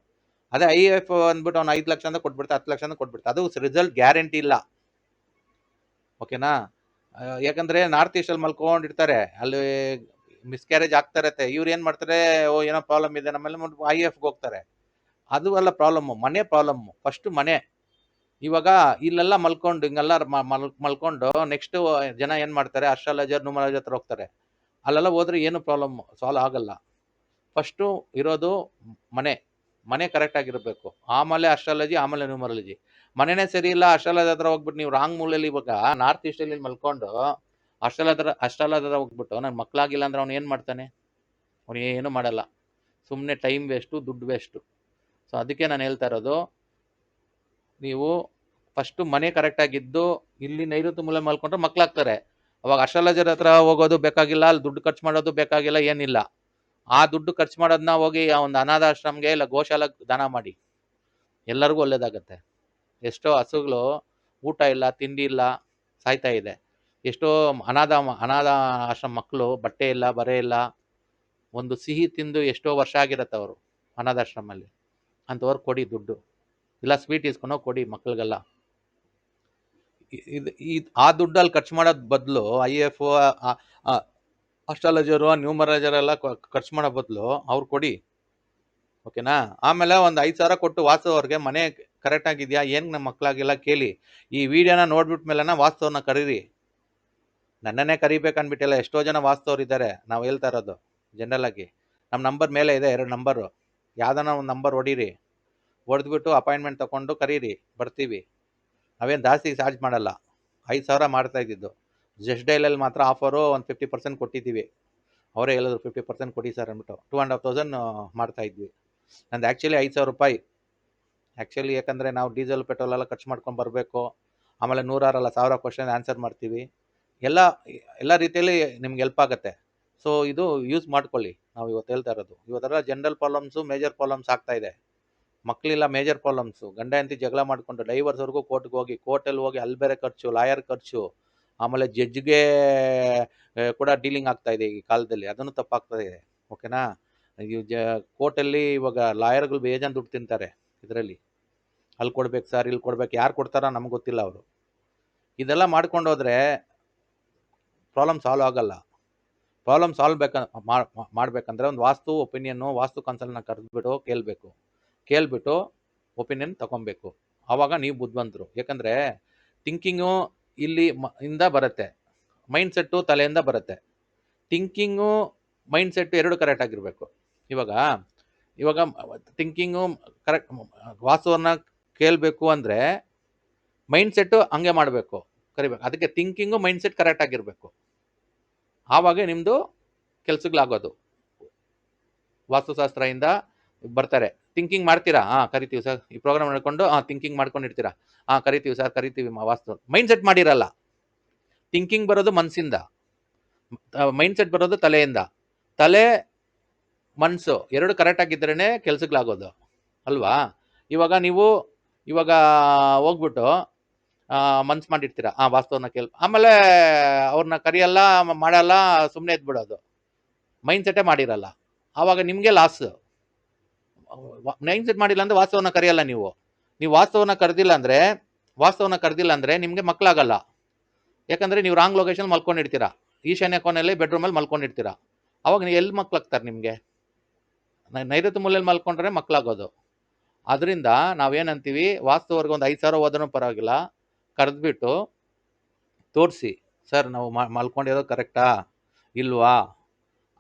ಅದೇ IEF ಅಂದ್ಬಿಟ್ಟು ಅವ್ನು 5 ಲಕ್ಷ ಅಂತ ಕೊಟ್ಬಿಡ್ತಾ, 10 ಲಕ್ಷ ಅಂತ ಕೊಟ್ಬಿಡ್ತಾ, ಅದು ರಿಸಲ್ಟ್ ಗ್ಯಾರಂಟಿ ಇಲ್ಲ. ಓಕೆನಾ? ಯಾಕಂದ್ರೆ ನಾರ್ತ್ ಈಸ್ಟ್ ಅಲ್ಲಿ ಮಲ್ಕೊಂಡಿರ್ತಾರೆ, ಅಲ್ಲಿ ಮಿಸ್ಕ್ಯಾರೇಜ್ ಆಗ್ತಾ ಇರತ್ತೆ. ಇವ್ರು ಏನ್ ಮಾಡ್ತಾರೆ, ಏನೋ ಪ್ರಾಬ್ಲಮ್ ಇದೆ ನಮ್ಮಲ್ಲಿ IEF ಹೋಗ್ತಾರೆ. ಅದು ಅಲ್ಲ ಪ್ರಾಬ್ಲಮ್, ಮನೆ ಪ್ರಾಬ್ಲಮ್. ಫಸ್ಟ್ ಮನೆ, ಇವಾಗ ಇಲ್ಲೆಲ್ಲ ಮಲ್ಕೊಂಡು ಹಿಂಗೆಲ್ಲ ಮಲ್ಕೊಂಡು ನೆಕ್ಸ್ಟ್ ಜನ ಏನ್ ಮಾಡ್ತಾರೆ, ಅಸ್ಟ್ರಾಲಜರ್ ನ್ಯೂಮರಾಲಜರ್ ಹತ್ರ ಹೋಗ್ತಾರೆ. ಅಲ್ಲೆಲ್ಲ ಹೋದ್ರೆ ಏನು ಪ್ರಾಬ್ಲಮ್ ಸಾಲ್ವ್ ಆಗಲ್ಲ. ಫಸ್ಟು ಇರೋದು ಮನೆ ಮನೆ ಕರೆಕ್ಟ್ ಆಗಿರಬೇಕು, ಆಮೇಲೆ ಅಸ್ಟ್ರಾಲಜಿ, ಆಮೇಲೆ ನ್ಯೂಮರಾಲಜಿ. ಮನೆನೇ ಸರಿ ಇಲ್ಲ, ಅಸ್ಟ್ರಾಲಜರ್ ಹತ್ರ ಹೋಗ್ಬಿಟ್ಟು ನೀವು ರಾಂಗ್ ಮೂಲೆಯಲ್ಲಿ ಇವಾಗ ನಾರ್ತ್ ಈಸ್ಟ್ ಅಲ್ಲಿ ಮಲ್ಕೊಂಡು ಅಸ್ಟ್ರಾಲಜರ್ ಹೋಗ್ಬಿಟ್ಟು ನನ್ ಮಕ್ಳಾಗಿಲ್ಲ ಅಂದ್ರೆ ಅವ್ನು ಏನ್ ಮಾಡ್ತಾನೆ? ಅವ್ನು ಏನು ಮಾಡಲ್ಲ, ಸುಮ್ಮನೆ ಟೈಮ್ ವೇಸ್ಟು, ದುಡ್ಡು ವೇಸ್ಟು. ಸೊ ಅದಕ್ಕೆ ನಾನು ಹೇಳ್ತಾ ಇರೋದು, ನೀವು ಫಸ್ಟ್ ಮನೆ ಕರೆಕ್ಟ್ ಆಗಿದ್ದು ಇಲ್ಲಿ ನೈಋತ್ಯ ಮೂಲೆ ಮಲ್ಕೊಂಡ್ರೆ ಮಕ್ಳಾಗ್ತಾರೆ. ಅವಾಗ ಅಸ್ಟ್ರಾಲಜರ್ ಹತ್ರ ಹೋಗೋದು ಬೇಕಾಗಿಲ್ಲ, ಅಲ್ಲಿ ದುಡ್ಡು ಖರ್ಚು ಮಾಡೋದು ಬೇಕಾಗಿಲ್ಲ, ಏನಿಲ್ಲ. ಆ ದುಡ್ಡು ಖರ್ಚು ಮಾಡೋದನ್ನ ಹೋಗಿ ಆ ಒಂದು ಅನಾಥಾಶ್ರಮಕ್ಕೆ ಇಲ್ಲ ಗೋಶಾಲೆಗೆ ದಾನ ಮಾಡಿ, ಎಲ್ಲರಿಗೂ ಒಳ್ಳೇದಾಗತ್ತೆ. ಎಷ್ಟೋ ಹಸುಗಳು ಊಟ ಇಲ್ಲ, ತಿಂಡಿ ಇಲ್ಲ, ಸಾಯ್ತಾ ಇದೆ. ಎಷ್ಟೋ ಅನಾಥ ಆಶ್ರಮ ಮಕ್ಕಳು ಬಟ್ಟೆ ಇಲ್ಲ, ಬರೆ ಇಲ್ಲ, ಒಂದು ಸಿಹಿ ತಿಂದು ಎಷ್ಟೋ ವರ್ಷ ಆಗಿರತ್ತೆ ಅವರು ಅನಾಥಾಶ್ರಮಲ್ಲಿ. ಅಂಥವ್ರು ಕೊಡಿ ದುಡ್ಡು, ಇಲ್ಲ ಸ್ವೀಟ್ ಇಸ್ಕೊಂಡೋ ಕೊಡಿ ಮಕ್ಳಿಗೆಲ್ಲ. ಆ ದುಡ್ಡಲ್ಲಿ ಖರ್ಚು ಮಾಡೋದ್ ಬದಲು IF ಅಸ್ಟ್ರಾಲಜರು ನ್ಯೂಮರಾಲಜರ್ ಎಲ್ಲ ಖರ್ಚು ಮಾಡೋ ಬದಲು ಅವ್ರು ಕೊಡಿ, ಓಕೆನಾ? ಆಮೇಲೆ ಒಂದು 5,000 ಕೊಟ್ಟು ವಾಸು ಅವ್ರಿಗೆ ಮನೆ ಕರೆಕ್ಟ್ ಆಗಿದ್ಯಾ, ಏನ್ ನಮ್ಮ ಮಕ್ಳಾಗಿಲ್ಲ ಕೇಳಿ. ಈ ವಿಡಿಯೋನ ನೋಡ್ಬಿಟ್ ಮೇಲೆನ ವಾಸ್ತವ್ರನ್ನ ಕರೀರಿ. ನನ್ನನ್ನೇ ಕರಿಬೇಕನ್ಬಿಟ್ಟಿಲ್ಲ, ಎಷ್ಟೋ ಜನ ವಾಸ್ತವ್ರು ಇದ್ದಾರೆ. ನಾವು ಹೇಳ್ತಾ ಇರೋದು ಜನರಲ್ ಆಗಿ. ನಮ್ಮ ನಂಬರ್ ಮೇಲೆ ಇದೆ 2 ನಂಬರು, ಯಾವ್ದಾನ ಒಂದು ನಂಬರ್ ಹೊಡೀರಿ, ಹೊಡೆದ್ಬಿಟ್ಟು ಅಪಾಯಿಂಟ್ಮೆಂಟ್ ತಗೊಂಡು ಕರೀರಿ, ಬರ್ತೀವಿ. ನಾವೇನು ಜಾಸ್ತಿ ಚಾರ್ಜ್ ಮಾಡಲ್ಲ, 5,000 ಮಾಡ್ತಾ ಇದ್ದಿದ್ದು. ಜಸ್ಟ್ ಡೈಲಲ್ಲಿ ಮಾತ್ರ ಆಫರು ಒಂದು 50% ಕೊಟ್ಟಿದ್ದೀವಿ. ಅವರೇ ಹೇಳಿದ್ರು 50% ಕೊಡಿ ಸರ್ ಅಂದ್ಬಿಟ್ಟು 2,500 ಮಾಡ್ತಾ ಇದ್ವಿ. ನಂದು ಆ್ಯಕ್ಚುಲಿ 5,000 ರೂಪಾಯಿ. ಆ್ಯಕ್ಚುಲಿ ಯಾಕಂದರೆ ನಾವು ಡೀಸೆಲ್ ಪೆಟ್ರೋಲ್ ಎಲ್ಲ ಖರ್ಚು ಮಾಡ್ಕೊಂಡು ಬರಬೇಕು, ಆಮೇಲೆ 100 ಅಲ್ಲ 1,000 ಕ್ವಶನ್ ಆನ್ಸರ್ ಮಾಡ್ತೀವಿ. ಎಲ್ಲ ರೀತಿಯಲ್ಲಿ ನಿಮ್ಗೆ ಹೆಲ್ಪ್ ಆಗುತ್ತೆ. ಸೊ ಇದು ಯೂಸ್ ಮಾಡ್ಕೊಳ್ಳಿ. ನಾವು ಇವತ್ತು ಹೇಳ್ತಾ ಇರೋದು, ಇವತ್ತೆಲ್ಲ ಜನರಲ್ ಪ್ರಾಬ್ಲಮ್ಸು, ಮೇಜರ್ ಪ್ರಾಬ್ಲಮ್ಸ್ ಆಗ್ತಾ ಇದೆ. ಮಕ್ಕಳಿಲ್ಲ, ಮೇಜರ್ ಪ್ರಾಬ್ಲಮ್ಸು. ಗಂಡ ಹೆಂಡತಿ ಜಗಳ ಮಾಡ್ಕೊಂಡು ಡೈವರ್ಸ್ವರೆಗೂ ಕೋರ್ಟ್ಗೆ ಹೋಗಿ, ಕೋರ್ಟಲ್ಲಿ ಹೋಗಿ ಅಲ್ಲಿ ಬೇರೆ ಖರ್ಚು, ಲಾಯರ್ ಖರ್ಚು, ಆಮೇಲೆ ಜಡ್ಜ್ಗೆ ಕೂಡ ಡೀಲಿಂಗ್ ಆಗ್ತಾ ಇದೆ ಈ ಕಾಲದಲ್ಲಿ, ಅದನ್ನು ತಪ್ಪಾಗ್ತಾ ಇದೆ, ಓಕೆನಾ? ಕೋರ್ಟಲ್ಲಿ ಇವಾಗ ಲಾಯರ್ಗಳು ಬೇಜಾನ್ ದುಡ್ಡು ತಿಂತಾರೆ ಇದರಲ್ಲಿ. ಅಲ್ಲಿ ಕೊಡ್ಬೇಕು ಸರ್, ಇಲ್ಲಿ ಕೊಡ್ಬೇಕು, ಯಾರು ಕೊಡ್ತಾರೋ ನಮ್ಗೆ ಗೊತ್ತಿಲ್ಲ ಅವರು. ಇದೆಲ್ಲ ಮಾಡ್ಕೊಂಡೋದ್ರೆ ಪ್ರಾಬ್ಲಮ್ ಸಾಲ್ವ್ ಆಗಲ್ಲ. ಪ್ರಾಬ್ಲಮ್ ಸಾಲ್ವ್ ಮಾಡ್ಬೇಕಂದ್ರೆ ಒಂದು ವಾಸ್ತು ಒಪಿನಿಯನ್ನು, ವಾಸ್ತು ಕನ್ಸಲ್ಟ್ನ ಕರೆದ್ಬಿಟ್ಟು ಕೇಳ್ಬಿಟ್ಟು ಒಪಿನಿಯನ್ ತಗೊಬೇಕು. ಆವಾಗ ನೀವು ಬುದ್ಧಿವಂತರು. ಯಾಕಂದರೆ ಥಿಂಕಿಂಗು ಇಲ್ಲಿ ಇಂದ ಬರುತ್ತೆ, ಮೈಂಡ್ ಸೆಟ್ಟು ತಲೆಯಿಂದ ಬರುತ್ತೆ. ಥಿಂಕಿಂಗು ಮೈಂಡ್ ಸೆಟ್ಟು ಎರಡು ಕರೆಕ್ಟ್ ಆಗಿರಬೇಕು. ಇವಾಗ ಥಿಂಕಿಂಗು ಕರೆಕ್ಟ್, ವಾಸ್ತುವನ್ನ ಕೇಳಬೇಕು ಅಂದರೆ ಮೈಂಡ್ ಸೆಟ್ಟು ಹಂಗೆ ಮಾಡಬೇಕು, ಕರಿಬೇಕು. ಅದಕ್ಕೆ ಥಿಂಕಿಂಗು ಮೈಂಡ್ ಸೆಟ್ ಕರೆಕ್ಟ್ ಆಗಿರಬೇಕು, ಆವಾಗ ನಿಮ್ಮದು ಕೆಲ್ಸಗಳಾಗೋದು. ವಾಸ್ತುಶಾಸ್ತ್ರದಿಂದ ಬರ್ತಾರೆ, ಥಿಂಕಿಂಗ್ ಮಾಡ್ತೀರಾ, ಕರಿತೀವಿ ಸರ್. ಈ ಪ್ರೋಗ್ರಾಮ್ ಮಾಡ್ಕೊಂಡು ಥಿಂಕಿಂಗ್ ಮಾಡ್ಕೊಂಡಿರ್ತೀರಾ, ಕರಿತೀವಿ ಸರ್, ಕರಿತೀವಿ. ವಾಸ್ತು ಮೈಂಡ್ ಸೆಟ್ ಮಾಡಿರಲ್ಲ. ಥಿಂಕಿಂಗ್ ಬರೋದು ಮನಸ್ಸಿಂದ, ಮೈಂಡ್ ಸೆಟ್ ಬರೋದು ತಲೆಯಿಂದ. ತಲೆ ಮನಸ್ಸು ಎರಡು ಕರೆಕ್ಟ್ ಆಗಿದ್ರೇ ಕೆಲ್ಸಗಳಾಗೋದು ಅಲ್ವಾ? ನೀವು ಹೋಗ್ಬಿಟ್ಟು ಮನ್ಸು ಮಾಡಿರ್ತೀರ, ವಾಸ್ತವನ ಆಮೇಲೆ ಅವ್ರನ್ನ ಕರಿಯಲ್ಲ, ಮಾಡಲ್ಲ, ಸುಮ್ಮನೆ ಎದ್ಬಿಡೋದು. ಮೈಂಡ್ ಸೆಟ್ಟೇ ಮಾಡಿರಲ್ಲ, ಆವಾಗ ನಿಮಗೆ ಲಾಸ್. ಮೈಂಡ್ ಸೆಟ್ ಮಾಡಿಲ್ಲ ಅಂದ್ರೆ ವಾಸ್ತವನ ಕರೆಯಲ್ಲ. ನೀವು ವಾಸ್ತವನ ಕರೆದಿಲ್ಲ ಅಂದ್ರೆ ನಿಮಗೆ ಮಕ್ಕಳಾಗಲ್ಲ. ಯಾಕಂದ್ರೆ ನೀವು ರಾಂಗ್ ಲೊಕೇಶನ್ ಮಲ್ಕೊಂಡಿರ್ತೀರಾ, ಈಶಾನ್ಯ ಕೋಣೆಯಲ್ಲಿ ಬೆಡ್ರೂಮಲ್ಲಿ ಮಲ್ಕೊಂಡಿರ್ತೀರಾ. ಅವಾಗ ನೀವು ಎಲ್ಲಿ ಮಕ್ಳಾಗ್ತಾರೆ? ನಿಮಗೆ ನೈಋತ್ಯ ಮೂಲೆಯಲ್ಲಿ ಮಲ್ಕೊಂಡ್ರೆ ಮಕ್ಕಳಾಗೋದು. ಅದರಿಂದ ನಾವೇನಂತೀವಿ, ವಾಸ್ತುವರ್ಗ ಒಂದು 5,000 ಹೋದ್ರೂ ಪರವಾಗಿಲ್ಲ, ಕರೆದ್ಬಿಟ್ಟು ತೋರಿಸಿ, ಸರ್ ನಾವು ಮಲ್ಕೊಂಡಿರೋದು ಕರೆಕ್ಟಾ ಇಲ್ವಾ,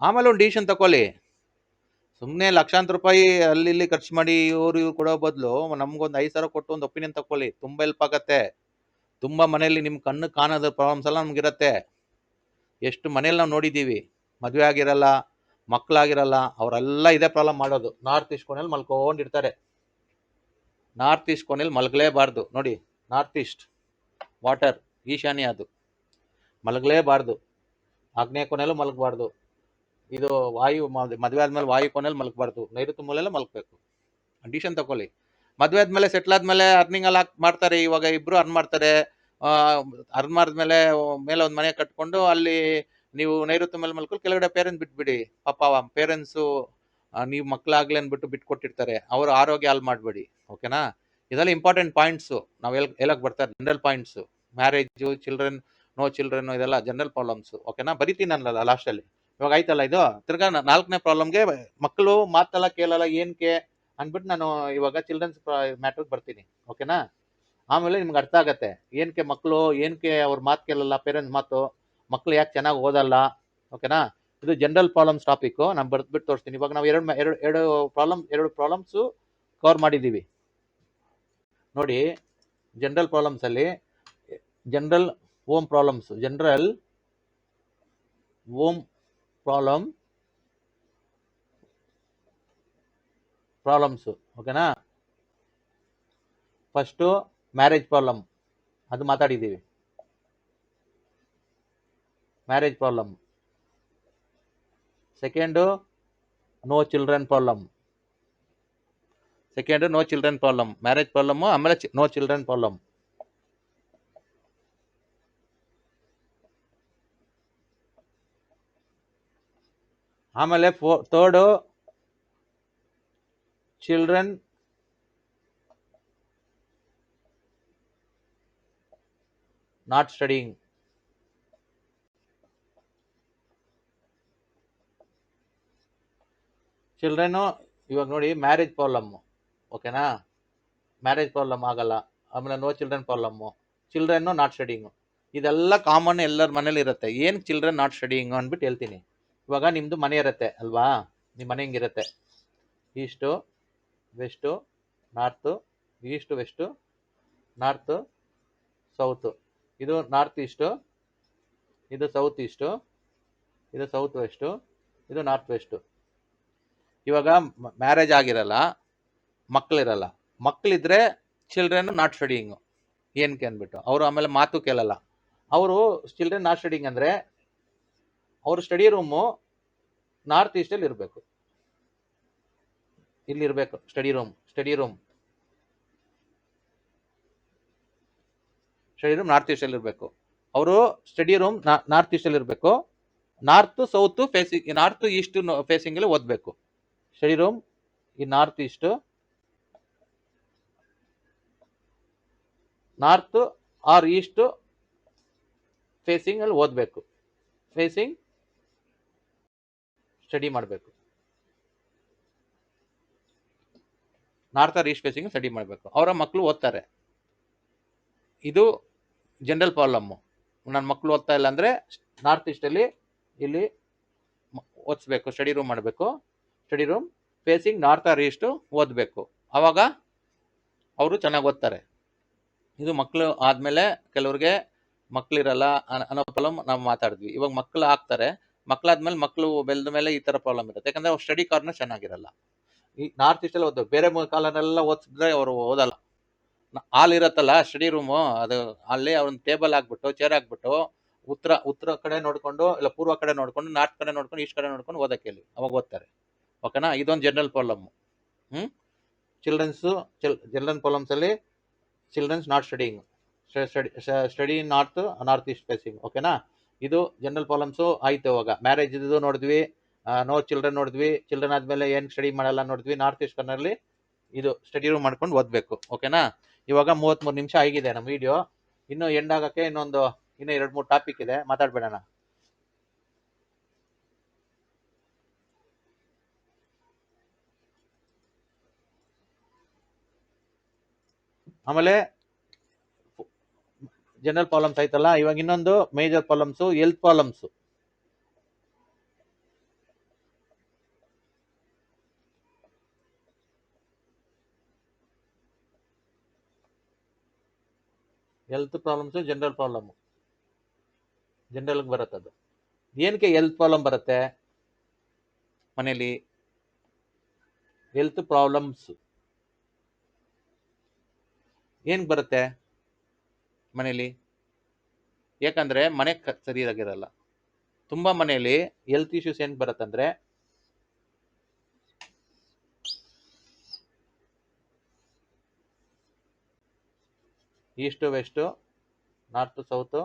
ಆಮೇಲೆ ಒಂದು ಡಿಸಿಷನ್ ತಗೊಳ್ಳಿ. ಸುಮ್ಮನೆ ಲಕ್ಷಾಂತರ ರೂಪಾಯಿ ಅಲ್ಲಿ ಇಲ್ಲಿ ಖರ್ಚು ಮಾಡಿ ಇವ್ರು ಕೊಡೋ ಬದಲು ನಮ್ಗೊಂದು 5,000 ಕೊಟ್ಟು ಒಂದು ಒಪಿನಿಯನ್ ತಗೊಳ್ಳಿ, ತುಂಬ ಹೆಲ್ಪ್ ಆಗತ್ತೆ. ತುಂಬ ಮನೆಯಲ್ಲಿ ನಿಮ್ಮ ಕಣ್ಣು ಕಾಣೋದು ಪ್ರಾಬ್ಲಮ್ಸ್ ಎಲ್ಲ ನಮಗಿರತ್ತೆ. ಎಷ್ಟು ಮನೇಲಿ ನಾವು ನೋಡಿದ್ದೀವಿ, ಮದುವೆ ಆಗಿರಲ್ಲ, ಮಕ್ಕಳಾಗಿರಲ್ಲ, ಅವರೆಲ್ಲ ಇದೇ ಪ್ರಾಬ್ಲಮ್ ಮಾಡೋದು. ನಾರ್ತ್ ಈಸ್ಟ್ ಕೋಣೆಯಲ್ಲಿ ಮಲ್ಕೊಂಡಿರ್ತಾರೆ. ನಾರ್ತ್ ಈಸ್ಟ್ ಕೋಣೆಯಲ್ಲಿ ಮಲಗಲೇಬಾರ್ದು ನೋಡಿ. ನಾರ್ತ್ ಈಸ್ಟ್ ವಾಟರ್, ಈಶಾನ್ಯ, ಅದು ಮಲಗಲೇಬಾರ್ದು. ಆಗ್ನೇಯ ಕೋಣೆಯಲ್ಲೂ ಮಲಗಬಾರ್ದು. ಇದು ವಾಯು, ಮದುವೆ ಆದ್ಮೇಲೆ ವಾಯು ಕೋಣೆಯಲ್ಲಿ ಮಲಗಬಾರ್ದು, ನೈಋತ್ಯ ಮೂಲೆಯಲ್ಲೇ ಮಲಗಬೇಕು. ಡಿಸಿಷನ್ ತಗೊಳ್ಳಿ. ಮದುವೆ ಆದ್ಮೇಲೆ ಸೆಟ್ಲ್ ಆದ್ಮೇಲೆ ಅರ್ನಿಂಗ್ ಎಲ್ಲ ಮಾಡ್ತಾರೆ. ಇವಾಗ ಇಬ್ರು ಅರ್ನ್ ಮಾಡ್ತಾರೆ. ಅರ್ನ್ ಮಾಡಿದ್ಮೇಲೆ ಮೇಲೆ ಒಂದು ಮನೆ ಕಟ್ಕೊಂಡು ಅಲ್ಲಿ ನೀವು ನೈಋತ್ಯ ಮೇಲೆ ಮಲ್ಕೊಂಡು ಕೆಳಗಡೆ ಪೇರೆಂಟ್ಸ್ ಬಿಟ್ಬಿಡಿ. ಪಾಪ ಪೇರೆಂಟ್ಸು ನೀವು ಮಕ್ಕಳಾಗ್ಲಿ ಅಂದ್ಬಿಟ್ಟು ಬಿಟ್ಕೊಟ್ಟಿರ್ತಾರೆ, ಅವ್ರ ಆರೋಗ್ಯ ಹಾಳು ಮಾಡಬೇಡಿ, ಓಕೆನಾ? ಇದೆಲ್ಲ ಇಂಪಾರ್ಟೆಂಟ್ ಪಾಯಿಂಟ್ಸು. ನಾವು ಹೇಳಕ್ ಬರ್ತಾರೆ general points. Marriage, children, no children, ಇದೆಲ್ಲ ಜನರಲ್ ಪ್ರಾಬ್ಲಮ್ಸು, ಓಕೆನಾ? ಬರಿತೀನಲ್ಲ ಲಾಸ್ಟಲ್ಲಿ. ಇವಾಗ ಆಯ್ತಲ್ಲ ಇದು. ತಿರ್ಗಾ 4ನೇ ಪ್ರಾಬ್ಲಮ್ಗೆ, ಮಕ್ಕಳು ಮಾತೆಲ್ಲ ಕೇಳಲ್ಲ ಏನಕ್ಕೆ ಅಂದ್ಬಿಟ್ಟು ನಾನು ಇವಾಗ ಚಿಲ್ಡ್ರನ್ಸ್ ಮ್ಯಾಟ್ರಿಗೆ ಬರ್ತೀನಿ, ಓಕೆನಾ? ಆಮೇಲೆ ನಿಮ್ಗೆ ಅರ್ಥ ಆಗತ್ತೆ ಏನಕ್ಕೆ ಮಕ್ಕಳು ಏನಕ್ಕೆ ಅವ್ರ ಮಾತು ಕೇಳಲ್ಲ, ಪೇರೆಂಟ್ಸ್ ಮಾತು, ಮಕ್ಕಳು ಯಾಕೆ ಚೆನ್ನಾಗಿ ಓದಲ್ಲ. ಓಕೆನಾ? ಇದು ಜನರಲ್ ಪ್ರಾಬ್ಲಮ್ಸ್ ಟಾಪಿಕ್. ನಾನು ಬರ್ದ್ಬಿಟ್ಟು ತೋರಿಸ್ತೀನಿ. ಇವಾಗ ನಾವು ಎರಡು ಪ್ರಾಬ್ಲಮ್ಸ್ ಕವರ್ ಮಾಡಿದ್ದೀವಿ ನೋಡಿ. ಜನರಲ್ ಪ್ರಾಬ್ಲಮ್ಸ್ ಅಲ್ಲಿ ಜನರಲ್ ಓಮ್ ಪ್ರಾಬ್ಲಮ್ಸ್. ಓಕೆನಾ? ಫಸ್ಟು ಮ್ಯಾರೇಜ್ ಪ್ರಾಬ್ಲಮ್, ಅದು ಮಾತಾಡಿದ್ದೀವಿ. Marriage problem. Second no children problem. Marriage problem, ಆಮೇಲೆ ನೋ ಚಿಲ್ಡ್ರನ್ ಪ್ರಾಬ್ಲಮ್. ಆಮೇಲೆ third children not studying. Children ಇವಾಗ ನೋಡಿ ಮ್ಯಾರೇಜ್ ಪ್ರಾಬ್ಲಮ್. ಓಕೆನಾ? ಮ್ಯಾರೇಜ್ ಪ್ರಾಬ್ಲಮ್ ಆಗಲ್ಲ. ಆಮೇಲೆ no children problem, children not studying. ಇದೆಲ್ಲ ಕಾಮನ್ ಎಲ್ಲರ ಮನೇಲಿ ಇರುತ್ತೆ. ಏನು ಚಿಲ್ಡ್ರನ್ ನಾಟ್ ಸ್ಟಡಿಂಗ್ ಅಂದ್ಬಿಟ್ಟು ಹೇಳ್ತೀನಿ. ಇವಾಗ ನಿಮ್ಮದು ಮನೆ ಇರುತ್ತೆ ಅಲ್ವಾ? ನಿಮ್ಮ ಮನೆ ಹಿಂಗಿರುತ್ತೆ, east west north, east west north south. ಇದು ನಾರ್ತ್ ಈಸ್ಟು, ಇದು ಸೌತ್ ಈಸ್ಟು, ಇದು ಸೌತ್ ವೆಸ್ಟು, ಇದು ನಾರ್ತ್ ವೆಸ್ಟು. ಇವಾಗ ಮ್ಯಾರೇಜ್ ಆಗಿರಲ್ಲ, ಮಕ್ಕಳಿರಲ್ಲ. ಮಕ್ಕಳಿದ್ರೆ ಚಿಲ್ಡ್ರನ್ ನಾಟ್ ಸ್ಟಡಿಂಗು. ಏನಕ್ಕೆ ಅಂದ್ಬಿಟ್ಟು ಅವರು ಆಮೇಲೆ ಮಾತು ಕೇಳಲ್ಲ. ಅವರು ಚಿಲ್ಡ್ರನ್ ನಾಟ್ ಸ್ಟಡಿಂಗ್ ಅಂದರೆ ಅವರು ಸ್ಟಡಿ ರೂಮು ನಾರ್ತ್ ಈಸ್ಟಲ್ಲಿ ಇರಬೇಕು. ಇಲ್ಲಿರಬೇಕು ಸ್ಟಡಿ ರೂಮ್ ನಾರ್ತ್ ಈಸ್ಟಲ್ಲಿ ಇರಬೇಕು. ಅವರು ಸ್ಟಡಿ ರೂಮ್ ನಾರ್ತ್ ಈಸ್ಟಲ್ಲಿ ಇರಬೇಕು. North south facing, north east facing ಅಲ್ಲಿ ಓದಬೇಕು. ಸ್ಟಡಿ ರೂಮ್ ಈ north east, north or east facing ಅಲ್ಲಿ ಓದಬೇಕು. ಫೇಸಿಂಗ್ ಸ್ಟಡಿ ಮಾಡಬೇಕು. North or east facing study ಮಾಡಬೇಕು. ಅವರ ಮಕ್ಕಳು ಓದ್ತಾರೆ. ಇದು ಜನರಲ್ ಪ್ರಾಬ್ಲಮ್ಮು. ನನ್ನ ಮಕ್ಕಳು ಓದ್ತಾ ಇಲ್ಲ ಅಂದರೆ ನಾರ್ತ್ ಈಸ್ಟಲ್ಲಿ ಇಲ್ಲಿ ಓದಿಸ್ಬೇಕು, ಸ್ಟಡಿ ರೂಮ್ ಮಾಡಬೇಕು. Study room facing north or east ಓದಬೇಕು. ಆವಾಗ ಅವರು ಚೆನ್ನಾಗಿ ಓದ್ತಾರೆ. ಇದು ಮಕ್ಕಳು ಆದಮೇಲೆ ಕೆಲವ್ರಿಗೆ ಮಕ್ಕಳಿರಲ್ಲ ಅನ್ನೋ ಪ್ರಾಬ್ಲಮ್ ನಾವು ಮಾತಾಡಿದ್ವಿ. ಇವಾಗ ಮಕ್ಕಳು ಆಗ್ತಾರೆ. ಮಕ್ಕಳಾದ್ಮೇಲೆ ಮಕ್ಕಳು ಬೆಳೆದ ಮೇಲೆ ಈ ಥರ ಪ್ರಾಬ್ಲಮ್ ಇರುತ್ತೆ. ಯಾಕಂದರೆ ಅವ್ರು ಸ್ಟಡಿ ಕಾರ್ನರ್ ಚೆನ್ನಾಗಿರಲ್ಲ. ಈ ನಾರ್ತ್ ಈಸ್ಟಲ್ಲಿ ಓದೋದು, ಬೇರೆ ಕಾಲನೆಲ್ಲ ಓದಿಸಿದ್ರೆ ಅವರು ಓದಲ್ಲ. ಹಾಲ್ ಇರತ್ತಲ್ಲ ಸ್ಟಡಿ ರೂಮು, ಅದು ಅಲ್ಲಿ ಅವ್ರನ್ನ ಟೇಬಲ್ ಹಾಕ್ಬಿಟ್ಟು ಚೇರ್ ಹಾಕ್ಬಿಟ್ಟು ಉತ್ತರ ಕಡೆ ನೋಡ್ಕೊಂಡು, ಇಲ್ಲ ಪೂರ್ವ ಕಡೆ ನೋಡ್ಕೊಂಡು, ನಾರ್ತ್ ಕಡೆ ನೋಡ್ಕೊಂಡು, ಈಸ್ಟ್ ಕಡೆ ನೋಡ್ಕೊಂಡು ಓದಕ್ಕೆ ಹೇಳಿ, ಅವಾಗ ಓದ್ತಾರೆ. ಓಕೆನಾ? ಇದೊಂದು ಜನರಲ್ ಪ್ರಾಬ್ಲಮ್ಮು. ಜನರಲ್ ಪ್ರಾಬ್ಲಮ್ಸ್ ಅಲ್ಲಿ childrens not studying, study north east facing. ಓಕೆನಾ? ಇದು ಜನರಲ್ ಪ್ರಾಬ್ಲಮ್ಸು ಆಯ್ತು. ಇವಾಗ ಮ್ಯಾರೇಜ್ ಇದು ನೋಡಿದ್ವಿ, ನೋ ಚಿಲ್ಡ್ರನ್ ನೋಡಿದ್ವಿ, ಚಿಲ್ಡ್ರನ್ ಆದ್ಮೇಲೆ ಏನು ಸ್ಟಡಿ ಮಾಡಲ್ಲ ನೋಡಿದ್ವಿ. ನಾರ್ತ್ ಈಸ್ಟ್ ಕಾರ್ನರ್ಲಿ ಇದು ಸ್ಟಡಿ ರೂಮ್ ಮಾಡ್ಕೊಂಡು ಓದಬೇಕು. ಓಕೆನಾ? ಇವಾಗ 33 ನಿಮಿಷ ಆಗಿದೆ ನಮ್ಮ ವಿಡಿಯೋ. ಇನ್ನು ಎಂಡ್ ಆಗಕ್ಕೆ ಇನ್ನೂ 2-3 ಟಾಪಿಕ್ ಇದೆ, ಮಾತಾಡ್ಬೇಡಣ. ಆಮೇಲೆ ಜನರಲ್ ಪ್ರಾಬ್ಲಮ್ಸ್ ಆಯ್ತಲ್ಲ, ಇವಾಗ ಇನ್ನೊಂದು major problems, health problems. Health problems general problem, ಜನರಲ್ಗೆ ಬರುತ್ತೆ. ಅದು ಏನಕ್ಕೆ ಹೆಲ್ತ್ ಪ್ರಾಬ್ಲಮ್ ಬರುತ್ತೆ ಮನೇಲಿ? ಹೆಲ್ತ್ ಪ್ರಾಬ್ಲಮ್ಸ್ ಏನ್ ಬರುತ್ತೆ ಮನೇಲಿ? ಯಾಕಂದ್ರೆ ಮನೆ ಸರಿಯಾಗಿರಲ್ಲ. ತುಂಬಾ ಮನೆಯಲ್ಲಿ ಹೆಲ್ತ್ ಇಶ್ಯೂಸ್ ಏನ್ ಬರುತ್ತಂದ್ರೆ, east west, north south,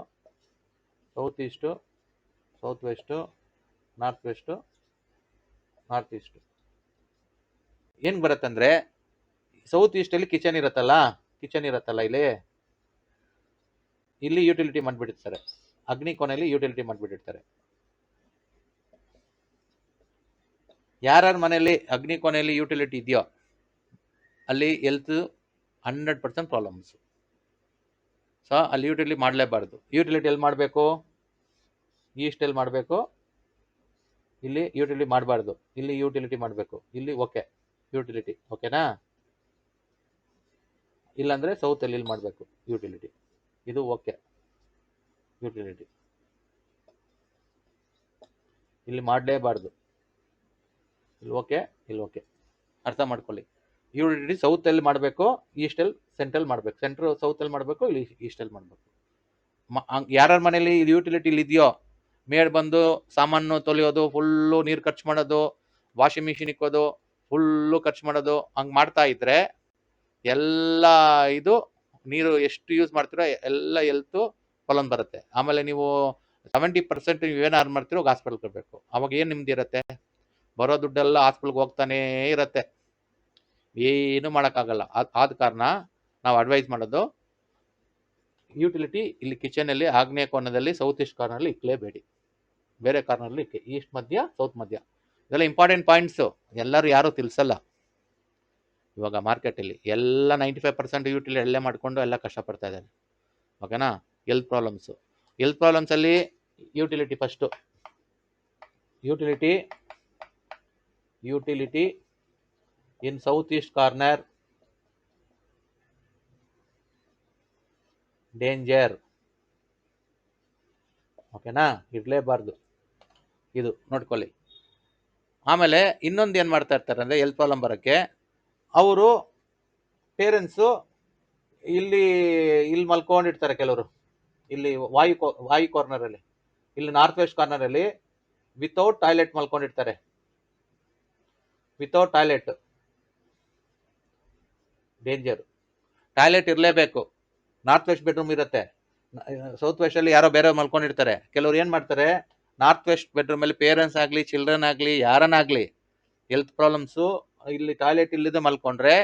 south east, south west, north west, north east. ಏನ್ ಬರುತ್ತಂದ್ರೆ, ಸೌತ್ ಈಸ್ಟ್ ಅಲ್ಲಿ ಕಿಚನ್ ಇರತ್ತಲ್ಲ, ಇಲ್ಲಿ ಯುಟಿಲಿಟಿ ಮಾಡ್ಬಿಟ್ಟಿರ್ತಾರೆ. ಅಗ್ನಿ ಕೋಣೆಯಲ್ಲಿ ಯುಟಿಲಿಟಿ ಮಾಡ್ಬಿಟ್ಟಿರ್ತಾರೆ. ಯಾರ್ಯಾರ ಮನೆಯಲ್ಲಿ ಅಗ್ನಿ ಕೋಣೆಯಲ್ಲಿ ಯುಟಿಲಿಟಿ ಇದೆಯೋ ಅಲ್ಲಿ ಹೆಲ್ತ್ 100% ಪ್ರಾಬ್ಲಮ್ಸ್. ಸೊ ಅಲ್ಲಿ ಯುಟಿಲಿಟಿ ಮಾಡಲೇಬಾರ್ದು. ಯುಟಿಲಿಟಿ ಎಲ್ಲಿ ಮಾಡಬೇಕು? ಈಸ್ಟಲ್ಲಿ ಮಾಡಬೇಕು. ಇಲ್ಲಿ ಯುಟಿಲಿಟಿ ಮಾಡಬಾರ್ದು, ಇಲ್ಲಿ ಯುಟಿಲಿಟಿ ಮಾಡಬೇಕು. ಇಲ್ಲಿ ಓಕೆ ಯುಟಿಲಿಟಿ, ಓಕೆನಾ? ಇಲ್ಲಾಂದರೆ ಸೌತಲ್ಲಿ ಇಲ್ಲಿ ಮಾಡಬೇಕು ಯುಟಿಲಿಟಿ. ಇದು ಓಕೆ ಯುಟಿಲಿಟಿ, ಇಲ್ಲಿ ಮಾಡಲೇಬಾರ್ದು. ಇಲ್ಲಿ ಓಕೆ, ಇಲ್ಲಿ ಓಕೆ. ಅರ್ಥ ಮಾಡ್ಕೊಳ್ಳಿ. ಯುಟಿಲಿಟಿ ಸೌತಲ್ಲಿ ಮಾಡಬೇಕು, ಈಸ್ಟಲ್ಲಿ ಸೆಂಟ್ರಲ್ ಮಾಡಬೇಕು. ಸೆಂಟ್ರ್ ಸೌತಲ್ಲಿ ಮಾಡಬೇಕು, ಇಲ್ಲಿ ಈಸ್ಟಲ್ಲಿ ಮಾಡಬೇಕು. ಯಾರ್ಯಾರ ಮನೇಲಿ ಇದು ಯುಟಿಲಿಟಿ ಇಲ್ಲಿ ಇದೆಯೋ, ಮೇಡ್ ಬಂದು ಸಾಮಾನು ತೊಳೆಯೋದು, ಫುಲ್ಲು ನೀರು ಖರ್ಚು ಮಾಡೋದು, ವಾಷಿಂಗ್ ಮಿಷಿನ್ ಇಕ್ಕೋದು, ಫುಲ್ಲು ಖರ್ಚು ಮಾಡೋದು, ಹಂಗೆ ಮಾಡ್ತಾ ಇದ್ರೆ ಎಲ್ಲ ಇದು ನೀರು ಎಷ್ಟು ಯೂಸ್ ಮಾಡ್ತೀರೋ ಎಲ್ಲ ಎಲ್ತು ಪ್ರಾಬ್ಲಮ್ ಬರುತ್ತೆ. ಆಮೇಲೆ ನೀವು 70% ನೀವೇನು ಅರ್ನ್ ಮಾಡ್ತೀರೋ ಹಾಸ್ಪಿಟಲ್ಗೆ ಬರಬೇಕು. ಅವಾಗ ಏನು ನಿಮ್ದು ಇರುತ್ತೆ? ಬರೋ ದುಡ್ಡೆಲ್ಲ ಹಾಸ್ಪಿಟ್ಲ್ಗೆ ಹೋಗ್ತಾನೇ ಇರುತ್ತೆ, ಏನು ಮಾಡೋಕ್ಕಾಗಲ್ಲ. ಆದ ಕಾರಣ ನಾವು ಅಡ್ವೈಸ್ ಮಾಡೋದು, ಯುಟಿಲಿಟಿ ಇಲ್ಲಿ ಕಿಚನಲ್ಲಿ ಆಗ್ನೇಯ ಕೋನದಲ್ಲಿ, ಸೌತ್ ಈಸ್ಟ್ ಕಾರ್ನರ್ಲಿ ಇಕ್ಕಲೇಬೇಡಿ. ಬೇರೆ ಕಾರ್ನರ್ಲಿ ಇಕ್ಕಿ, ಈಸ್ಟ್ ಮಧ್ಯ, ಸೌತ್ ಮಧ್ಯ. ಇದೆಲ್ಲ ಇಂಪಾರ್ಟೆಂಟ್ ಪಾಯಿಂಟ್ಸು, ಎಲ್ಲರೂ ಯಾರೂ ತಿಳಿಸಲ್ಲ. ಇವಾಗ ಮಾರ್ಕೆಟಲ್ಲಿ ಎಲ್ಲ 95% ಯುಟಿಲಿಟಿ ಎಲ್ಲೇ ಮಾಡಿಕೊಂಡು ಎಲ್ಲ ಕಷ್ಟಪಡ್ತಾ ಇದ್ದಾರೆ, ಓಕೆನಾ? ಹೆಲ್ತ್ ಪ್ರಾಬ್ಲಮ್ಸಲ್ಲಿ utility first. Utility in south east corner danger, ಓಕೆನಾ? ಇರಲೇಬಾರ್ದು, ಇದು ನೋಡ್ಕೊಳ್ಳಿ. ಆಮೇಲೆ ಇನ್ನೊಂದು ಏನು ಮಾಡ್ತಾ ಇರ್ತಾರೆ ಅಂದರೆ, ಹೆಲ್ತ್ ಪ್ರಾಬ್ಲಮ್ ಬರೋಕ್ಕೆ ಅವರು ಪೇರೆಂಟ್ಸು ಇಲ್ಲಿ ಮಲ್ಕೊಂಡಿರ್ತಾರೆ. ಕೆಲವರು ಇಲ್ಲಿ ವಾಯು ಕಾರ್ನರಲ್ಲಿ, ಇಲ್ಲಿ ನಾರ್ತ್ ವೆಸ್ಟ್ ಕಾರ್ನರಲ್ಲಿ ವಿತೌಟ್ ಟಾಯ್ಲೆಟ್ ಮಲ್ಕೊಂಡಿರ್ತಾರೆ. Without toilet danger. ಟಾಯ್ಲೆಟ್ ಇರಲೇಬೇಕು. ನಾರ್ತ್ ವೆಸ್ಟ್ ಬೆಡ್ರೂಮ್ ಇರುತ್ತೆ, ಸೌತ್ ವೆಸ್ಟಲ್ಲಿ ಯಾರೋ ಬೇರೆ ಮಲ್ಕೊಂಡಿರ್ತಾರೆ. ಕೆಲವ್ರು ಏನು ಮಾಡ್ತಾರೆ, ನಾರ್ತ್ ವೆಸ್ಟ್ ಬೆಡ್ರೂಮಲ್ಲಿ ಪೇರೆಂಟ್ಸ್ ಆಗಲಿ, ಚಿಲ್ಡ್ರನ್ ಆಗಲಿ, ಯಾರನ್ನಾಗಲಿ ಹೆಲ್ತ್ ಪ್ರಾಬ್ಲಮ್ಸು ಇಲ್ಲಿ ಟಾಯ್ಲೆಟ್ ಇಲ್ಲದೆ ಮಲ್ಕೊಂಡ್ರೆ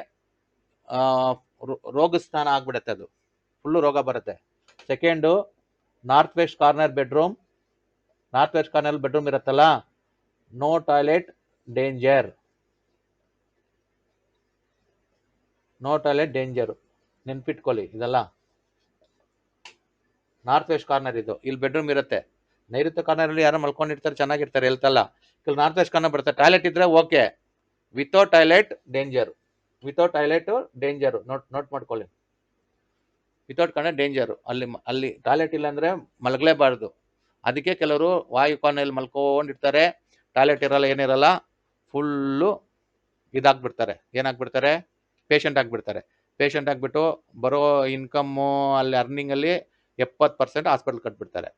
ರೋಗ ಸ್ಥಾನ ಆಗ್ಬಿಡುತ್ತೆ, ಅದು ಫುಲ್ಲು ರೋಗ ಬರುತ್ತೆ. Second, north west corner bedroom ಇರುತ್ತಲ್ಲ, ನೋ ಟಾಯ್ಲೆಟ್ ಡೇಂಜರ್, ನೆನ್ಪಿಟ್ಕೊಳ್ಳಿ ಇದೆಲ್ಲ. ನಾರ್ತ್ ವೆಸ್ಟ್ ಕಾರ್ನರ್ ಇದು, ಇಲ್ಲಿ ಬೆಡ್ರೂಮ್ ಇರುತ್ತೆ. ನೈಋತ್ಯ ಕಾರ್ನರಲ್ಲಿ ಯಾರೋ ಮಲ್ಕೊಂಡಿರ್ತಾರೆ, ಚೆನ್ನಾಗಿರ್ತಾರೆ, ಹೆಲ್ತಲ್ಲ. ಇಲ್ಲಿ ನಾರ್ತ್ ವೆಸ್ಟ್ ಕಾರ್ನರ್ ಬರುತ್ತೆ, ಟಾಯ್ಲೆಟ್ ಇದ್ರೆ okay, without toilet danger. Note ಮಾಡ್ಕೊಳ್ಳಿ, ವಿತೌಟ್ ಕಾರ್ನರ್ ಡೇಂಜರು. ಅಲ್ಲಿ ಟಾಯ್ಲೆಟ್ ಇಲ್ಲ ಅಂದರೆ ಮಲಗಲೇಬಾರ್ದು. ಅದಕ್ಕೆ ಕೆಲವರು ವಾಯು ಕಾರ್ನಲ್ಲಿ ಮಲ್ಕೊಂಡಿರ್ತಾರೆ, ಟಾಯ್ಲೆಟ್ ಇರಲ್ಲ, ಏನಿರಲ್ಲ, ಫುಲ್ಲು ಇದಾಗ್ಬಿಡ್ತಾರೆ. ಏನಾಗ್ಬಿಡ್ತಾರೆ? ಪೇಷಂಟ್ ಆಗಿಬಿಟ್ಟು ಬರೋ ಇನ್ಕಮ್ಮು ಅಲ್ಲಿ ಅರ್ನಿಂಗಲ್ಲಿ 70% ಹಾಸ್ಪಿಟಲ್ ಕಟ್ಬಿಡ್ತಾರೆ.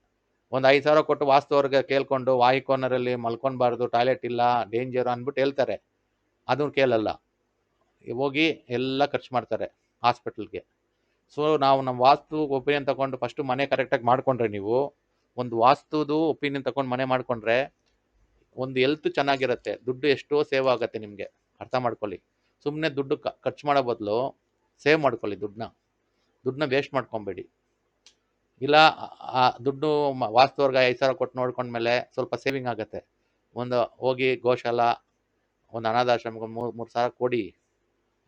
ಒಂದು 5,000 ಕೊಟ್ಟು ವಾಸ್ತುವರ್ಗ ಕೇಳ್ಕೊಂಡು ವಾಯು ಕಾರ್ನರಲ್ಲಿ ಮಲ್ಕೊಬಾರ್ದು, ಟಾಯ್ಲೆಟ್ ಇಲ್ಲ, ಡೇಂಜರು ಅಂದ್ಬಿಟ್ಟು ಹೇಳ್ತಾರೆ. ಅದನ್ನು ಕೇಳಲ್ಲ, ಹೋಗಿ ಎಲ್ಲ ಖರ್ಚು ಮಾಡ್ತಾರೆ ಹಾಸ್ಪಿಟಲ್ಗೆ. ಸೊ ನಾವು ನಮ್ಮ ವಾಸ್ತು ಒಪಿನಿಯನ್ ತಗೊಂಡು ಫಸ್ಟು ಮನೆ ಕರೆಕ್ಟಾಗಿ ಮಾಡಿಕೊಂಡ್ರೆ, ನೀವು ಒಂದು ವಾಸ್ತುದು ಒಪಿನಿಯನ್ ತಗೊಂಡು ಮನೆ ಮಾಡಿಕೊಂಡ್ರೆ ಒಂದು ಹೆಲ್ತ್ ಚೆನ್ನಾಗಿರುತ್ತೆ, ದುಡ್ಡು ಎಷ್ಟೋ ಸೇವ್ ಆಗುತ್ತೆ ನಿಮಗೆ. ಅರ್ಥ ಮಾಡ್ಕೊಳ್ಳಿ. ಸುಮ್ಮನೆ ದುಡ್ಡು ಖರ್ಚು ಮಾಡೋ ಬದಲು ಸೇವ್ ಮಾಡ್ಕೊಳ್ಳಿ. ದುಡ್ಡನ್ನ ವೇಸ್ಟ್ ಮಾಡ್ಕೊಬೇಡಿ. ಇಲ್ಲ ಆ ದುಡ್ಡು ವಾಸ್ತುವರ್ಗ 5,000 ಕೊಟ್ಟು ನೋಡ್ಕೊಂಡ್ಮೇಲೆ ಸ್ವಲ್ಪ ಸೇವಿಂಗ್ ಆಗುತ್ತೆ. ಒಂದು ಹೋಗಿ ಗೋಶಾಲ, ಒಂದು ಅನಾಥಾಶ್ರಮಕ್ಕೆ 3,000 ಕೊಡಿ.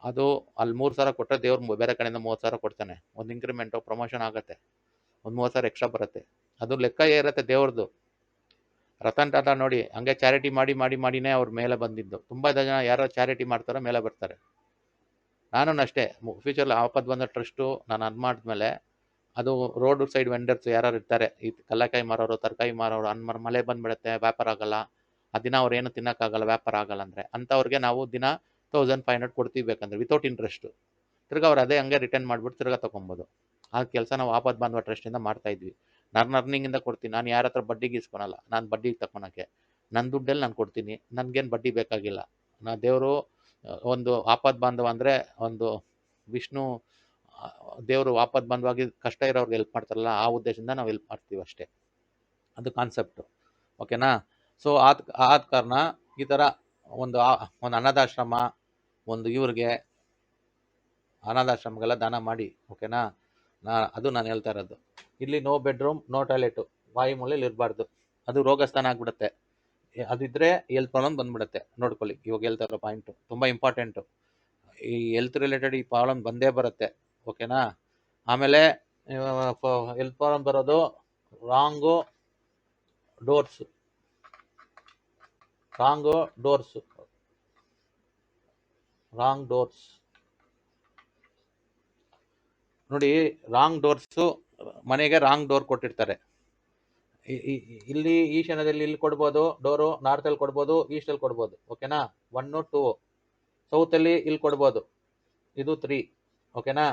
ಅದು ಅಲ್ಲಿ 3,000 ಕೊಟ್ಟರೆ ದೇವ್ರು ಬೇರೆ ಕಡೆಯಿಂದ 30,000 ಕೊಡ್ತಾನೆ. ಒಂದು ಇಂಕ್ರಿಮೆಂಟು, ಪ್ರಮೋಷನ್ ಆಗುತ್ತೆ, ಒಂದು 30,000 ಎಕ್ಸ್ಟ್ರಾ ಬರುತ್ತೆ. ಅದು ಲೆಕ್ಕ ಇರುತ್ತೆ ದೇವ್ರದ್ದು. ರತನ್ ಟಾಟಾ ನೋಡಿ, ಹಂಗೆ ಚಾರಿಟಿ ಮಾಡಿನೇ ಅವ್ರ ಮೇಲೆ ಬಂದಿದ್ದು. ತುಂಬ ಜನ ಯಾರೋ ಚಾರಿಟಿ ಮಾಡ್ತಾರೋ ಮೇಲೆ ಬರ್ತಾರೆ. ನಾನು ಅಷ್ಟೇ, ಫ್ಯೂಚರ್ಲಿ ಆಪತ್ತು ಬಂದ ಟ್ರಸ್ಟು ನಾನು ಅದು ಮಾಡಿದ್ಮೇಲೆ, ಅದು ರೋಡ್ ಸೈಡ್ ವೆಂಡರ್ಸ್ ಯಾರು ಇರ್ತಾರೆ, ಈ ಕಲ್ಲಕಾಯಿ ಮಾರೋರು, ತರಕಾರಿ ಮಾರೋರು, ಮಳೆ ಬಂದ್ಬಿಡುತ್ತೆ, ವ್ಯಾಪಾರ ಆಗಲ್ಲ, ಆ ದಿನ ಅವ್ರು ಏನು ತಿನ್ನೋಕ್ಕಾಗಲ್ಲ, ವ್ಯಾಪಾರ ಆಗಲ್ಲ ಅಂದರೆ ಅಂಥವ್ರಿಗೆ ನಾವು ದಿನ 1,500 ಕೊಡ್ತೀವಿ ಬೇಕಂದ್ರೆ, ವಿತೌಟ್ ಇಂಟ್ರೆಸ್ಟು. ತಿರ್ಗಿ ಅವ್ರು ಅದೇ ಹಂಗೆ ರಿಟರ್ನ್ ಮಾಡಿಬಿಟ್ಟು ತಿರ್ಗಾ ತೊಗೊಬೋದು. ಆ ಕೆಲಸ ನಾವು ಆಪತ್ತು ಬಂದ್ವ ಟ್ರಸ್ಟಿಂದ ಮಾಡ್ತಾಯಿದ್ವಿ. ನನ್ನ ಅರ್ನಿಂಗಿಂದ ಕೊಡ್ತೀನಿ, ನಾನು ಯಾರ ಹತ್ರ ಬಡ್ಡಿಗೆ ಇಸ್ಕೊಳಲ್ಲ. ನಾನು ಬಡ್ಡಿಗೆ ತಗೊಳಕ್ಕೆ ನನ್ನ ದುಡ್ಡಲ್ಲಿ ನಾನು ಕೊಡ್ತೀನಿ, ನನಗೇನು ಬಡ್ಡಿ ಬೇಕಾಗಿಲ್ಲ. ದೇವರು ಒಂದು ಆಪತ್ತು ಬಾಂಧವ ಅಂದರೆ, ಒಂದು ವಿಷ್ಣು ದೇವರು ಆಪತ್ತು ಬಂದವಾಗಿ ಕಷ್ಟ ಇರೋರ್ಗೆ ಹೆಲ್ಪ್ ಮಾಡ್ತಾರಲ್ಲ, ಆ ಉದ್ದೇಶದಿಂದ ನಾವು ಹೆಲ್ಪ್ ಮಾಡ್ತೀವಿ ಅಷ್ಟೇ. ಅದು ಕಾನ್ಸೆಪ್ಟು, ಓಕೆನಾ? ಸೊ ಆದ ಕಾರಣ ಈ ಥರ ಒಂದು ಅನಾಥಾಶ್ರಮ, ಒಂದು ಇವ್ರಿಗೆ ಅನಾಥಾಶ್ರಮಗೆಲ್ಲ ದಾನ ಮಾಡಿ, ಓಕೆನಾ? ಅದು ನಾನು ಹೇಳ್ತಾ ಇರೋದು. ಇಲ್ಲಿ ನೋ ಬೆಡ್ರೂಮ್, ನೋ ಟಾಯ್ಲೆಟು, ವಾಯುಮೂಲೆಯಲ್ಲಿ ಇರಬಾರ್ದು, ಅದು ರೋಗಸ್ಥಾನ ಆಗಿಬಿಡುತ್ತೆ. ಅದಿದ್ದರೆ ಹೆಲ್ತ್ ಪ್ರಾಬ್ಲಮ್ ಬಂದ್ಬಿಡುತ್ತೆ. ನೋಡ್ಕೊಳ್ಳಿ, ಇವಾಗ ಹೇಳ್ತಾ ಇರೋ ಪಾಯಿಂಟು ತುಂಬ ಇಂಪಾರ್ಟೆಂಟು. ಈ ಹೆಲ್ತ್ ರಿಲೇಟೆಡ್ ಈ ಪ್ರಾಬ್ಲಮ್ ಬಂದೇ ಬರುತ್ತೆ, ಓಕೆನಾ? ಆಮೇಲೆ ಹೆಲ್ತ್ ಪ್ರಾಬ್ಲಮ್ ಬರೋದು wrong doors, wrong doors, wrong doors ನೋಡಿ. ರಾಂಗ್ ಡೋರ್ಸು, ಮನೆಗೆ ರಾಂಗ್ ಡೋರ್ ಕೊಟ್ಟಿರ್ತಾರೆ. ಇಲ್ಲಿ ಈಶಾನ್ಯದಲ್ಲಿ ಇಲ್ಲಿ ಕೊಡ್ಬೋದು ಡೋರು, ನಾರ್ತಲ್ಲಿ ಕೊಡ್ಬೋದು, ಈಸ್ಟಲ್ಲಿ ಕೊಡ್ಬೋದು. ಓಕೆನಾ, 1 2 ಸೌತಲ್ಲಿ ಇಲ್ಲಿ ಕೊಡ್ಬೋದು, ಇದು 3. ಓಕೆನಾ,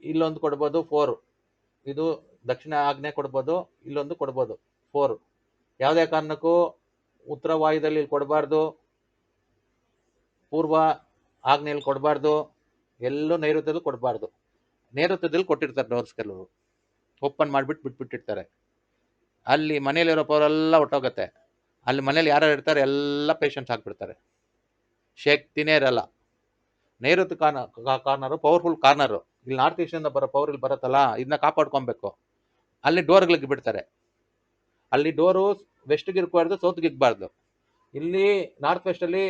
ಇಲ್ಲೊಂದು ಕೊಡ್ಬೋದು 4, ಇದು ದಕ್ಷಿಣ ಆಗ್ನೇಯ ಕೊಡ್ಬೋದು, ಇಲ್ಲೊಂದು ಕೊಡ್ಬೋದು 4. ಯಾವುದೇ ಕಾರಣಕ್ಕೂ ಉತ್ತರ ವಾಯುದಲ್ಲಿ ಇಲ್ಲಿ ಕೊಡಬಾರ್ದು, ಪೂರ್ವ ಆಗ್ನೇಯಲ್ಲಿ ಕೊಡಬಾರ್ದು, ಎಲ್ಲೂ ನೈಋತ್ಯದಲ್ಲಿ ಕೊಡಬಾರ್ದು. ನೈಋತ್ಯದಲ್ಲಿ ಕೊಟ್ಟಿರ್ತಾರೆ ಡೋರ್ಸ್, ಕೆಲವರು ಓಪನ್ ಮಾಡಿಬಿಟ್ಟು ಬಿಟ್ಬಿಟ್ಟಿರ್ತಾರೆ. ಅಲ್ಲಿ ಮನೇಲಿರೋ ಪವರ್ ಎಲ್ಲ ಹೊಟ್ಟೋಗುತ್ತೆ. ಅಲ್ಲಿ ಮನೇಲಿ ಯಾರು ಇರ್ತಾರೆ ಎಲ್ಲ ಪೇಷಂಟ್ಸ್ ಹಾಕ್ಬಿಡ್ತಾರೆ, ಶಕ್ತಿನೇ ಇರಲ್ಲ. ನೈಋತ್ಯ ಕಾರ್ನರು ಪವರ್ಫುಲ್ ಕಾರ್ನರು. ಇಲ್ಲಿ ನಾರ್ತ್ ಈಸ್ಟಿಂದ ಬರೋ ಪವರ್ ಇಲ್ಲಿ ಬರುತ್ತಲ್ಲ, ಇದನ್ನ ಕಾಪಾಡ್ಕೊಬೇಕು. ಅಲ್ಲಿ ಡೋರ್ಗಳಿಗೆ ಬಿಡ್ತಾರೆ. ಅಲ್ಲಿ ಡೋರು ವೆಸ್ಟ್ಗೆ ಇರ್ಬಾರ್ದು, ಸೌತ್ಗೆ ಇರಬಾರ್ದು. ಇಲ್ಲಿ ನಾರ್ತ್ ವೆಸ್ಟಲ್ಲಿ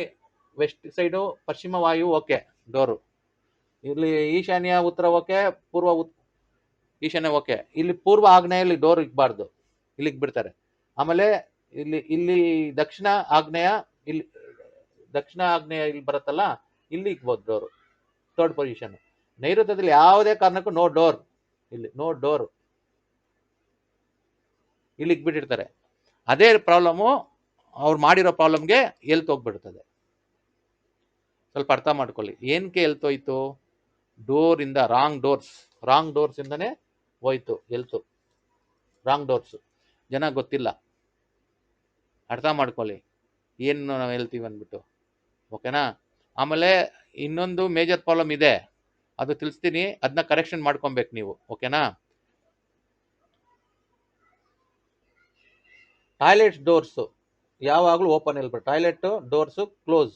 ವೆಸ್ಟ್ ಸೈಡು ಪಶ್ಚಿಮ ವಾಯು ಓಕೆ ಡೋರು, ಇಲ್ಲಿ ಈಶಾನ್ಯ ಉತ್ತರ ಓಕೆ, ಪೂರ್ವ ಈಶಾನ್ಯ ಓಕೆ. ಇಲ್ಲಿ ಪೂರ್ವ ಆಗ್ನೇಯಲ್ಲಿ ಡೋರ್ ಇಕ್ಬಾರ್ದು, ಇಲ್ಲಿಗೆ ಬಿಡ್ತಾರೆ. ಆಮೇಲೆ ಇಲ್ಲಿ ದಕ್ಷಿಣ ಆಗ್ನೇಯ, ಇಲ್ಲಿ ದಕ್ಷಿಣ ಆಗ್ನೇಯ ಇಲ್ಲಿ ಬರುತ್ತಲ್ಲ, ಇಲ್ಲಿ ಇಕ್ಬೋದು ಡೋರು, 3rd ಪೊಸಿಷನ್. ನೈಋತ್ಯದಲ್ಲಿ ಯಾವುದೇ ಕಾರಣಕ್ಕೂ ನೋ ಡೋರ್, ಇಲ್ಲಿ ನೋ ಡೋರ್, ಇಲ್ಲಿ ಇಕ್ಬಿಟ್ಟಿರ್ತಾರೆ. ಅದೇ ಪ್ರಾಬ್ಲಮ್ಮು ಅವ್ರು ಮಾಡಿರೋ ಪ್ರಾಬ್ಲಮ್ಗೆ ಎಲ್ತ್ ಹೋಗ್ಬಿಡ್ತದೆ. ಸ್ವಲ್ಪ ಅರ್ಥ ಮಾಡ್ಕೊಳ್ಳಿ. ಏನಕ್ಕೆ ಎಲ್ತ್ ಹೋಯ್ತು? ಡೋರಿಂದ ರಾಂಗ್ ಡೋರ್ಸ್ ಇಂದನೇ ಹೋಯ್ತು ಎಲ್ತು. ರಾಂಗ್ ಡೋರ್ಸ್ ಜನ ಗೊತ್ತಿಲ್ಲ, ಅರ್ಥ ಮಾಡ್ಕೊಳ್ಳಿ ಏನು ನಾವು ಹೇಳ್ತೀವಿ ಅಂದ್ಬಿಟ್ಟು. ಓಕೆನಾ, ಆಮೇಲೆ ಇನ್ನೊಂದು ಮೇಜರ್ ಪ್ರಾಬ್ಲಮ್ ಇದೆ, ಅದು ತಿಳಿಸ್ತೀನಿ, ಅದನ್ನ ಕರೆಕ್ಷನ್ ಮಾಡ್ಕೊಬೇಕು ನೀವು. ಓಕೆನಾ, ಟಾಯ್ಲೆಟ್ ಡೋರ್ಸು ಯಾವಾಗಲೂ ಓಪನ್ ಇರಬೇಕು, toilet doors close.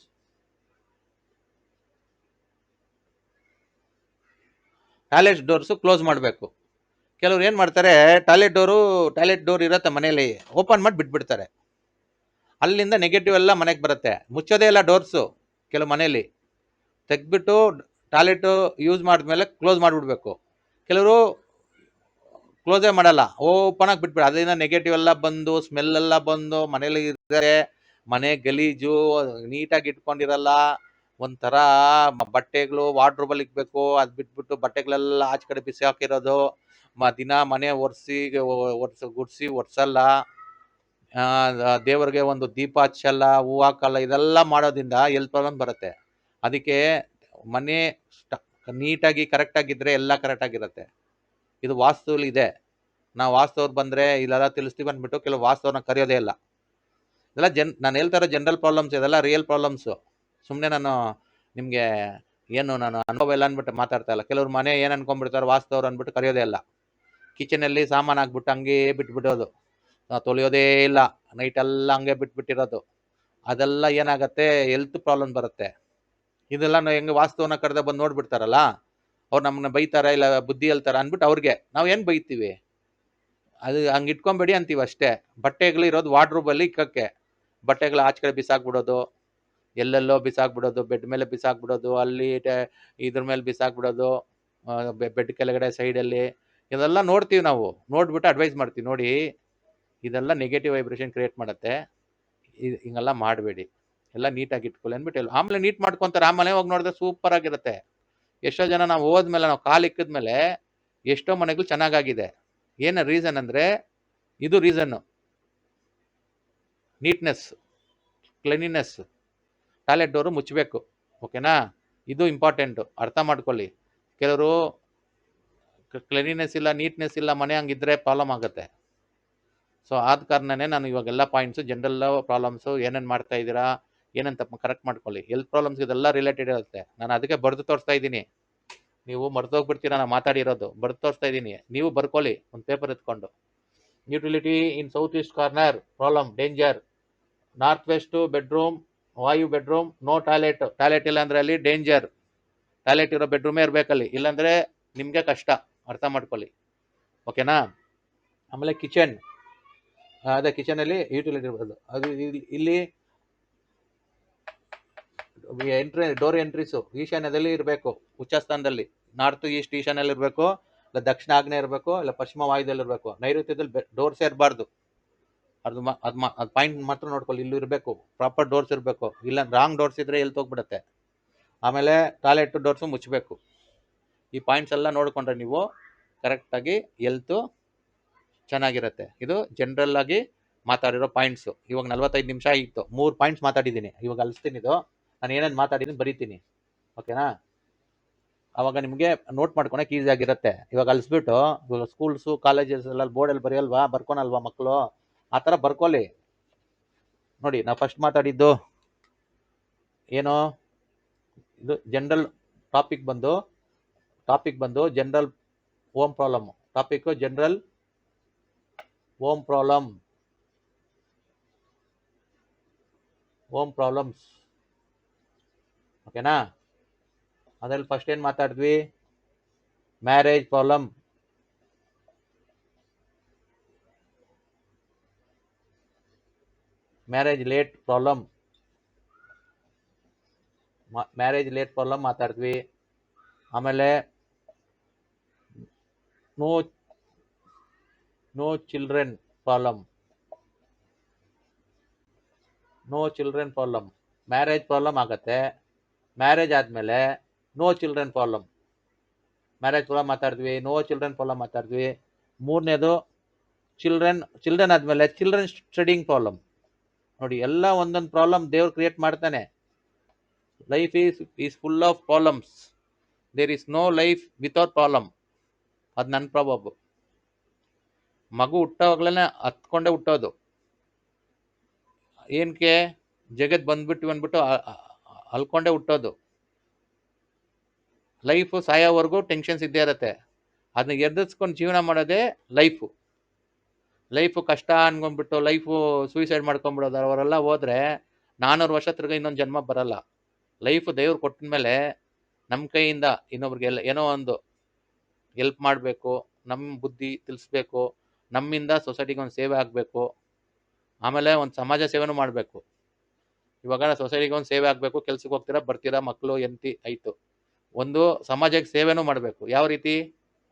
Toilet doors close ಮಾಡಬೇಕು. ಕೆಲವ್ರು ಏನು ಮಾಡ್ತಾರೆ, ಟಾಯ್ಲೆಟ್ ಡೋರ್ ಇರುತ್ತೆ ಮನೇಲಿ, ಓಪನ್ ಮಾಡಿ ಬಿಟ್ಬಿಡ್ತಾರೆ. ಅಲ್ಲಿಂದ ನೆಗೆಟಿವ್ ಎಲ್ಲ ಮನೆಗೆ ಬರುತ್ತೆ. ಮುಚ್ಚೋದೇ ಇಲ್ಲ ಡೋರ್ಸು. ಕೆಲವು ಮನೇಲಿ ತೆಗ್ಬಿಟ್ಟು ಟಾಯ್ಲೆಟ್ ಯೂಸ್ ಮಾಡಿದ್ಮೇಲೆ ಕ್ಲೋಸ್ ಮಾಡಿಬಿಡ್ಬೇಕು. ಕೆಲವರು ಕ್ಲೋಸೇ ಮಾಡಲ್ಲ, ಓಪನ್ ಆಗಿ ಬಿಟ್ಬಿಡ. ಅದರಿಂದ ನೆಗೆಟಿವ್ ಎಲ್ಲ ಬಂದು, ಸ್ಮೆಲ್ ಎಲ್ಲ ಬಂದು, ಮನೇಲಿ ಇರ್ತಾರೆ, ಮನೆ ಗಲೀಜು, ನೀಟಾಗಿ ಇಟ್ಕೊಂಡಿರಲ್ಲ. ಒಂಥರ ಬಟ್ಟೆಗಳು ವಾರ್ಡ್ರೋಬಲ್ಲಿ ಇಕ್ಬೇಕು, ಅದು ಬಿಟ್ಬಿಟ್ಟು ಬಟ್ಟೆಗಳೆಲ್ಲ ಆಚೆ ಕಡೆ ಬಿಸಿ ಹಾಕಿರೋದು, ದಿನ ಮನೆ ಗುಡಿಸಿ ಒರ್ಸಲ್ಲ, ದೇವರಿಗೆ ಒಂದು ದೀಪ ಹಚ್ಚಲ್ಲ, ಹೂ ಹಾಕಲ್ಲ. ಇದೆಲ್ಲ ಮಾಡೋದ್ರಿಂದ ಎಲ್ಲಿ ಪ್ರಾಬ್ಲಮ್ ಬರುತ್ತೆ. ಅದಕ್ಕೆ ಮನೆ ನೀಟಾಗಿ ಕರೆಕ್ಟಾಗಿದ್ದರೆ ಎಲ್ಲ ಕರೆಕ್ಟಾಗಿರುತ್ತೆ. ಇದು ವಾಸ್ತುಲಿ ಇದೆ. ನಾವು ವಾಸ್ತವ್ರು ಬಂದರೆ ಇಲ್ಲೆಲ್ಲ ತಿಳಿಸ್ತೀವಿ ಅಂದ್ಬಿಟ್ಟು ಕೆಲವು ವಾಸ್ತವ್ರನ್ನ ಕರೆಯೋದೇ ಇಲ್ಲ. ಇದೆಲ್ಲ ನಾನು ಹೇಳ್ತಾ ಇರೋ ಜನರಲ್ ಪ್ರಾಬ್ಲಮ್ಸ್, ಇದೆಲ್ಲ ರಿಯಲ್ ಪ್ರಾಬ್ಲಮ್ಸು. ಸುಮ್ಮನೆ ನಾನು ನಿಮಗೆ ನಾನು ಅನುಭವ ಇಲ್ಲ ಅಂದ್ಬಿಟ್ಟು ಮಾತಾಡ್ತಾ ಇಲ್ಲ. ಕೆಲವ್ರು ಮನೆ ಏನು ಅನ್ಕೊಂಡ್ಬಿಡ್ತಾರೆ, ವಾಸ್ತವ್ರು ಅಂದ್ಬಿಟ್ಟು ಕರೆಯೋದೇ ಇಲ್ಲ. ಕಿಚನಲ್ಲಿ ಸಾಮಾನು ಹಾಕ್ಬಿಟ್ಟು ಹಂಗೇ ಬಿಟ್ಬಿಡೋದು, ತೊಳೆಯೋದೇ ಇಲ್ಲ, ನೈಟೆಲ್ಲ ಹಂಗೆ ಬಿಟ್ಬಿಟ್ಟಿರೋದು. ಅದೆಲ್ಲ ಏನಾಗುತ್ತೆ, ಹೆಲ್ತ್ ಪ್ರಾಬ್ಲಮ್ ಬರುತ್ತೆ. ಇದೆಲ್ಲ ನಾವು ಹೆಂಗೆ ವಾಸ್ತವನ ಕರೆದ ಬಂದು ನೋಡ್ಬಿಡ್ತಾರಲ್ಲ, ಅವ್ರು ನಮ್ಮನ್ನ ಬೈತಾರೆ, ಇಲ್ಲ ಬುದ್ಧಿ ಹೇಳ್ತಾರೆ ಅಂದ್ಬಿಟ್ಟು ಅವ್ರಿಗೆ ನಾವು ಏನು ಬೈತೀವಿ, ಅದು ಹಂಗೆ ಇಟ್ಕೊಂಬೇಡಿ ಅಂತೀವಿ ಅಷ್ಟೇ. ಬಟ್ಟೆಗಳು ಇರೋದು ವಾರ್ಡ್ರೋಬಲ್ಲಿ ಇಕ್ಕಕ್ಕೆ, ಬಟ್ಟೆಗಳು ಆಚೆ ಕಡೆ ಬಿಸಾಕ್ಬಿಡೋದು, ಎಲ್ಲೆಲ್ಲೋ ಬಿಸಾಕ್ಬಿಡೋದು, ಬೆಡ್ ಮೇಲೆ ಬಿಸಾಕ್ಬಿಡೋದು, ಅಲ್ಲಿ ಇದ್ರ ಮೇಲೆ ಬಿಸಾಕ್ಬಿಡೋದು, ಬೆಡ್ ಕೆಳಗಡೆ ಸೈಡಲ್ಲಿ. ಇದೆಲ್ಲ ನೋಡ್ತೀವಿ ನಾವು, ನೋಡ್ಬಿಟ್ಟು ಅಡ್ವೈಸ್ ಮಾಡ್ತೀವಿ, ನೋಡಿ ಇದೆಲ್ಲ ನೆಗೆಟಿವ್ ವೈಬ್ರೇಷನ್ ಕ್ರಿಯೇಟ್ ಮಾಡುತ್ತೆ, ಹಿಂಗೆಲ್ಲ ಮಾಡಬೇಡಿ, ಎಲ್ಲ ನೀಟಾಗಿ ಇಟ್ಕೊಳ್ಳಿ ಅಂದ್ಬಿಟ್ಟು ಆಮೇಲೆ ನೀಟ್ ಮಾಡ್ಕೊತಾರೆ. ಆಮೇಲೆ ಹೋಗಿ ನೋಡಿದ್ರೆ ಸೂಪರ್ ಆಗಿರುತ್ತೆ. ಎಷ್ಟೋ ಜನ ನಾವು ಹೋದ್ಮೇಲೆ, ನಾವು ಕಾಲು ಇಕ್ಕಿದ್ಮೇಲೆ ಎಷ್ಟೋ ಮನೆಗಳು ಚೆನ್ನಾಗಾಗಿದೆ. ಏನು ರೀಸನ್ ಅಂದರೆ, ಇದು reason, neatness, cleanliness. Toilet door ಮುಚ್ಚಬೇಕು. ಓಕೆನಾ, ಇದು ಇಂಪಾರ್ಟೆಂಟು, ಅರ್ಥ ಮಾಡ್ಕೊಳ್ಳಿ. ಕೆಲವರು ಕ್ಲೀನಿನೆಸ್ ಇಲ್ಲ, ನೀಟ್ನೆಸ್ ಇಲ್ಲ, ಮನೆ ಹಂಗಿದ್ರೆ ಪ್ರಾಬ್ಲಮ್ ಆಗುತ್ತೆ. ಸೊ ಆದ ಕಾರಣನೇ ನಾನು ಇವಾಗೆಲ್ಲ ಪಾಯಿಂಟ್ಸು, ಜನರಲ್ ಪ್ರಾಬ್ಲಮ್ಸು, ಏನೇನು ಮಾಡ್ತಾ ಇದ್ದೀರಾ, ಏನೇನು ತಪ್ಪು ಕರೆಕ್ಟ್ ಮಾಡ್ಕೊಳ್ಳಿ. ಹೆಲ್ತ್ ಪ್ರಾಬ್ಲಮ್ಸ್ ಇದೆಲ್ಲ ರಿಲೇಟೆಡ್ ಇರುತ್ತೆ. ನಾನು ಅದಕ್ಕೆ ಬರೆದು ತೋರಿಸ್ತಾ ಇದ್ದೀನಿ. ನೀವು ಮರ್ತೋಗ್ಬಿಡ್ತೀರಾ ನಾನು ಮಾತಾಡಿರೋದು, ಬರೆದು ತೋರಿಸ್ತಾ ಇದ್ದೀನಿ. ನೀವು ಬರ್ಕೊಳ್ಳಿ ಒಂದು ಪೇಪರ್ ಎತ್ಕೊಂಡು. Utility in south east corner problem, danger. North west bedroom, ವಾಯು ಬೆಡ್ರೂಮ್, ನೋ ಟಾಯ್ಲೆಟ್. ಟಾಯ್ಲೆಟ್ ಇಲ್ಲ ಅಂದರೆ ಅಲ್ಲಿ ಡೇಂಜರ್. ಟಾಯ್ಲೆಟ್ ಇರೋ ಬೆಡ್ರೂಮೇ ಇರಬೇಕಲ್ಲಿ, ಇಲ್ಲಾಂದರೆ ನಿಮಗೆ ಕಷ್ಟ, ಅರ್ಥ ಮಾಡ್ಕೊಳ್ಳಿ. ಓಕೆನಾ, ಆಮೇಲೆ ಕಿಚನ್, ಅದೇ ಕಿಚನಲ್ಲಿ ಯುಟಿಲಿಟಿ ಇರ್ಬೋದು. ಅದು ಇಲ್ಲಿ ಡೋರ್ ಎಂಟ್ರೀಸು ಈಶಾನ್ಯದಲ್ಲಿ ಇರಬೇಕು, ಉಚ್ಚಸ್ಥಾನದಲ್ಲಿ. ನಾರ್ತ್ ಈಸ್ಟ್ ಈಶಾನ್ಯಲ್ಲಿ ಇರಬೇಕು, ಇಲ್ಲ ದಕ್ಷಿಣ ಆಗ್ನೇಯ ಇರಬೇಕು, ಇಲ್ಲ ಪಶ್ಚಿಮ ವಾಯುದಲ್ಲಿ ಇರಬೇಕು. ನೈಋತ್ಯದಲ್ಲಿ ಡೋರ್ಸ್ ಇರಬಾರ್ದು. ಅದು ಪಾಯಿಂಟ್ ಮಾತ್ರ ನೋಡ್ಕೊಳ್ಳಿ, ಇಲ್ಲಿ ಇರಬೇಕು, ಪ್ರಾಪರ್ ಡೋರ್ಸ್ ಇರಬೇಕು. ಇಲ್ಲ ರಾಂಗ್ ಡೋರ್ಸ್ ಇದ್ರೆ ಎಲ್ಲಿ ಹೋಗ್ಬಿಡುತ್ತೆ. ಆಮೇಲೆ ಟಾಯ್ಲೆಟ್ ಡೋರ್ಸು ಮುಚ್ಚಬೇಕು. ಈ ಪಾಯಿಂಟ್ಸ್ ಎಲ್ಲ ನೋಡ್ಕೊಂಡ್ರೆ ನೀವು ಕರೆಕ್ಟಾಗಿ ಎಲ್ತು ಚೆನ್ನಾಗಿರುತ್ತೆ. ಇದು ಜನರಲ್ ಆಗಿ ಮಾತಾಡಿರೋ ಪಾಯಿಂಟ್ಸು. ಇವಾಗ 45 ನಿಮಿಷ ಆಗಿತ್ತು, 3 ಪಾಯಿಂಟ್ಸ್ ಮಾತಾಡಿದ್ದೀನಿ. ಇವಾಗ ಅಳಿಸ್ತೀನಿ, ಇದು ನಾನು ಏನೇನು ಮಾತಾಡಿದ್ದೀನಿ ಬರೀತೀನಿ, ಓಕೆನಾ? ಅವಾಗ ನಿಮಗೆ ನೋಟ್ ಮಾಡ್ಕೊಳಕ್ಕೆ ಈಸಿ ಆಗಿರುತ್ತೆ. ಇವಾಗ ಅಳಿಸ್ಬಿಟ್ಟು ಇವಾಗ ಸ್ಕೂಲ್ಸು ಕಾಲೇಜಸ್ ಎಲ್ಲ ಬೋರ್ಡಲ್ಲಿ ಬರೆಯಲ್ವಾ, ಬರ್ಕೊನಲ್ವಾ ಮಕ್ಕಳು, ಆ ಥರ ಬರ್ಕೊಳ್ಳಿ. ನೋಡಿ, ನಾ ಫಸ್ಟ್ ಮಾತಾಡಿದ್ದು ಏನೋ, ಇದು ಜನರಲ್ ಟಾಪಿಕ್ ಬಂದು general home problem. Topic general home problems, ಓಕೆನಾ? ಅದ್ರಲ್ಲಿ ಫಸ್ಟ್ ಏನು ಮಾತಾಡಿದ್ವಿ? Marriage problem, marriage late problem ಮಾತಾಡಿದ್ವಿ. ಆಮೇಲೆ no children problem, marriage problem ಆಗತ್ತೆ. ಮ್ಯಾರೇಜ್ ಆದಮೇಲೆ no children problem, marriage problem ಮಾತಾಡಿದ್ವಿ, ನೋ ಚಿಲ್ಡ್ರನ್ ಪ್ರಾಬ್ಲಮ್ ಮಾತಾಡಿದ್ವಿ. ಮೂರನೇದು ಚಿಲ್ಡ್ರನ್ ಆದಮೇಲೆ ಚಿಲ್ಡ್ರನ್ ಸ್ಟಡಿಂಗ್ ಪ್ರಾಬ್ಲಮ್. ನೋಡಿ, ಎಲ್ಲ ಒಂದೊಂದು ಪ್ರಾಬ್ಲಮ್ ದೇವ್ರು ಕ್ರಿಯೇಟ್ ಮಾಡ್ತಾನೆ. Life is full of problems, there is no life without problem. ಅದು ನನ್ನ ಪ್ರಭಾವ. ಮಗು ಹುಟ್ಟೋವಾಗ್ಲೇ ಹತ್ಕೊಂಡೇ ಹುಟ್ಟೋದು. ಏನಕ್ಕೆ? ಜಗತ್ ಬಂದ್ಬಿಟ್ಟು ಅಲ್ಕೊಂಡೇ ಹುಟ್ಟೋದು. ಲೈಫು ಸಾಯೋವರೆಗೂ ಟೆನ್ಷನ್ಸ್ ಇದ್ದೇ ಇರುತ್ತೆ. ಅದನ್ನ ಎದುರಿಸ್ಕೊಂಡು ಜೀವನ ಮಾಡೋದೇ ಲೈಫು ಕಷ್ಟ ಅನ್ಕೊಂಡ್ಬಿಟ್ಟು ಲೈಫು ಸೂಸೈಡ್ ಮಾಡ್ಕೊಂಡ್ಬಿಡೋದು. ಅವರೆಲ್ಲ ಹೋದ್ರೆ 400 ವರ್ಷ ತಿರ್ಗ ಇನ್ನೊಂದು ಜನ್ಮ ಬರಲ್ಲ. ಲೈಫು ದೇವ್ರು ಕೊಟ್ಟ ಮೇಲೆ ನಮ್ಮ ಕೈಯಿಂದ ಇನ್ನೊಬ್ರಿಗೆ ಏನೋ ಒಂದು ಹೆಲ್ಪ್ ಮಾಡಬೇಕು, ನಮ್ಮ ಬುದ್ಧಿ ತಿಳಿಸ್ಬೇಕು, ನಮ್ಮಿಂದ ಸೊಸೈಟಿಗೆ ಒಂದು ಸೇವೆ ಆಗಬೇಕು. ಆಮೇಲೆ ಒಂದು ಸಮಾಜ ಸೇವೆನೂ ಮಾಡಬೇಕು. ಇವಾಗ ಸೊಸೈಟಿಗೆ ಒಂದು ಸೇವೆ ಆಗಬೇಕು, ಕೆಲ್ಸಕ್ಕೆ ಹೋಗ್ತೀರಾ, ಬರ್ತೀರಾ, ಮಕ್ಕಳು ಹೆಂಡತಿ ಆಯಿತು. ಒಂದು ಸಮಾಜಕ್ಕೆ ಸೇವೆನೂ ಮಾಡಬೇಕು. ಯಾವ ರೀತಿ?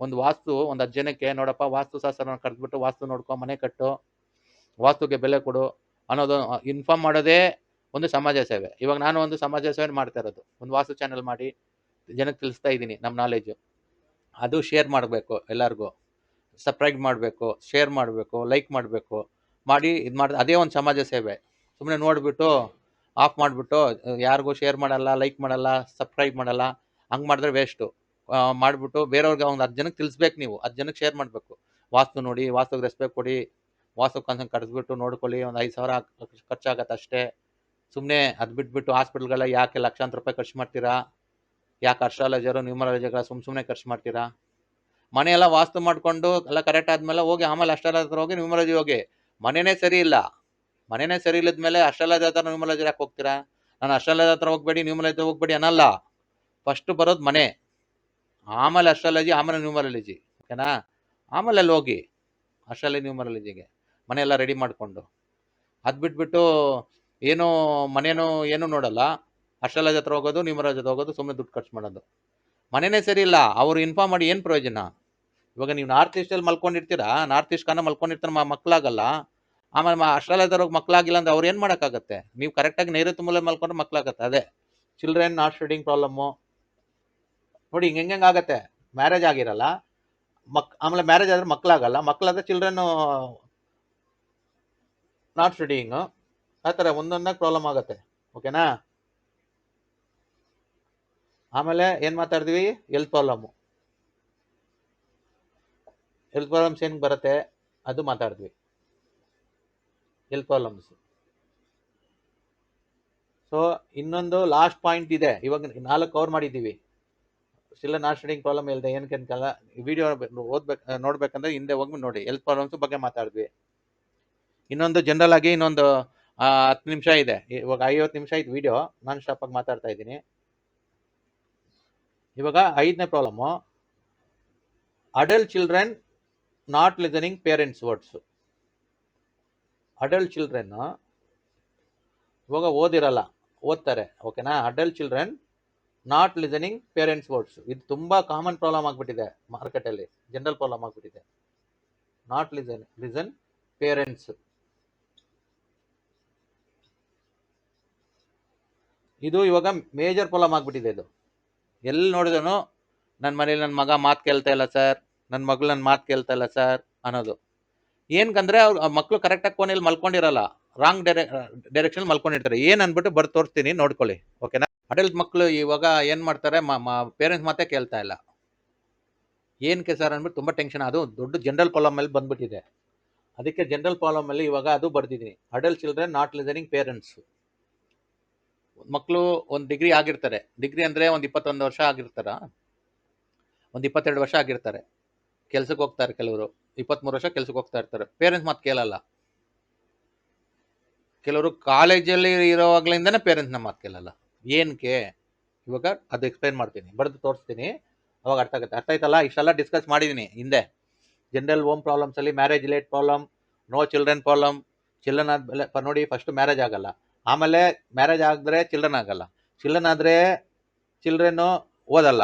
ಒಂದು 10 ಜನಕ್ಕೆ ನೋಡಪ್ಪ, ವಾಸ್ತು ಶಾಸ್ತ್ರನ ಕರೆದ್ಬಿಟ್ಟು ವಾಸ್ತು ನೋಡ್ಕೊ, ಮನೆ ಕಟ್ಟು, ವಾಸ್ತುಗೆ ಬೆಲೆ ಕೊಡು ಅನ್ನೋದು ಇನ್ಫಾರ್ಮ್ ಮಾಡೋದೇ ಒಂದು ಸಮಾಜ ಸೇವೆ. ಇವಾಗ ನಾನು ಒಂದು ಸಮಾಜ ಸೇವೆ ಮಾಡ್ತಾ ಇರೋದು, ಒಂದು ವಾಸ್ತು ಚಾನಲ್ ಮಾಡಿ ಜನಕ್ಕೆ ತಿಳಿಸ್ತಾ ಇದ್ದೀನಿ ನಮ್ಮ ನಾಲೆಜು. ಅದು ಶೇರ್ ಮಾಡಬೇಕು, ಎಲ್ಲರಿಗೂ ಸಬ್ಸ್ಕ್ರೈಬ್ ಮಾಡಬೇಕು, ಶೇರ್ ಮಾಡಬೇಕು, ಲೈಕ್ ಮಾಡಬೇಕು, ಮಾಡಿ ಇದು ಮಾಡಿದ್ರೆ ಅದೇ ಒಂದು ಸಮಾಜ ಸೇವೆ. ಸುಮ್ಮನೆ ನೋಡಿಬಿಟ್ಟು ಆಫ್ ಮಾಡಿಬಿಟ್ಟು ಯಾರಿಗೂ ಶೇರ್ ಮಾಡಲ್ಲ, ಲೈಕ್ ಮಾಡಲ್ಲ, ಸಬ್ಸ್ಕ್ರೈಬ್ ಮಾಡಲ್ಲ, ಹಂಗೆ ಮಾಡಿದ್ರೆ ವೇಸ್ಟು. ಮಾಡಿಬಿಟ್ಟು ಬೇರೆಯವ್ರಿಗೆ ಒಂದು 10 ಜನಕ್ಕೆ ತಿಳಿಸ್ಬೇಕು. ನೀವು 10 ಜನಕ್ಕೆ ಶೇರ್ ಮಾಡಬೇಕು. ವಾಸ್ತು ನೋಡಿ, ವಾಸ್ತುಗೆ ರೆಸ್ಪೆಕ್ಟ್ ಕೊಡಿ, ವಾಸ್ತು ಕನ್ಸಂಗ್ ಕರೆದ್ಬಿಟ್ಟು ನೋಡ್ಕೊಳ್ಳಿ, ಒಂದು 5,000 ಖರ್ಚಾಗತ್ತೆ ಅಷ್ಟೇ. ಸುಮ್ಮನೆ ಅದು ಬಿಟ್ಬಿಟ್ಟು ಹಾಸ್ಪಿಟ್ಲ್ಗೆಲ್ಲ ಯಾಕೆ ಲಕ್ಷಾಂತರ ರೂಪಾಯಿ ಖರ್ಚು ಮಾಡ್ತೀರಾ? ಯಾಕೆ ಅಸ್ಟ್ರಾಲಜರು ನ್ಯೂಮರಾಲಜಿಗಳ ಸುಮ್ಮನೆ ಖರ್ಚು ಮಾಡ್ತೀರಾ? ಮನೆಯೆಲ್ಲ ವಾಸ್ತು ಮಾಡಿಕೊಂಡು ಎಲ್ಲ ಕರೆಕ್ಟ್ ಆದಮೇಲೆ ಹೋಗಿ, ಆಮೇಲೆ ಅಸ್ಟ್ರಾಲಜರ್ ಹೋಗಿ, ನ್ಯೂಮರಾಲಜಿ ಹೋಗಿ. ಮನೆಯೇ ಸರಿ ಇಲ್ಲದ್ಮೇಲೆ ಅಸ್ಟ್ರಾಲಜಿ ಹತ್ರ ನ್ಯೂಮರಾಲಜಿ ಯಾಕೆ ಹೋಗ್ತೀರಾ? ನಾನು ಅಸ್ಟ್ರಾಲಜಿ ಹತ್ರ ಹೋಗ್ಬೇಡಿ, ನ್ಯೂಮರಾಲಜಿ ಹೋಗ್ಬೇಡಿ ಅನ್ನಲ್ಲ. ಫಸ್ಟ್ ಬರೋದು ಮನೆ, ಆಮೇಲೆ ಅಸ್ಟ್ರಾಲಜಿ, ಆಮೇಲೆ ನ್ಯೂಮರಾಲಜಿ, ಓಕೆನಾ? ಆಮೇಲೆ ಅಲ್ಲಿ ಹೋಗಿ ಅಸ್ಟ್ರಾಲಜಿ ನ್ಯೂಮರಾಲಜಿಗೆ ಮನೆಯೆಲ್ಲ ರೆಡಿ ಮಾಡಿಕೊಂಡು. ಅದು ಬಿಟ್ಬಿಟ್ಟು ಮನೇನೂ ಏನೂ ನೋಡಲ್ಲ, ಅಸ್ಟ್ರಾಲಜಿ ಹತ್ರ ಹೋಗೋದು, ನ್ಯೂಮರಾಲಜಿ ಹತ್ರ ಹೋಗೋದು, ಸುಮ್ಮನೆ ದುಡ್ಡು ಖರ್ಚು ಮಾಡೋದು. ಮನೆಯೇ ಸರಿ ಇಲ್ಲ, ಅವ್ರು ಇನ್ಫಾರ್ಮ್ ಮಾಡಿ ಏನು ಪ್ರಯೋಜನ? ಇವಾಗ ನೀವು ನಾರ್ತ್ ಈಸ್ಟಲ್ಲಿ ಮಲ್ಕೊಂಡಿರ್ತೀರಾ, ನಾರ್ತ್ ಈಸ್ಟ್ ಕಾರಣ ಮಲ್ಕೊಂಡಿರ್ತಾರೆ, ಮಕ್ಕಳಾಗಲ್ಲ. ಆಮೇಲೆ ಅಸ್ಟ್ರಾಲಜರ್ ಮಕ್ಕಳಾಗಿಲ್ಲ ಅಂದ್ರೆ ಅವ್ರು ಏನು ಮಾಡೋಕ್ಕಾಗತ್ತೆ? ನೀವು ಕರೆಕ್ಟಾಗಿ ನೈಋತ್ಯ ಮೂಲೆ ಮಲ್ಕೊಂಡ್ರೆ ಮಕ್ಕಳಾಗತ್ತೆ. ಅದೇ ಚಿಲ್ಡ್ರನ್ ನಾಟ್ ಸ್ಟಡಿಂಗ್ ಪ್ರಾಬ್ಲಮ್ಮು. ನೋಡಿ, ಹೆಂಗೆ ಆಗತ್ತೆ. ಮ್ಯಾರೇಜ್ ಆಗಿರಲ್ಲ, ಆಮೇಲೆ ಮ್ಯಾರೇಜ್ ಆದ್ರೆ ಮಕ್ಕಳಾಗಲ್ಲ, ಮಕ್ಕಳಾದ್ರೆ ಚಿಲ್ಡ್ರನ್ ನಾಟ್ ಸ್ಟಡಿಯಿಂಗ್. ಆ ಥರ ಒಂದೊಂದಾಗಿ ಪ್ರಾಬ್ಲಮ್ ಆಗುತ್ತೆ, ಓಕೆನಾ? ಆಮೇಲೆ ಏನು ಮಾತಾಡಿದ್ವಿ? ಹೆಲ್ತ್ ಪ್ರಾಬ್ಲಮ್ಸ್ ಹೆಂಗೆ ಬರುತ್ತೆ ಅದು ಮಾತಾಡಿದ್ವಿ. Health problems. ಸೊ ಇನ್ನೊಂದು ಲಾಸ್ಟ್ ಪಾಯಿಂಟ್ ಇದೆ. ಇವಾಗ 4 ಕವರ್ ಮಾಡಿದ್ದೀವಿ. ಸ್ಟಿಲ್ ನಾಟ್ ಸ್ಟಡಿಂಗ್ ಪ್ರಾಬ್ಲಮ್ ಇಲ್ಲದೆ ಏನಕ್ಕೆ ಅನ್ಕಲ್ಲ. ವಿಡಿಯೋ ನೋಡ್ಬೇಕಂದ್ರೆ ಹಿಂದೆ ಹೋಗಿ ನೋಡಿ. ಹೆಲ್ತ್ ಪ್ರಾಬ್ಲಮ್ಸ್ ಬಗ್ಗೆ ಮಾತಾಡಿದ್ವಿ. ಇನ್ನೊಂದು ಜನರಲ್ ಆಗಿ ಇನ್ನೊಂದು 10 ನಿಮಿಷ ಇದೆ. ಇವಾಗ 50 ನಿಮಿಷ ಆಯ್ತು ವಿಡಿಯೋ, ನಾನ್ ಸ್ಟಾಪ್ ಆಗಿ ಮಾತಾಡ್ತಾ ಇದ್ದೀನಿ. ಇವಾಗ 5ನೇ problem, adult children not listening parents words. Adult children ಇವಾಗ ಓದಿರಲ್ಲ, ಓದ್ತಾರೆ, ಓಕೆನಾ? Adult children not listening parents words. ಇದು ತುಂಬಾ ಕಾಮನ್ ಪ್ರಾಬ್ಲಮ್ ಆಗ್ಬಿಟ್ಟಿದೆ ಮಾರ್ಕೆಟಲ್ಲಿ, ಜನರಲ್ ಪ್ರಾಬ್ಲಮ್ ಆಗ್ಬಿಟ್ಟಿದೆ. Not listen parents. ಇದು ಇವಾಗ ಮೇಜರ್ ಪ್ರಾಬ್ಲಮ್ ಆಗ್ಬಿಟ್ಟಿದೆ. ಇದು ಎಲ್ಲಿ ನೋಡಿದನು ನನ್ನ ಮನೇಲಿ ನನ್ನ ಮಗ ಮಾತು ಕೇಳ್ತಾ ಇಲ್ಲ ಸರ್, ನನ್ನ ಮಗಳು ನನ್ನ ಮಾತು ಕೇಳ್ತಾ ಇಲ್ಲ ಸರ್ ಅನ್ನೋದು. ಏನಕ್ಕಂದ್ರೆ ಅವ್ರು ಮಕ್ಕಳು ಕರೆಕ್ಟಾಗಿ ಕೋಣೆಯಲ್ಲಿ ಮಲ್ಕೊಂಡಿರಲ್ಲ, ರಾಂಗ್ ಡೈರೆಕ್ಷನ್ ಮಲ್ಕೊಂಡಿರ್ತಾರೆ. ಏನ್ ಅನ್ಬಿಟ್ಟು ಬರ್ದು ತೋರಿಸ್ತೀನಿ ನೋಡ್ಕೊಳ್ಳಿ, ಓಕೆನಾ. ಅಡಲ್ಟ್ ಮಕ್ಕಳು ಇವಾಗ ಏನ್ ಮಾಡ್ತಾರೆ, ಪೇರೆಂಟ್ಸ್ ಮಾತೇ ಕೇಳ್ತಾ ಇಲ್ಲ. ಏನಕ್ಕೆ ಸರ್ ಅಂದ್ಬಿಟ್ಟು ತುಂಬಾ ಟೆನ್ಷನ್. ಅದು ದೊಡ್ಡ ಜನರಲ್ ಪ್ರಾಬ್ಲಮ್ ಅಲ್ಲಿ ಬಂದ್ಬಿಟ್ಟಿದೆ. ಅದಕ್ಕೆ ಜನರಲ್ ಪ್ರಾಬ್ಲಮ್ ಅಲ್ಲಿ ಇವಾಗ ಅದು ಬರ್ದಿದ್ದೀನಿ, adult children not listening parents. ಮಕ್ಕಳು ಒಂದು ಡಿಗ್ರಿ ಆಗಿರ್ತಾರೆ, ಡಿಗ್ರಿ ಅಂದ್ರೆ ಒಂದು 21 ವರ್ಷ ಆಗಿರ್ತಾರ, ಒಂದು 22 ವರ್ಷ ಆಗಿರ್ತಾರೆ, ಕೆಲ್ಸಕ್ಕೆ ಹೋಗ್ತಾರೆ. ಕೆಲವರು 23 ವರ್ಷ ಕೆಲ್ಸಕ್ಕೆ ಹೋಗ್ತಾ ಇರ್ತಾರೆ, ಪೇರೆಂಟ್ಸ್ ಮಾತು ಕೇಳಲ್ಲ. ಕೆಲವರು ಕಾಲೇಜಲ್ಲಿ ಇರೋವಾಗ್ಲಿಂದನೇ ಪೇರೆಂಟ್ಸ್ನ ಮಾತು ಕೇಳಲ್ಲ. ಏನಕ್ಕೆ ಇವಾಗ ಅದು ಎಕ್ಸ್ಪ್ಲೈನ್ ಮಾಡ್ತೀನಿ, ಬರೆದು ತೋರಿಸ್ತೀನಿ, ಅವಾಗ ಅರ್ಥ ಆಗುತ್ತೆ. ಅರ್ಥ ಆಯ್ತಲ್ಲ? ಇಷ್ಟೆಲ್ಲ ಡಿಸ್ಕಸ್ ಮಾಡಿದ್ದೀನಿ ಹಿಂದೆ. ಜನರಲ್ ಹೋಮ್ ಪ್ರಾಬ್ಲಮ್ಸ್ ಅಲ್ಲಿ marriage late problem, no children problem. Children ಆದ್ಮೇಲೆ ನೋಡಿ, ಫಸ್ಟ್ ಮ್ಯಾರೇಜ್ ಆಗಲ್ಲ, ಆಮೇಲೆ ಮ್ಯಾರೇಜ್ ಆಗಿದ್ರೆ ಚಿಲ್ಡ್ರನ್ ಆಗಲ್ಲ, ಚಿಲ್ಡ್ರನ್ ಆದ್ರೆ ಚಿಲ್ಡ್ರನ್ ಓದಲ್ಲ,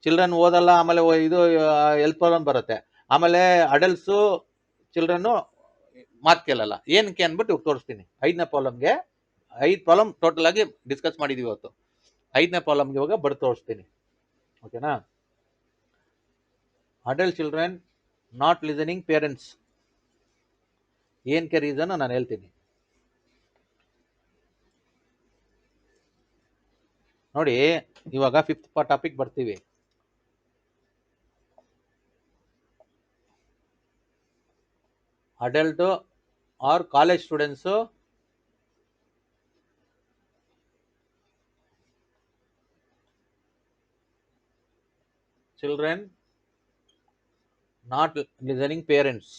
ಚಿಲ್ಡ್ರನ್ ಓದಲ್ಲ, ಆಮೇಲೆ ಇದು ಹೆಲ್ತ್ ಪ್ರಾಬ್ಲಮ್ ಬರುತ್ತೆ, ಆಮೇಲೆ ಅಡಲ್ಟ್ಸು ಚಿಲ್ಡ್ರನ್ನು ಮಾತು ಕೇಳಲ್ಲ. ಏನಕ್ಕೆ ಅಂದ್ಬಿಟ್ಟು ತೋರಿಸ್ತೀನಿ. 5ನೇ ಪ್ರಾಬ್ಲಮ್ಗೆ 5 ಪ್ರಾಬ್ಲಮ್ ಟೋಟಲ್ ಆಗಿ ಡಿಸ್ಕಸ್ ಮಾಡಿದೀವಿ ಇವತ್ತು. 5ನೇ ಪ್ರಾಬ್ಲಮ್ಗೆ ಇವಾಗ ಬರ್ದು ತೋರಿಸ್ತೀನಿ, ಓಕೆನಾ. Adult children not listening parents, ಏನಕ್ಕೆ ರೀಸನ್ ನಾನು ಹೇಳ್ತೀನಿ ನೋಡಿ. ಇವಾಗ 5th ಟಾಪಿಕ್ ಬರ್ತೀವಿ. Adult or college students children not listening parents.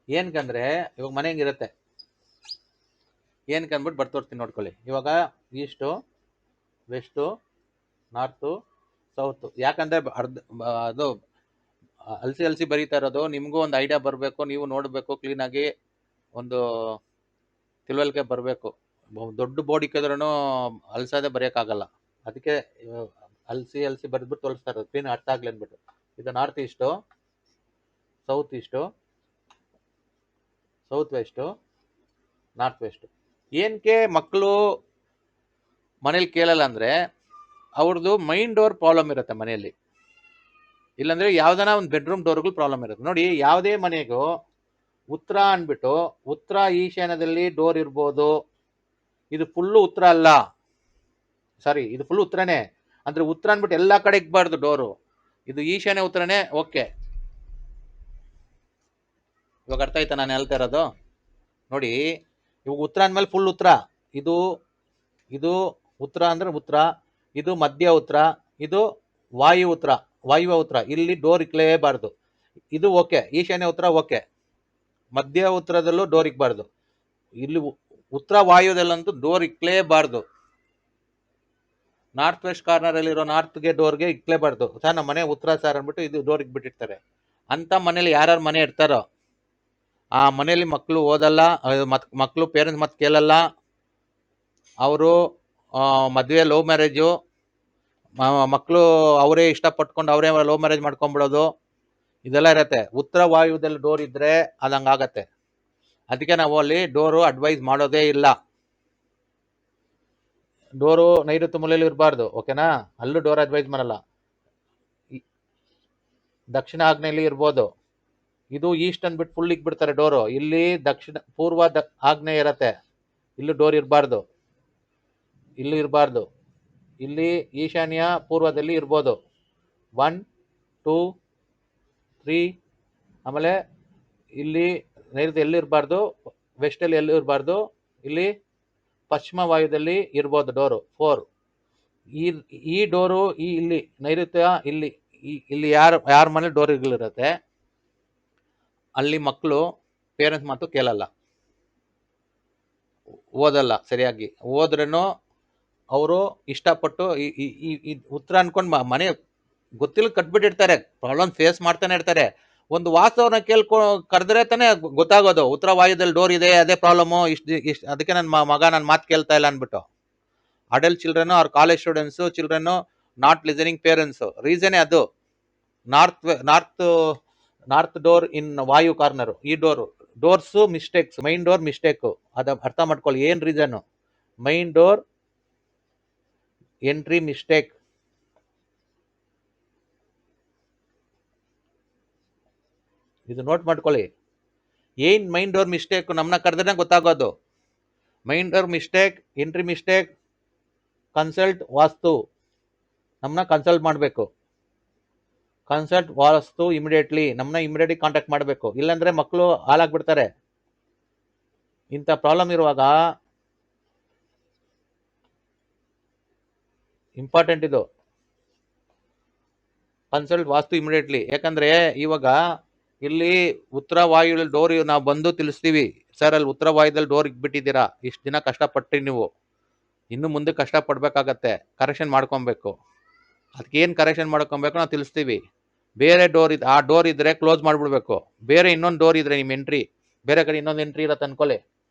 ಏನಕ್ಕಂದ್ರೆ ಇವಾಗ ಮನೆ ಹೆಂಗಿರುತ್ತೆ, ಏನಕ್ಕೆ ಅಂದ್ಬಿಟ್ಟು ಬರ್ತೋರ್ತೀನಿ ನೋಡ್ಕೊಳ್ಳಿ. ಇವಾಗ ಈಸ್ಟು, ವೆಸ್ಟು, ನಾರ್ತು, ಸೌತು. ಯಾಕಂದ್ರೆ ಅದು ಅಲಸಿ ಬರೀತಾ ಇರೋದು, ನಿಮಗೂ ಒಂದು ಐಡಿಯಾ ಬರಬೇಕು, ನೀವು ನೋಡಬೇಕು ಕ್ಲೀನಾಗಿ, ಒಂದು ತಿಳುವಳಿಕೆ ಬರಬೇಕು. ದೊಡ್ಡ ಬೋರ್ಡ್ ಇಕ್ಕಿದ್ರೂ ಅಲ್ಸದೆ ಬರೆಯೋಕ್ಕಾಗಲ್ಲ. ಅದಕ್ಕೆ ಅಲಸಿ ಬರೆದ್ಬಿಟ್ಟು ತೋರಿಸ್ತಾ ಇರೋದು, ಕ್ಲೀನ್ ಅರ್ಥ ಆಗ್ಲಿ ಅಂದ್ಬಿಟ್ಟು. ಇದು north is to, south is to, south west, north west. ಏನಕ್ಕೆ ಮಕ್ಕಳು ಮನೇಲಿ ಕೇಳಲ್ಲ ಅಂದ್ರೆ, ಅವ್ರದ್ದು ಮೈನ್ ಡೋರ್ ಪ್ರಾಬ್ಲಮ್ ಇರುತ್ತೆ ಮನೆಯಲ್ಲಿ, ಇಲ್ಲಾಂದ್ರೆ ಯಾವ್ದಾನ ಒಂದು ಬೆಡ್ರೂಮ್ ಡೋರ್ಗಳು ಪ್ರಾಬ್ಲಮ್ ಇರುತ್ತೆ. ನೋಡಿ, ಯಾವುದೇ ಮನೆಗೂ ಉತ್ತರ ಅನ್ಬಿಟ್ಟು ಉತ್ತರ ಈಶಾನ್ಯದಲ್ಲಿ ಡೋರ್ ಇರ್ಬೋದು. ಇದು ಫುಲ್ಲು ಉತ್ತರ ಅಲ್ಲ, ಸಾರಿ, ಇದು ಫುಲ್ ಉತ್ತರನೇ. ಅಂದ್ರೆ ಉತ್ತರ ಅನ್ಬಿಟ್ಟು ಎಲ್ಲಾ ಕಡೆ ಇಕ್ಬಾರ್ದು ಡೋರು. ಇದು ಈಶಾನ್ಯ ಉತ್ತರನೇ, ಓಕೆ. ಇವಾಗ ಅರ್ಥ ಆಯ್ತಾ ನಾನು ಹೇಳ್ತಾ ಇರೋದು? ನೋಡಿ, ಇವಾಗ ಉತ್ತರ ಅಂದ್ಮೇಲೆ ಫುಲ್ ಉತ್ತರ. ಇದು ಉತ್ತರ ಅಂದ್ರೆ ಉತ್ತರ, ಇದು ಮಧ್ಯ ಉತ್ತರ, ಇದು ವಾಯು ಉತ್ತರ, ವಾಯುವ್ಯ ಉತ್ತರ. ಇಲ್ಲಿ ಡೋರ್ ಇಕ್ಲೇಬಾರ್ದು. ಇದು ಓಕೆ, ಈಶಾನ್ಯ ಉತ್ತರ ಓಕೆ, ಮಧ್ಯ ಉತ್ತರದಲ್ಲೂ ಡೋರ್ ಇಕ್ಬಾರ್ದು. ಇಲ್ಲಿ ಉತ್ತರ ವಾಯುವ್ಯದಲ್ಲಂತೂ ಡೋರ್ ಇಕ್ಲೇಬಾರ್ದು. ನಾರ್ತ್ ವೆಸ್ಟ್ ಕಾರ್ನರ್ ಅಲ್ಲಿರೋ ನಾರ್ತ್ಗೆ ಡೋರ್ಗೆ ಇಕ್ಲೇಬಾರ್ದು. ಸರ್ ನಮ್ಮ ಮನೆ ಉತ್ತರ ಸರ್ ಅಂದ್ಬಿಟ್ಟು ಇದು ಡೋರ್ ಇಕ್ಬಿಟ್ಟಿರ್ತಾರೆ. ಅಂತ ಮನೇಲಿ ಯಾರ್ಯಾರು ಮನೆ ಇರ್ತಾರೋ ಆ ಮನೆಯಲ್ಲಿ ಮಕ್ಕಳು ಓದಲ್ಲ, ಮಕ್ಕಳು ಪೇರೆಂಟ್ಸ್ ಮತ್ತೆ ಕೇಳಲ್ಲ. ಅವರು ಮದುವೆ ಲವ್ ಮ್ಯಾರೇಜು, ಮಕ್ಕಳು ಅವರೇ ಇಷ್ಟಪಟ್ಕೊಂಡು ಅವರೇ ಲವ್ ಮ್ಯಾರೇಜ್ ಮಾಡ್ಕೊಂಡ್ಬಿಡೋದು, ಇದೆಲ್ಲ ಇರತ್ತೆ. ಉತ್ತರ ವಾಯುವ್ಯದಲ್ಲಿ ಡೋರ್ ಇದ್ರೆ ಅದು ಹಂಗಾಗತ್ತೆ. ಅದಕ್ಕೆ ನಾವು ಅಲ್ಲಿ ಡೋರು ಅಡ್ವೈಸ್ ಮಾಡೋದೇ ಇಲ್ಲ. ಡೋರು ನೈಋತ್ಯ ಮೂಲೆಯಲ್ಲಿ ಇರಬಾರ್ದು, ಓಕೆನಾ. ಅಲ್ಲೂ ಡೋರ್ ಅಡ್ವೈಸ್ ಮಾಡಲ್ಲ. ದಕ್ಷಿಣ ಆಗ್ನೇಯಲ್ಲಿ ಇರ್ಬೋದು. ಇದು ಈಸ್ಟ್ ಅಂದ್ಬಿಟ್ಟು ಫುಲ್ ಇಕ್ಬಿಡ್ತಾರೆ ಡೋರು. ಇಲ್ಲಿ ದಕ್ಷಿಣ ಪೂರ್ವ ಆಗ್ನೇಯ ಇರತ್ತೆ, ಇಲ್ಲೂ ಡೋರ್ ಇರಬಾರ್ದು, ಇಲ್ಲೂ ಇರಬಾರ್ದು. ಇಲ್ಲಿ ಈಶಾನ್ಯ ಪೂರ್ವದಲ್ಲಿ ಇರ್ಬೋದು. 1 2 3. ಆಮೇಲೆ ಇಲ್ಲಿ ನೈಋತ್ಯ ಎಲ್ಲಿ ಇರಬಾರ್ದು, ವೆಸ್ಟಲ್ಲಿ ಎಲ್ಲೂ ಇರಬಾರ್ದು. ಇಲ್ಲಿ ಪಶ್ಚಿಮ ವಾಯುದಲ್ಲಿ ಇರ್ಬೋದು ಡೋರು 4. ಈ ಡೋರು ಇಲ್ಲಿ ನೈಋತ್ಯ, ಇಲ್ಲಿ ಯಾರ ಮನೆ ಡೋರ್ಗಳಿರುತ್ತೆ ಅಲ್ಲಿ ಮಕ್ಕಳು ಪೇರೆಂಟ್ಸ್ ಮಾತು ಕೇಳಲ್ಲ, ಓದಲ್ಲ ಸರಿಯಾಗಿ. ಓದ್ರೇನು ಅವರು ಇಷ್ಟಪಟ್ಟು ಈ ಉತ್ತರ ಅನ್ಕೊಂಡು ಮನೆ ಗೊತ್ತಿಲ್ಲ ಕಟ್ಬಿಟ್ಟಿರ್ತಾರೆ, ಪ್ರಾಬ್ಲಮ್ ಫೇಸ್ ಮಾಡ್ತಾನೆ ಇರ್ತಾರೆ. ಒಂದು ವಾಸ್ತವನ ಕರೆದ್ರೆ ತಾನೇ ಗೊತ್ತಾಗೋದು ಉತ್ತರ ವಾಯುದಲ್ಲಿ ಡೋರ್ ಇದೆ, ಅದೇ ಪ್ರಾಬ್ಲಮು, ಇಷ್ಟು ಅದಕ್ಕೆ ನನ್ನ ಮಗ ನನ್ನ ಮಾತು ಕೇಳ್ತಾ ಇಲ್ಲ ಅಂದ್ಬಿಟ್ಟು. Adult children are college students children not listening parents, ರೀಸನೇ ಅದು. North north north door in ವಾಯು ಕಾರ್ನರ್, ಈ doors mistakes, main door mistake, ಅದ ಅರ್ಥ ಮಾಡ್ಕೊಳ್ಳಿ. ಏನ್ reason? Main door entry mistake. ಇದು ನೋಟ್ ಮಾಡ್ಕೊಳ್ಳಿ. ಏನ್ ಮೈನ್ ಡೋರ್ ಮಿಸ್ಟೇಕ್ ನಮ್ಮನ್ನ ಕರೆದ್ರೆ ಗೊತ್ತಾಗೋದು. Main door mistake, entry mistake, consult vastu, ನಮ್ಮನ್ನ ಕನ್ಸಲ್ಟ್ ಮಾಡಬೇಕು. ಕನ್ಸಲ್ಟ್ ವಾಸ್ತು ಇಮಿಡಿಯೇಟ್ಲಿ, ನಮ್ಮನ್ನ ಇಮಿಡಿಯೇಟ್ಲಿ ಕಾಂಟ್ಯಾಕ್ಟ್ ಮಾಡಬೇಕು. ಇಲ್ಲಾಂದ್ರೆ ಮಕ್ಕಳು ಹಾಳಾಗ್ಬಿಡ್ತಾರೆ. ಇಂಥ ಪ್ರಾಬ್ಲಮ್ ಇರುವಾಗ ಇಂಪಾರ್ಟೆಂಟ್ ಇದು, ಕನ್ಸಲ್ಟ್ ವಾಸ್ತು ಇಮಿಡಿಯೇಟ್ಲಿ. ಯಾಕಂದ್ರೆ ಇವಾಗ ಇಲ್ಲಿ ಉತ್ತರ ವಾಯುದಲ್ಲಿ ಡೋರ್ ನಾವು ಬಂದು ತಿಳಿಸ್ತೀವಿ, ಸರ್ ಅಲ್ಲಿ ಉತ್ತರ ವಾಯುದಲ್ಲಿ ಡೋರ್ ಇಟ್ಬಿಟ್ಟಿದ್ದೀರಾ, ಇಷ್ಟು ದಿನ ಕಷ್ಟಪಟ್ಟಿ ನೀವು, ಇನ್ನು ಮುಂದೆ ಕಷ್ಟಪಡ್ಬೇಕಾಗತ್ತೆ, ಕರೆಕ್ಷನ್ ಮಾಡ್ಕೊಬೇಕು. ಅದಕ್ಕೆ ಏನು ಕರೆಕ್ಷನ್ ಮಾಡ್ಕೊಬೇಕು ನಾವು ತಿಳಿಸ್ತೀವಿ. ಬೇರೆ ಡೋರ್ ಆ ಡೋರ್ ಇದ್ರೆ ಕ್ಲೋಸ್ ಮಾಡ್ಬಿಡ್ಬೇಕು. ಬೇರೆ ಇನ್ನೊಂದು ಡೋರ್ ಇದ್ರೆ ನಿಮ್ಮ ಎಂಟ್ರಿ, ಬೇರೆ ಕಡೆ ಇನ್ನೊಂದು ಎಂಟ್ರಿ ಇರುತ್ತೆ ಅನ್ಕೊಳ್ಳಿ,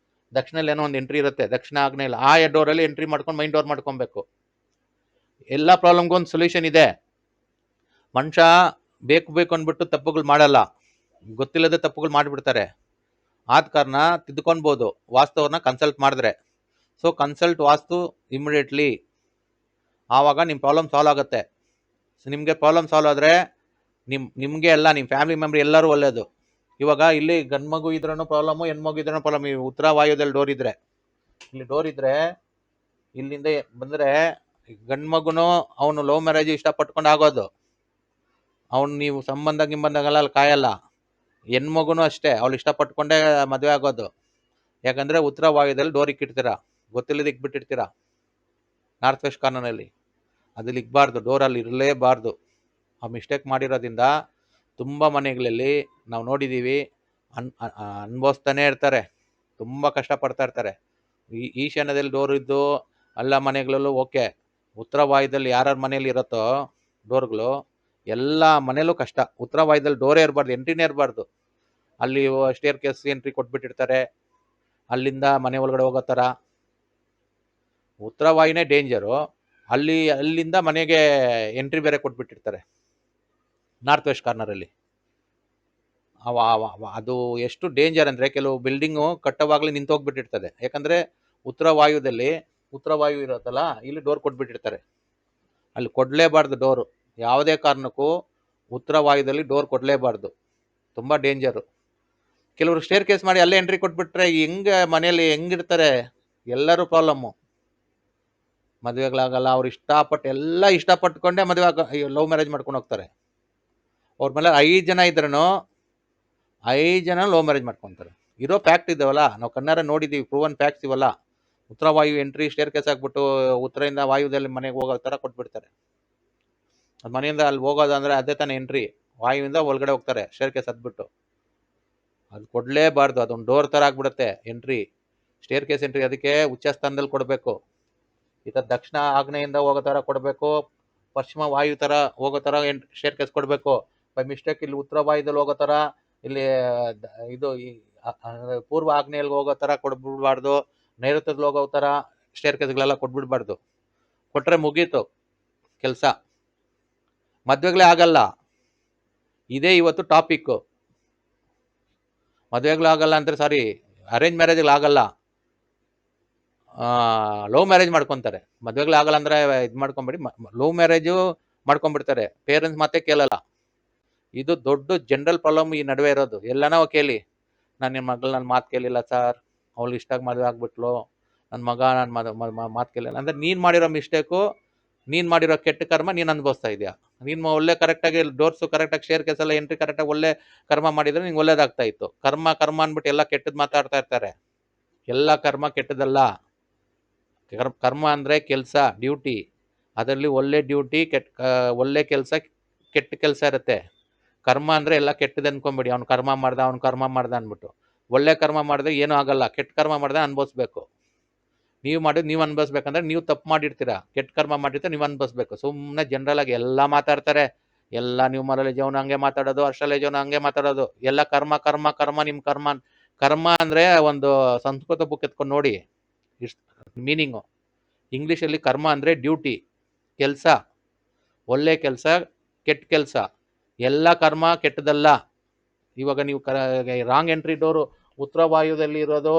ದಕ್ಷಿಣಲ್ಲಿ ಏನೋ ಒಂದು ಎಂಟ್ರಿ ಇರುತ್ತೆ, ದಕ್ಷಿಣ ಆಗ್ನೇಯಲ್ಲಿ, ಆ ಡೋರಲ್ಲಿ ಎಂಟ್ರಿ ಮಾಡ್ಕೊಂಡು ಮೈನ್ ಡೋರ್ ಮಾಡ್ಕೊಬೇಕು. ಎಲ್ಲ ಪ್ರಾಬ್ಲಮ್ಗೂ ಒಂದು ಸೊಲ್ಯೂಷನ್ ಇದೆ. ಮನುಷ್ಯ ಬೇಕು ಅಂದ್ಬಿಟ್ಟು ತಪ್ಪುಗಳು ಮಾಡಲ್ಲ, ಗೊತ್ತಿಲ್ಲದೆ ತಪ್ಪುಗಳು ಮಾಡಿಬಿಡ್ತಾರೆ. ಆದ ಕಾರಣ ತಿದ್ದುಕೊಳ್ಬೋದು ವಾಸ್ತವನ್ನ ಕನ್ಸಲ್ಟ್ ಮಾಡಿದ್ರೆ. ಸೊ ಕನ್ಸಲ್ಟ್ ವಾಸ್ತು ಇಮಿಡಿಯೇಟ್ಲಿ, ಆವಾಗ ನಿಮ್ಮ ಪ್ರಾಬ್ಲಮ್ ಸಾಲ್ವ್ ಆಗುತ್ತೆ. ಸೊ ನಿಮಗೆ ಪ್ರಾಬ್ಲಮ್ ಸಾಲ್ವ್ ಆದರೆ ನಿಮಗೆ ಎಲ್ಲ ನಿಮ್ಮ ಫ್ಯಾಮಿಲಿ ಮೆಂಬರ್ ಎಲ್ಲರೂ ಒಳ್ಳೇದು. ಇವಾಗ ಇಲ್ಲಿ ಗಂಡ್ಮಗು ಇದ್ರೂ ಪ್ರಾಬ್ಲಮ್ಮು, ಹೆಣ್ಮಗು ಇದ್ರೂ ಪ್ರಾಬ್ಲಮ್. ಈ ಉತ್ತರ ವಾಯುದಲ್ಲಿ ಡೋರ್ ಇದ್ರೆ, ಇಲ್ಲಿ ಡೋರ್ ಇದ್ರೆ ಇಲ್ಲಿಂದ ಬಂದರೆ ಗಂಡ್ಮಗುನು ಅವನು ಲವ್ ಮ್ಯಾರೇಜ್ ಇಷ್ಟಪಟ್ಕೊಂಡು ಆಗೋದು, ಅವನು ನೀವು ಸಂಬಂಧಗಳೆಲ್ಲ ಅಲ್ಲಿ ಕಾಯಲ್ಲ. ಹೆಣ್ಮಗುನು ಅಷ್ಟೇ, ಅವಳು ಇಷ್ಟಪಟ್ಕೊಂಡೇ ಮದುವೆ ಆಗೋದು. ಯಾಕಂದರೆ ಉತ್ತರ ವಾಯುದಲ್ಲಿ ಡೋರ್ ಇಕ್ಕಿಡ್ತೀರಾ, ಗೊತ್ತಿಲ್ಲದೆ ಇಕ್ಬಿಟ್ಟಿರ್ತೀರಾ ನಾರ್ತ್ ವೆಸ್ಟ್ ಕಾರ್ನರ್ನಲ್ಲಿ. ಅದಲ್ಲಿ ಇಕ್ಬಾರ್ದು, ಡೋರಲ್ಲಿ ಇರಲೇಬಾರ್ದು. ಆ ಮಿಸ್ಟೇಕ್ ಮಾಡಿರೋದ್ರಿಂದ ತುಂಬ ಮನೆಗಳಲ್ಲಿ ನಾವು ನೋಡಿದ್ದೀವಿ, ಅನುಭವಿಸ್ತಾನೆ ಇರ್ತಾರೆ, ತುಂಬ ಕಷ್ಟಪಡ್ತಾ ಇರ್ತಾರೆ. ಈಶಾನ್ಯದಲ್ಲಿ ಡೋರ್ ಇದ್ದು ಎಲ್ಲ ಮನೆಗಳಲ್ಲೂ ಓಕೆ, ಉತ್ತರ ವಾಯುದಲ್ಲಿ ಯಾರ್ಯಾರ ಮನೇಲಿ ಇರುತ್ತೋ ಡೋರ್ಗಳು, ಎಲ್ಲ ಮನೇಲೂ ಕಷ್ಟ. ಉತ್ತರ ವಾಯುದಲ್ಲಿ ಡೋರೇ ಇರಬಾರ್ದು, ಎಂಟ್ರಿನೇ ಇರಬಾರ್ದು. ಅಲ್ಲಿ ಸ್ಟೇರ್ ಕೇಸ್ ಎಂಟ್ರಿ ಕೊಟ್ಬಿಟ್ಟಿರ್ತಾರೆ, ಅಲ್ಲಿಂದ ಮನೆ ಒಳಗಡೆ ಹೋಗೋ ಥರ. ಉತ್ತರ ವಾಯುನೇ ಡೇಂಜರು, ಅಲ್ಲಿಂದ ಮನೆಗೆ ಎಂಟ್ರಿ ಬೇರೆ ಕೊಟ್ಬಿಟ್ಟಿರ್ತಾರೆ ನಾರ್ತ್ ವೆಸ್ಟ್ ಕಾರ್ನರಲ್ಲಿ. ಅದು ಎಷ್ಟು ಡೇಂಜರ್ ಅಂದರೆ, ಕೆಲವು ಬಿಲ್ಡಿಂಗು ಕಟ್ಟವಾಗಲೇ ನಿಂತೋಗ್ಬಿಟ್ಟಿರ್ತದೆ. ಯಾಕಂದರೆ ಉತ್ತರ ವಾಯು ಇರುತ್ತಲ್ಲ, ಇಲ್ಲಿ ಡೋರ್ ಕೊಟ್ಬಿಟ್ಟಿರ್ತಾರೆ. ಅಲ್ಲಿ ಕೊಡಲೇಬಾರ್ದು ಡೋರು, ಯಾವುದೇ ಕಾರಣಕ್ಕೂ ಉತ್ತರ ವಾಯುದಲ್ಲಿ ಡೋರ್ ಕೊಡಲೇಬಾರ್ದು, ತುಂಬ ಡೇಂಜರು. ಕೆಲವರು ಸ್ಟೇರ್ ಕೇಸ್ ಮಾಡಿ ಅಲ್ಲೇ ಎಂಟ್ರಿ ಕೊಟ್ಬಿಟ್ರೆ ಮನೇಲಿ ಹೆಂಗಿರ್ತಾರೆ, ಎಲ್ಲರೂ ಪ್ರಾಬ್ಲಮ್ಮು. ಮದುವೆಗಳಾಗಲ್ಲ, ಅವ್ರು ಇಷ್ಟಪಟ್ಕೊಂಡೇ ಮದುವೆ ಲವ್ ಮ್ಯಾರೇಜ್ ಮಾಡ್ಕೊಂಡು ಹೋಗ್ತಾರೆ. ಅವ್ರ ಮೇಲೆ 5 ಜನ ಇದ್ರೂ 5 ಜನ ಲವ್ ಮ್ಯಾರೇಜ್ ಮಾಡ್ಕೊತಾರೆ. ಇರೋ ಫ್ಯಾಕ್ಟ್ ಇದಾವಲ್ಲ, ನಾವು ಕಣ್ಣಾರೆ ನೋಡಿದ್ದೀವಿ, ಪ್ರೂವನ್ ಫ್ಯಾಕ್ಟ್ಸ್ ಇವಲ್ಲ. ಉತ್ತರ ವಾಯು ಎಂಟ್ರಿ ಸ್ಟೇರ್ ಕೇಸ್ ಹಾಕ್ಬಿಟ್ಟು ಉತ್ತರದಿಂದ ವಾಯುದಲ್ಲಿ ಮನೆಗೆ ಹೋಗೋ ಥರ ಕೊಟ್ಬಿಡ್ತಾರೆ. ಅದು ಮನೆಯಿಂದ ಅಲ್ಲಿ ಹೋಗೋದಂದ್ರೆ ಅದೇ ತಾನೇ ಎಂಟ್ರಿ, ವಾಯುವಿಂದ ಒಳಗಡೆ ಹೋಗ್ತಾರೆ ಸ್ಟೇರ್ ಕೇಸ್ ಹತ್ಬಿಟ್ಟು. ಅದು ಕೊಡಲೇಬಾರ್ದು, ಅದೊಂದು ಡೋರ್ ಥರ ಆಗ್ಬಿಡುತ್ತೆ ಎಂಟ್ರಿ, ಸ್ಟೇರ್ ಕೇಸ್ ಎಂಟ್ರಿ. ಅದಕ್ಕೆ ಉಚ್ಚ ಸ್ಥಾನದಲ್ಲಿ ಕೊಡಬೇಕು. ಈ ಥರ ದಕ್ಷಿಣ ಆಗ್ನೇಯಿಂದ ಹೋಗೋ ಥರ ಕೊಡಬೇಕು, ಪಶ್ಚಿಮ ವಾಯು ಥರ ಹೋಗೋ ಥರ ಸ್ಟೇರ್ ಕೇಸ್ ಕೊಡಬೇಕು. ಬೈ ಮಿಸ್ಟೇಕ್ ಇಲ್ಲಿ ಉತ್ತರ ವಾಯುದಲ್ಲಿ ಹೋಗೋ ಥರ, ಇಲ್ಲಿ ಇದು ಪೂರ್ವ ಆಗ್ನೇಯಲ್ಲಿ ಹೋಗೋ ಥರ ಕೊಡ್ಬಿಡ್ಬಾರ್ದು, ನೈಋತ್ಯದಲ್ಲಿ ಹೋಗೋ ಥರ ಸ್ಟೇರ್ ಕೇಸ್ಗಳೆಲ್ಲ ಕೊಟ್ಬಿಡ್ಬಾರ್ದು. ಕೊಟ್ಟರೆ ಮುಗೀತು ಕೆಲಸ, ಮದುವೆಗಳೇ ಆಗಲ್ಲ. ಇದೇ ಇವತ್ತು ಟಾಪಿಕ್ಕು. ಮದುವೆಗಳಾಗಲ್ಲ ಅಂದರೆ ಸಾರಿ, ಅರೇಂಜ್ ಮ್ಯಾರೇಜ್ಗಳಾಗಲ್ಲ, ಲವ್ ಮ್ಯಾರೇಜ್ ಮಾಡ್ಕೊತಾರೆ. ಮದುವೆಗಳಾಗಲ್ಲ ಅಂದರೆ ಇದು ಮಾಡ್ಕೊಂಬಿಡಿ, ಲವ್ ಮ್ಯಾರೇಜು ಮಾಡ್ಕೊಂಡ್ಬಿಡ್ತಾರೆ, ಪೇರೆಂಟ್ಸ್ ಮಾತೇ ಕೇಳಲ್ಲ. ಇದು ದೊಡ್ಡ ಜನರಲ್ ಪ್ರಾಬ್ಲಮ್ ಈ ನಡುವೆ ಇರೋದು. ಎಲ್ಲನೋ ಕೇಳಿ, ನನ್ನ ಮಗಳು ನನ್ನ ಮಾತು ಕೇಳಿಲ್ಲ ಸರ್, ಅವಳು ಇಷ್ಟಾಗಿ ಮದುವೆ ಆಗ್ಬಿಟ್ಲು, ನನ್ನ ಮಗ ನನ್ನ ಮಾತು ಕೇಳಿಲ್ಲ ಅಂದರೆ ನೀನು ಮಾಡಿರೋ ಮಿಸ್ಟೇಕು, ನೀನು ಮಾಡಿರೋ ಕೆಟ್ಟ ಕರ್ಮ ನೀನು ಅನುಭವಿಸ್ತಾ ಇದೆಯಾ. ನೀನು ಒಳ್ಳೆ ಕರೆಕ್ಟಾಗಿ ಡೋರ್ಸು ಕರೆಕ್ಟಾಗಿ ಸ್ಟೇರ್ ಕೇಸ್ ಎಲ್ಲ ಎಂಟ್ರಿ ಕರೆಕ್ಟಾಗಿ ಒಳ್ಳೆ ಕರ್ಮ ಮಾಡಿದರೆ ನಿಂಗೆ ಒಳ್ಳೇದಾಗ್ತಾ ಇತ್ತು. ಕರ್ಮ ಅಂದ್ಬಿಟ್ಟು ಎಲ್ಲ ಕೆಟ್ಟದ್ದು ಮಾತಾಡ್ತಾ ಇರ್ತಾರೆ. ಎಲ್ಲ ಕರ್ಮ ಕೆಟ್ಟದಲ್ಲ. ಕರ್ಮ ಅಂದರೆ ಕೆಲಸ, ಡ್ಯೂಟಿ. ಅದರಲ್ಲಿ ಒಳ್ಳೆ ಡ್ಯೂಟಿ, ಒಳ್ಳೆ ಕೆಲಸ, ಕೆಟ್ಟ ಕೆಲಸ ಇರುತ್ತೆ. ಕರ್ಮ ಅಂದರೆ ಎಲ್ಲ ಕೆಟ್ಟದ್ದು ಅನ್ಕೊಂಬಿಡಿ, ಅವ್ನು ಕರ್ಮ ಮಾಡ್ದ ಅಂದ್ಬಿಟ್ಟು. ಒಳ್ಳೆ ಕರ್ಮ ಮಾಡಿದ್ರೆ ಏನೂ ಆಗಲ್ಲ, ಕೆಟ್ಟ ಕರ್ಮ ಮಾಡಿದ್ರೆ ಅನುಭವಿಸ್ಬೇಕು. ನೀವು ಮಾಡಿದ್ರೆ ನೀವು ಅನುಭವಿಸ್ಬೇಕಂದ್ರೆ ನೀವು ತಪ್ಪು ಮಾಡಿರ್ತೀರಾ, ಕೆಟ್ಟ ಕರ್ಮ ಮಾಡಿರ್ತೀರ ನೀವು ಅನುಭವಿಸ್ಬೇಕು. ಸುಮ್ಮನೆ ಜನರಲ್ ಆಗಿ ಎಲ್ಲ ಮಾತಾಡ್ತಾರೆ, ಎಲ್ಲ ನ್ಯೂಮರಾಲಜಿ ಅವನು ಹಂಗೆ ಮಾತಾಡೋದು, ಅಸ್ಟ್ರಾಲಜಿ ಅವನು ಹಂಗೆ ಮಾತಾಡೋದು, ಎಲ್ಲ ಕರ್ಮ ಕರ್ಮ ಕರ್ಮ. ನಿಮ್ಮ ಕರ್ಮ ಕರ್ಮ ಅಂದರೆ ಒಂದು ಸಂಸ್ಕೃತ ಬುಕ್ ಎತ್ಕೊಂಡು ನೋಡಿ ಮೀನಿಂಗು. ಇಂಗ್ಲೀಷಲ್ಲಿ ಕರ್ಮ ಅಂದರೆ ಡ್ಯೂಟಿ, ಕೆಲಸ, ಒಳ್ಳೆ ಕೆಲಸ, ಕೆಟ್ಟ ಕೆಲಸ. ಎಲ್ಲ ಕರ್ಮ ಕೆಟ್ಟದಲ್ಲ. ಇವಾಗ ನೀವು ರಾಂಗ್ ಎಂಟ್ರಿ ಡೋರು ಉತ್ತರ ವಾಯುದಲ್ಲಿ ಇರೋದು,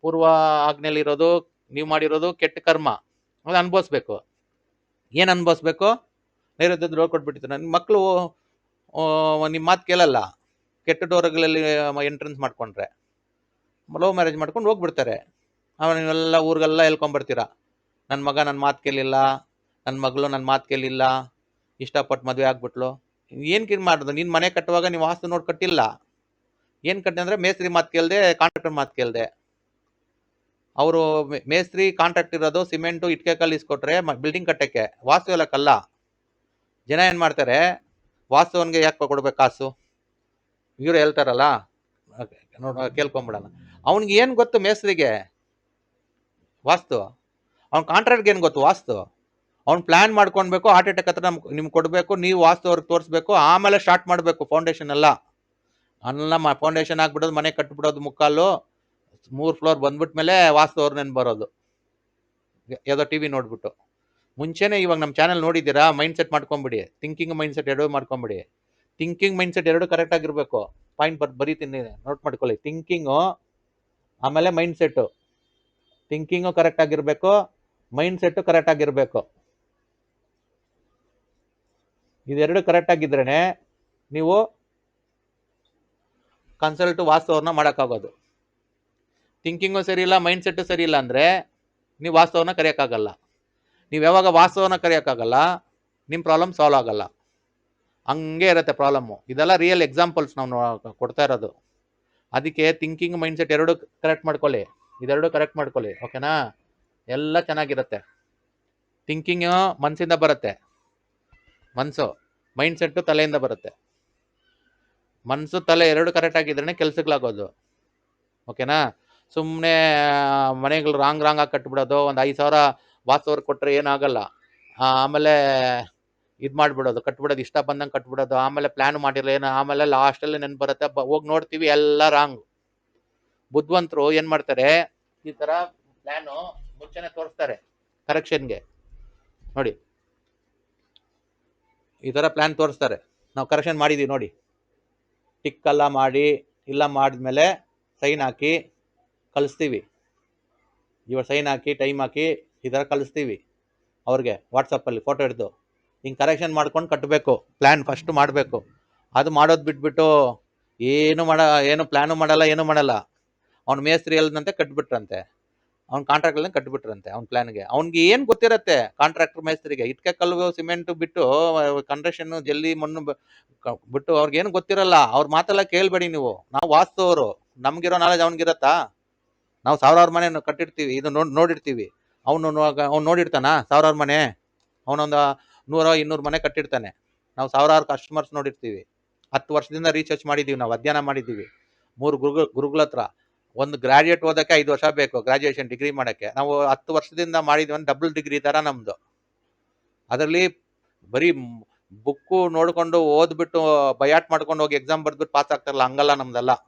ಪೂರ್ವ ಆಗ್ನೇಲಿರೋದು, ನೀವು ಮಾಡಿರೋದು ಕೆಟ್ಟ ಕರ್ಮ. ಅದು ಅನುಭವಿಸ್ಬೇಕು. ಏನು ಅನುಭವಿಸ್ಬೇಕು? ನೈಋತ್ಯ ಡೋರ್ ಕೊಟ್ಬಿಟ್ಟಿರ್ತಾರೆ. ನಿಮ್ಮ ಮಕ್ಕಳು ನಿಮ್ಮ ಮಾತು ಕೇಳಲ್ಲ, ಕೆಟ್ಟ ಡೋರ್ಗಳಲ್ಲಿ ಎಂಟ್ರೆನ್ಸ್ ಮಾಡ್ಕೊಂಡ್ರೆ ಲವ್ ಮ್ಯಾರೇಜ್ ಮಾಡ್ಕೊಂಡು ಹೋಗ್ಬಿಡ್ತಾರೆ. ಆಮೇಲೆ ನೀವೆಲ್ಲ ಊರಿಗೆಲ್ಲ ಹೇಳ್ಕೊಂಬರ್ತೀರ, ನನ್ನ ಮಗ ನನ್ನ ಮಾತು ಕೇಳಿಲ್ಲ, ನನ್ನ ಮಗಳು ನನ್ನ ಮಾತು ಕೇಳಿಲ್ಲ, ಇಷ್ಟಪಟ್ಟು ಮದುವೆ ಆಗ್ಬಿಟ್ಲು. ಏನು ಕಿನ್ ಮಾಡೋದು? ನೀನು ಮನೆ ಕಟ್ಟುವಾಗ ನೀವು ವಾಸ್ತು ನೋಡಿ ಕಟ್ಟಿಲ್ಲ. ಏನು ಕಟ್ಟಿ ಅಂದರೆ ಮೇಸ್ತ್ರಿ ಮಾತು ಕೇಳಿದೆ, ಕಾಂಟ್ರಾಕ್ಟರ್ ಮಾತು ಕೇಳಿದೆ. ಅವರು ಮೇಸ್ತ್ರಿ ಕಾಂಟ್ರಾಕ್ಟ್ ಇರೋದು ಸಿಮೆಂಟು ಇಟ್ಕೆ ಕಲ್ಲು ಇಸ್ಕೊಟ್ರೆ ಬಿಲ್ಡಿಂಗ್ ಕಟ್ಟಕ್ಕೆ, ವಾಸ್ತು ಹೇಳಕ್ಕಲ್ಲ. ಜನ ಏನು ಮಾಡ್ತಾರೆ, ವಾಸ್ತುವನ್ಗೆ ಯಾಕೆ ಕೊಡ್ಬೇಕು ಕಾಸು? ಇವರು ಹೇಳ್ತಾರಲ್ಲ, ಕೇಳ್ಕೊಂಬಿಡೋಣ. ಅವ್ನಿಗೆ ಏನು ಗೊತ್ತು ಮೇಸ್ತ್ರಿಗೆ ವಾಸ್ತು? ಅವ್ನ ಕಾಂಟ್ರಾಕ್ಟ್ಗೆ ಏನು ಗೊತ್ತು ವಾಸ್ತು? ಅವ್ನು ಪ್ಲ್ಯಾನ್ ಮಾಡ್ಕೊಳ್ಬೇಕು, ಹಾರ್ಟ್ ಅಟ್ಯಾಕ್ ಹತ್ರ ನಿಮ್ಗೆ ಕೊಡಬೇಕು, ನೀವು ವಾಸ್ತು ಅವ್ರಿಗೆ ತೋರಿಸ್ಬೇಕು, ಆಮೇಲೆ ಸ್ಟಾರ್ಟ್ ಮಾಡಬೇಕು ಫೌಂಡೇಶನ್ ಎಲ್ಲ. ಫೌಂಡೇಶನ್ ಹಾಕ್ಬಿಡೋದು, ಮನೆ ಕಟ್ಬಿಡೋದು, ಮುಕ್ಕಾಲು 3 ಫ್ಲೋರ್ ಬಂದ್ಬಿಟ್ಮೇಲೆ ವಾಸ್ತು ಅವ್ರ ನೆನ್ ಬರೋದು, ಯಾವುದೋ ಟಿ ವಿ ನೋಡ್ಬಿಟ್ಟು. ಮುಂಚೆನೇ ಇವಾಗ ನಮ್ಮ ಚಾನಲ್ ನೋಡಿದ್ದೀರಾ, ಮೈಂಡ್ ಸೆಟ್ ಮಾಡ್ಕೊಂಬಿಡಿ. ಥಿಂಕಿಂಗ್ ಮೈಂಡ್ ಸೆಟ್ ಎರಡೂ ಮಾಡ್ಕೊಂಬಿಡಿ. ಥಿಂಕಿಂಗ್ ಮೈಂಡ್ ಸೆಟ್ ಎರಡು ಕರೆಕ್ಟ್ ಆಗಿರಬೇಕು. ಪಾಯಿಂಟ್ ಬರೀತೀನಿ, ನೋಟ್ ಮಾಡ್ಕೊಳ್ಳಿ. ಥಿಂಕಿಂಗು ಆಮೇಲೆ ಮೈಂಡ್ ಸೆಟ್ಟು. ಥಿಂಕಿಂಗು ಕರೆಕ್ಟ್ ಆಗಿರಬೇಕು, ಮೈಂಡ್ ಸೆಟ್ಟು ಕರೆಕ್ಟ್ ಆಗಿರಬೇಕು. ಇದೆರಡು ಕರೆಕ್ಟ್ ಆಗಿದ್ರೇ ನೀವು ಕನ್ಸಲ್ಟ್ ವಾಸ್ತು ಅವ್ರನ್ನ ಮಾಡೋಕ್ಕಾಗೋದು. ಥಿಂಕಿಂಗು ಸರಿ ಇಲ್ಲ, ಮೈಂಡ್ ಸೆಟ್ಟು ಸರಿ ಇಲ್ಲ ಅಂದರೆ ನೀವು ವಾಸ್ತವನ್ನ ಕರೆಯೋಕ್ಕಾಗಲ್ಲ. ನೀವು ಯಾವಾಗ ವಾಸ್ತವನ್ನ ಕರೆಯೋಕ್ಕಾಗಲ್ಲ, ನಿಮ್ಮ ಪ್ರಾಬ್ಲಮ್ ಸಾಲ್ವ್ ಆಗಲ್ಲ. ಹಂಗೆ ಇರುತ್ತೆ ಪ್ರಾಬ್ಲಮ್ಮು. ಇದೆಲ್ಲ ರಿಯಲ್ ಎಕ್ಸಾಂಪಲ್ಸ್ ನಾವು ಕೊಡ್ತಾ ಇರೋದು. ಅದಕ್ಕೆ ಥಿಂಕಿಂಗ್ ಮೈಂಡ್ ಸೆಟ್ ಎರಡು ಕರೆಕ್ಟ್ ಮಾಡ್ಕೊಳ್ಳಿ, ಇದೆರಡು ಕರೆಕ್ಟ್ ಮಾಡ್ಕೊಳ್ಳಿ, ಓಕೆನಾ? ಎಲ್ಲ ಚೆನ್ನಾಗಿರುತ್ತೆ. ಥಿಂಕಿಂಗು ಮನಸ್ಸಿಂದ ಬರುತ್ತೆ, ಮನಸ್ಸು. ಮೈಂಡ್ ಸೆಟ್ಟು ತಲೆಯಿಂದ ಬರುತ್ತೆ. ಮನಸ್ಸು ತಲೆ ಎರಡು ಕರೆಕ್ಟ್ ಆಗಿದ್ರೇ ಕೆಲಸಗಳಾಗೋದು, ಓಕೆನಾ? ಸುಮ್ಮನೆ ಮನೆಗಳು ರಾಂಗ್ ಆಗಿ ಕಟ್ಬಿಡೋದು, ಒಂದು 5,000 ವಾಸ್ತುವ್ರಿಗೆ ಕೊಟ್ಟರೆ ಏನಾಗಲ್ಲ. ಆಮೇಲೆ ಇದು ಮಾಡಿಬಿಡೋದು, ಕಟ್ಬಿಡೋದು, ಇಷ್ಟ ಬಂದಂಗೆ ಕಟ್ಬಿಡೋದು, ಆಮೇಲೆ ಪ್ಲ್ಯಾನ್ ಮಾಡಿರಲ್ಲ ಏನು, ಆಮೇಲೆ ಲಾಸ್ಟಲ್ಲಿ ನೆನ್ಪು ಬರುತ್ತೆ, ಹೋಗಿ ನೋಡ್ತೀವಿ ಎಲ್ಲ ರಾಂಗ್. ಬುದ್ಧಿವಂತರು ಏನು ಮಾಡ್ತಾರೆ, ಈ ಥರ ಪ್ಲ್ಯಾನು ಮುಂಚೆನೆ ತೋರಿಸ್ತಾರೆ ಕರೆಕ್ಷನ್ಗೆ. ನೋಡಿ, ಈ ಥರ ಪ್ಲ್ಯಾನ್ ತೋರಿಸ್ತಾರೆ, ನಾವು ಕರೆಕ್ಷನ್ ಮಾಡಿದ್ದೀವಿ ನೋಡಿ, ಟಿಕ್ಕೆಲ್ಲ ಮಾಡಿ ಇಲ್ಲ ಮಾಡಿದ್ಮೇಲೆ ಸೈನ್ ಹಾಕಿ ಕಳಿಸ್ತೀವಿ. ಇವಾಗ ಸೈನ್ ಹಾಕಿ ಟೈಮ್ ಹಾಕಿ ಈ ಥರ ಕಳಿಸ್ತೀವಿ ಅವ್ರಿಗೆ ವಾಟ್ಸಪ್ಪಲ್ಲಿ ಫೋಟೋ ಹಿಡಿದು. ಹಿಂಗೆ ಕರೆಕ್ಷನ್ ಮಾಡ್ಕೊಂಡು ಕಟ್ಟಬೇಕು, ಪ್ಲ್ಯಾನ್ ಫಸ್ಟ್ ಮಾಡಬೇಕು. ಅದು ಮಾಡೋದು ಬಿಟ್ಬಿಟ್ಟು ಏನು ಪ್ಲ್ಯಾನು ಮಾಡಲ್ಲ, ಏನೂ ಮಾಡಲ್ಲ. ಅವ್ನು ಮೇಸ್ತ್ರಿ ಹೇಳ್ದಂತೆ ಕಟ್ಬಿಟ್ರಂತೆ, ಅವ್ನು ಕಾಂಟ್ರಾಕ್ಟ್ಗಳನ್ನ ಕಟ್ಬಿಟ್ರಂತೆ ಅವ್ನ ಪ್ಲ್ಯಾನ್ಗೆ. ಅವ್ನಿಗೆ ಏನು ಗೊತ್ತಿರುತ್ತೆ ಕಾಂಟ್ರಾಕ್ಟರ್ ಮೇಸ್ತ್ರಿಗೆ? ಇಟ್ಕೆ ಕಲ್ಲು ಸಿಮೆಂಟು ಬಿಟ್ಟು ಕನ್ಸ್ಟ್ರಕ್ಷನ್ನು ಜಲ್ಲಿ ಮಣ್ಣು ಬಿಟ್ಟು ಅವ್ರಿಗೇನು ಗೊತ್ತಿರಲ್ಲ. ಅವ್ರ ಮಾತೆಲ್ಲ ಕೇಳಬೇಡಿ ನೀವು. ನಾವು ವಾಸ್ತವರು, ನಮಗಿರೋ ನಾಲೆಜ್ ಅವ್ನಿಗಿರತ್ತಾ? ನಾವು 1000 ಮನೆ ಕಟ್ಟಿರ್ತೀವಿ, ಇದು ನೋಡಿರ್ತೀವಿ. ಅವ್ನು ನೋಡಿರ್ತಾನ 1000 ಮನೆ? ಅವನೊಂದು 100-200 ಮನೆ ಕಟ್ಟಿರ್ತಾನೆ. ನಾವು 1000 ಕಸ್ಟಮರ್ಸ್ ನೋಡಿರ್ತೀವಿ. 10 ವರ್ಷದಿಂದ ರಿಸರ್ಚ್ ಮಾಡಿದ್ದೀವಿ, ನಾವು ಅಧ್ಯಯನ ಮಾಡಿದ್ದೀವಿ 3 ಗುರುಗಳ ಹತ್ರ. ಒಂದು ಗ್ರಾಜುಯೇಟ್ ಓದೋಕ್ಕೆ 5 ವರ್ಷ ಬೇಕು, ಗ್ರಾಜುಯೇಷನ್ ಡಿಗ್ರಿ ಮಾಡೋಕ್ಕೆ. ನಾವು 10 ವರ್ಷದಿಂದ ಮಾಡಿದ್ವಿ, ಒಂದು ಡಬಲ್ ಡಿಗ್ರಿ ಥರ ನಮ್ಮದು. ಅದರಲ್ಲಿ ಬರೀ ಬುಕ್ಕು ನೋಡಿಕೊಂಡು ಓದ್ಬಿಟ್ಟು ಬಯಾಟ್ ಮಾಡ್ಕೊಂಡು ಹೋಗಿ ಎಕ್ಸಾಮ್ ಬರೆದ್ಬಿಟ್ಟು ಪಾಸ್ ಆಗ್ತಾರಲ್ಲ, ಹಂಗಲ್ಲ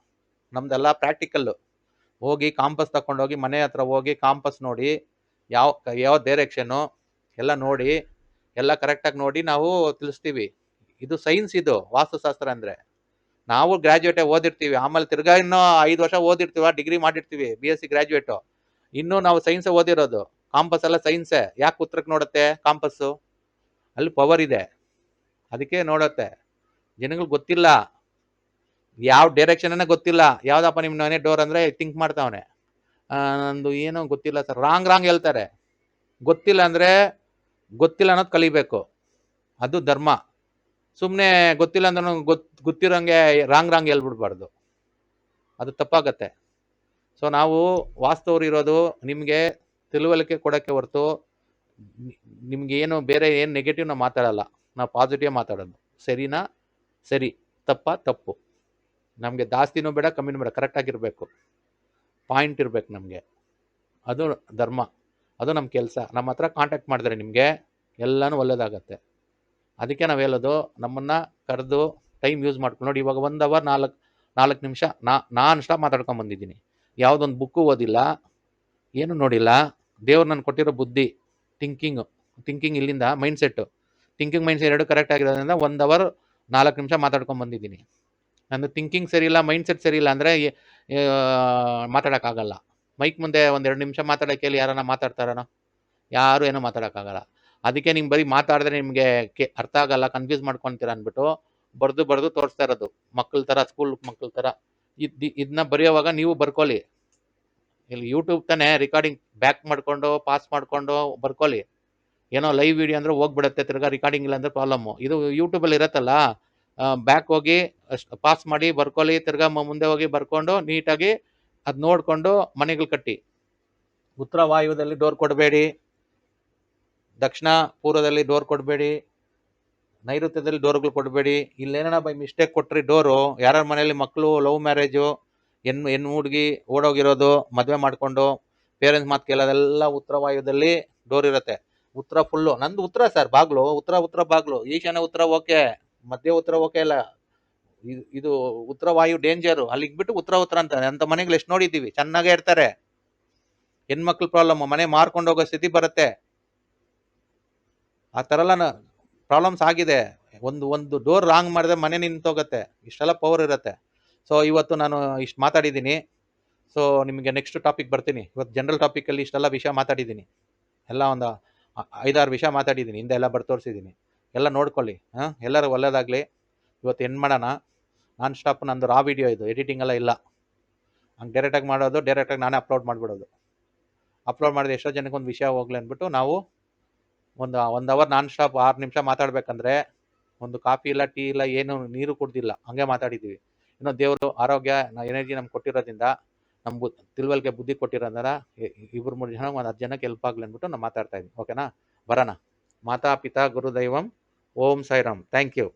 ನಮ್ದೆಲ್ಲ ಪ್ರಾಕ್ಟಿಕಲ್ಲು. ಹೋಗಿ ಕಾಂಪಸ್ ತಗೊಂಡೋಗಿ ಮನೆ ಹತ್ರ ಹೋಗಿ ಕಾಂಪಸ್ ನೋಡಿ, ಯಾವ ಡೈರೆಕ್ಷನ್ನು ಎಲ್ಲ ನೋಡಿ, ಎಲ್ಲ ಕರೆಕ್ಟಾಗಿ ನೋಡಿ ನಾವು ತಿಳಿಸ್ತೀವಿ. ಇದು ಸೈನ್ಸ್, ಇದು ವಾಸ್ತುಶಾಸ್ತ್ರ ಅಂದರೆ. ನಾವು ಗ್ರ್ಯಾಜುಯೇಟೇ ಓದಿರ್ತೀವಿ, ಆಮೇಲೆ ತಿರ್ಗಾ ಇನ್ನೂ 5 ವರ್ಷ ಓದಿರ್ತೀವ, ಡಿಗ್ರಿ ಮಾಡಿರ್ತೀವಿ, BSc ಗ್ರ್ಯಾಜುಯೇಟು. ಇನ್ನೂ ನಾವು ಸೈನ್ಸೇ ಓದಿರೋದು. ಕಾಂಪಸ್ ಎಲ್ಲ ಸೈನ್ಸೇ. ಯಾಕೆ ಉತ್ತರಕ್ಕೆ ನೋಡುತ್ತೆ ಕಾಂಪಸ್ಸು? ಅಲ್ಲಿ ಪವರ್ ಇದೆ, ಅದಕ್ಕೆ ನೋಡುತ್ತೆ. ಜನಗಳಿಗೆ ಗೊತ್ತಿಲ್ಲ, ಯಾವ ಡೈರೆಕ್ಷನ್ನೇ ಗೊತ್ತಿಲ್ಲ. ಯಾವುದಪ್ಪ ನಿಮ್ಮ ಮನೆ ಡೋರ್ ಅಂದರೆ ಥಿಂಕ್ ಮಾಡ್ತಾವನೆ, ನಂದು ಏನೋ ಗೊತ್ತಿಲ್ಲ ಸರ್, ರಾಂಗ್ ಹೇಳ್ತಾರೆ. ಗೊತ್ತಿಲ್ಲ ಅಂದರೆ ಗೊತ್ತಿಲ್ಲ ಅನ್ನೋದು ಕಲಿಬೇಕು, ಅದು ಧರ್ಮ. ಸುಮ್ಮನೆ ಗೊತ್ತಿಲ್ಲ ಅಂದ್ರೆ ಗೊತ್ತಿರೋಂಗೆ ರಾಂಗ್ ಹೇಳ್ಬಿಡ್ಬಾರ್ದು, ಅದು ತಪ್ಪಾಗತ್ತೆ. ಸೊ ನಾವು ವಾಸ್ತವರು ಇರೋದು ನಿಮಗೆ ತಿಳುವಳಿಕೆ ಕೊಡೋಕ್ಕೆ ಹೊರತು ನಿಮ್ಗೆ ಏನು ಬೇರೆ ಏನು ನೆಗೆಟಿವ್ ನಾವು ಮಾತಾಡಲ್ಲ, ನಾವು ಪಾಸಿಟಿವ್ ಮಾತಾಡೋದು. ಸರಿನಾ ಸರಿ, ತಪ್ಪು. ನಮಗೆ ಜಾಸ್ತಿನೂ ಬೇಡ, ಕಮ್ಮಿನೂ ಬೇಡ, ಕರೆಕ್ಟಾಗಿರಬೇಕು, ಪಾಯಿಂಟ್ ಇರಬೇಕು ನಮಗೆ. ಅದು ಧರ್ಮ, ಅದು ನಮ್ಮ ಕೆಲಸ. ನಮ್ಮ ಹತ್ರ ಕಾಂಟ್ಯಾಕ್ಟ್ ಮಾಡಿದ್ರೆ ನಿಮಗೆ ಎಲ್ಲನೂ ಒಳ್ಳೆಯದಾಗತ್ತೆ. ಅದಕ್ಕೆ ನಾವು ಹೇಳೋದು, ನಮ್ಮನ್ನ ಕರೆದು ಟೈಮ್ ಯೂಸ್ ಮಾಡ್ಕೊಂಡು ನೋಡಿ. ಇವಾಗ 1 ಅವರ್ 4 ನಿಮಿಷ ನಾನ್ ಸ್ಟಾಪ್ ಮಾತಾಡ್ಕೊಂಡು ಬಂದಿದ್ದೀನಿ. ಯಾವುದೊಂದು ಬುಕ್ಕು ಓದಿಲ್ಲ, ಏನು ನೋಡಿಲ್ಲ. ದೇವ್ರು ನಾನು ಕೊಟ್ಟಿರೋ ಬುದ್ಧಿ, ಥಿಂಕಿಂಗ್ ಇಲ್ಲಿಂದ ಮೈಂಡ್ ಸೆಟ್, ಮೈಂಡ್ ಸೆಟ್ ಎರಡು ಕರೆಕ್ಟ್ ಆಗಿರೋದ್ರಿಂದ 1 ಅವರ್ 4 ನಿಮಿಷ ಮಾತಾಡ್ಕೊಂಡು ಬಂದಿದ್ದೀನಿ. ನನ್ನ ಥಿಂಕಿಂಗ್ ಸರಿ ಇಲ್ಲ, ಮೈಂಡ್ ಸೆಟ್ ಸರಿ ಇಲ್ಲ ಅಂದರೆ ಮಾತಾಡೋಕ್ಕಾಗಲ್ಲ. ಮೈಕ್ ಮುಂದೆ 1-2 ನಿಮಿಷ ಮಾತಾಡೋಕ್ಕೆ ಹೇಳಿ, ಯಾರನ್ನ ಮಾತಾಡ್ತಾರನೋ? ಯಾರು ಏನೋ ಮಾತಾಡೋಕ್ಕಾಗಲ್ಲ. ಅದಕ್ಕೆ ನಿಮ್ಗೆ ಬರೀ ಮಾತಾಡಿದ್ರೆ ನಿಮಗೆ ಅರ್ಥ ಆಗಲ್ಲ, ಕನ್ಫ್ಯೂಸ್ ಮಾಡ್ಕೊತೀರ ಅಂದ್ಬಿಟ್ಟು ಬರೆದು ತೋರಿಸ್ತಾ ಇರೋದು. ಮಕ್ಕಳ ಥರ, ಸ್ಕೂಲ್ ಮಕ್ಕಳ ಥರ ಇದನ್ನ ಬರೆಯೋವಾಗ ನೀವು ಬರ್ಕೊಳ್ಳಿ. ಇಲ್ಲಿ ಯೂಟ್ಯೂಬ್ ತಾನೇ, ರೆಕಾರ್ಡಿಂಗ್ ಬ್ಯಾಕ್ ಮಾಡ್ಕೊಂಡು ಪಾಸ್ ಮಾಡ್ಕೊಂಡು ಬರ್ಕೊಳ್ಳಿ. ಏನೋ ಲೈವ್ ವಿಡಿಯೋ ಅಂದರೆ ಹೋಗ್ಬಿಡುತ್ತೆ, ತಿರ್ಗಾ ರಿಕಾರ್ಡಿಂಗ್ ಇಲ್ಲ ಅಂದರೆ ಪ್ರಾಬ್ಲಮ್ಮು. ಇದು ಯೂಟ್ಯೂಬಲ್ಲಿ ಇರತ್ತಲ್ಲ, ಬ್ಯಾಕ್ ಹೋಗಿ ಪಾಸ್ ಮಾಡಿ ಬರ್ಕೊಳ್ಳಿ, ತಿರ್ಗಾ ಮುಂದೆ ಹೋಗಿ ಬರ್ಕೊಂಡು ನೀಟಾಗಿ ಅದು ನೋಡಿಕೊಂಡು ಮನೆಗಳು ಕಟ್ಟಿ. ಉತ್ತರ ವಾಯುವ್ಯದಲ್ಲಿ ಡೋರ್ ಕೊಡಬೇಡಿ, ದಕ್ಷಿಣ ಪೂರ್ವದಲ್ಲಿ ಡೋರ್ ಕೊಡಬೇಡಿ, ನೈಋತ್ಯದಲ್ಲಿ ಡೋರ್ಗಳು ಕೊಡಬೇಡಿ. ಇಲ್ಲೇನ ಬೈ ಮಿಸ್ಟೇಕ್ ಕೊಟ್ರಿ ಡೋರು, ಯಾರ ಮನೆಯಲ್ಲಿ ಮಕ್ಕಳು ಲವ್ ಮ್ಯಾರೇಜು, ಹೆಣ್ಣು ಹುಡುಗಿ ಓಡೋಗಿರೋದು, ಮದುವೆ ಮಾಡ್ಕೊಂಡು ಪೇರೆಂಟ್ಸ್ ಮಾತು ಕೇಳೋದೆಲ್ಲ ಉತ್ತರ ವಾಯುವ್ಯದಲ್ಲಿ ಡೋರ್ ಇರುತ್ತೆ. ಉತ್ತರ ಫುಲ್ಲು ನಂದು ಉತ್ತರ ಸರ್, ಬಾಗ್ಲು ಉತ್ತರ ಬಾಗ್ಲು, ಈಶಾನ್ಯ ಉತ್ತರ ಓಕೆ, ಮಧ್ಯ ಉತ್ತರ ಓಕೆ ಇಲ್ಲ. ಇದು ಉತ್ತರ ವಾಯು ಡೇಂಜರು. ಅಲ್ಲಿಗೆ ಬಿಟ್ಟು ಉತ್ತರ ಅಂತಾರೆ. ಅಂತ ಮನೆಗಳು ಎಷ್ಟು ನೋಡಿದ್ದೀವಿ, ಚೆನ್ನಾಗೇ ಇರ್ತಾರೆ. ಹೆಣ್ಮಕ್ಳು ಪ್ರಾಬ್ಲಮ್, ಮನೆ ಮಾರ್ಕೊಂಡು ಹೋಗೋ ಸ್ಥಿತಿ ಬರುತ್ತೆ. ಆ ಥರ ಎಲ್ಲ ಪ್ರಾಬ್ಲಮ್ಸ್ ಆಗಿದೆ. ಒಂದು ಡೋರ್ ರಾಂಗ್ ಮಾಡಿದ್ರೆ ಮನೆ ನಿಂತೋಗುತ್ತೆ. ಇಷ್ಟೆಲ್ಲ ಪವರ್ ಇರುತ್ತೆ. ಸೊ ಇವತ್ತು ನಾನು ಇಷ್ಟು ಮಾತಾಡಿದ್ದೀನಿ. ಸೊ ನಿಮಗೆ ನೆಕ್ಸ್ಟ್ ಟಾಪಿಕ್ ಬರ್ತೀನಿ. ಇವತ್ತು ಜನರಲ್ ಟಾಪಿಕಲ್ಲಿ ಇಷ್ಟೆಲ್ಲ ವಿಷಯ ಮಾತಾಡಿದ್ದೀನಿ. ಎಲ್ಲ ಒಂದು 5-6 ವಿಷಯ ಮಾತಾಡಿದ್ದೀನಿ, ಹಿಂದೆ ಎಲ್ಲ ತೋರಿಸಿದ್ದೀನಿ. ಎಲ್ಲ ನೋಡ್ಕೊಳ್ಳಿ. ಎಲ್ಲರೂ ಒಳ್ಳೇದಾಗಲಿ. ಇವತ್ತು ಏನು ಮಾಡೋಣ, ನಾನ್ ಸ್ಟಾಪ್ ನಂದು ರಾ ವಿಡಿಯೋ ಇದು, ಎಡಿಟಿಂಗ್ ಎಲ್ಲ ಇಲ್ಲ. ಹಂಗೆ ಡೈರೆಕ್ಟಾಗಿ ಮಾಡೋದು, ಡೈರೆಕ್ಟಾಗಿ ನಾನೇ ಅಪ್ಲೋಡ್ ಮಾಡಿಬಿಡೋದು. ಅಪ್ಲೋಡ್ ಮಾಡಿದ್ರೆ ಎಷ್ಟೋ ಜನಕ್ಕೆ ಒಂದು ವಿಷಯ ಹೋಗ್ಲಿ ಅಂದ್ಬಿಟ್ಟು ನಾವು ಒಂದು 1 ಅವರ್ ನಾನ್ ಸ್ಟಾಪ್ 6 ನಿಮಿಷ ಮಾತಾಡ್ಬೇಕಂದ್ರೆ ಒಂದು ಕಾಫಿ ಇಲ್ಲ, ಟೀ ಇಲ್ಲ, ಏನು ನೀರು ಕುಡ್ದಿಲ್ಲ, ಹಂಗೆ ಮಾತಾಡಿದ್ದೀವಿ. ಇನ್ನೂ ದೇವರು ಆರೋಗ್ಯ ಎನರ್ಜಿ ನಮ್ಗೆ ಕೊಟ್ಟಿರೋದ್ರಿಂದ, ನಮ್ಗೆ ತಿಳುವಳಿಕೆ ಬುದ್ಧಿ ಕೊಟ್ಟಿರೋದ್ರಿಂದ 2-3 ಜನ 10 ಜನಕ್ಕೆ ಹೆಲ್ಪ್ ಆಗಲಿ ಅಂದ್ಬಿಟ್ಟು ನಾನು ಮಾತಾಡ್ತಾ ಇದ್ದೀನಿ. ಓಕೆನಾ? ಬರೋಣ. ಮಾತಾ ಪಿತಾ ಗುರುದೈವಂ. ಓಂ ಸಾಯಿರಾಮ್. Thank you.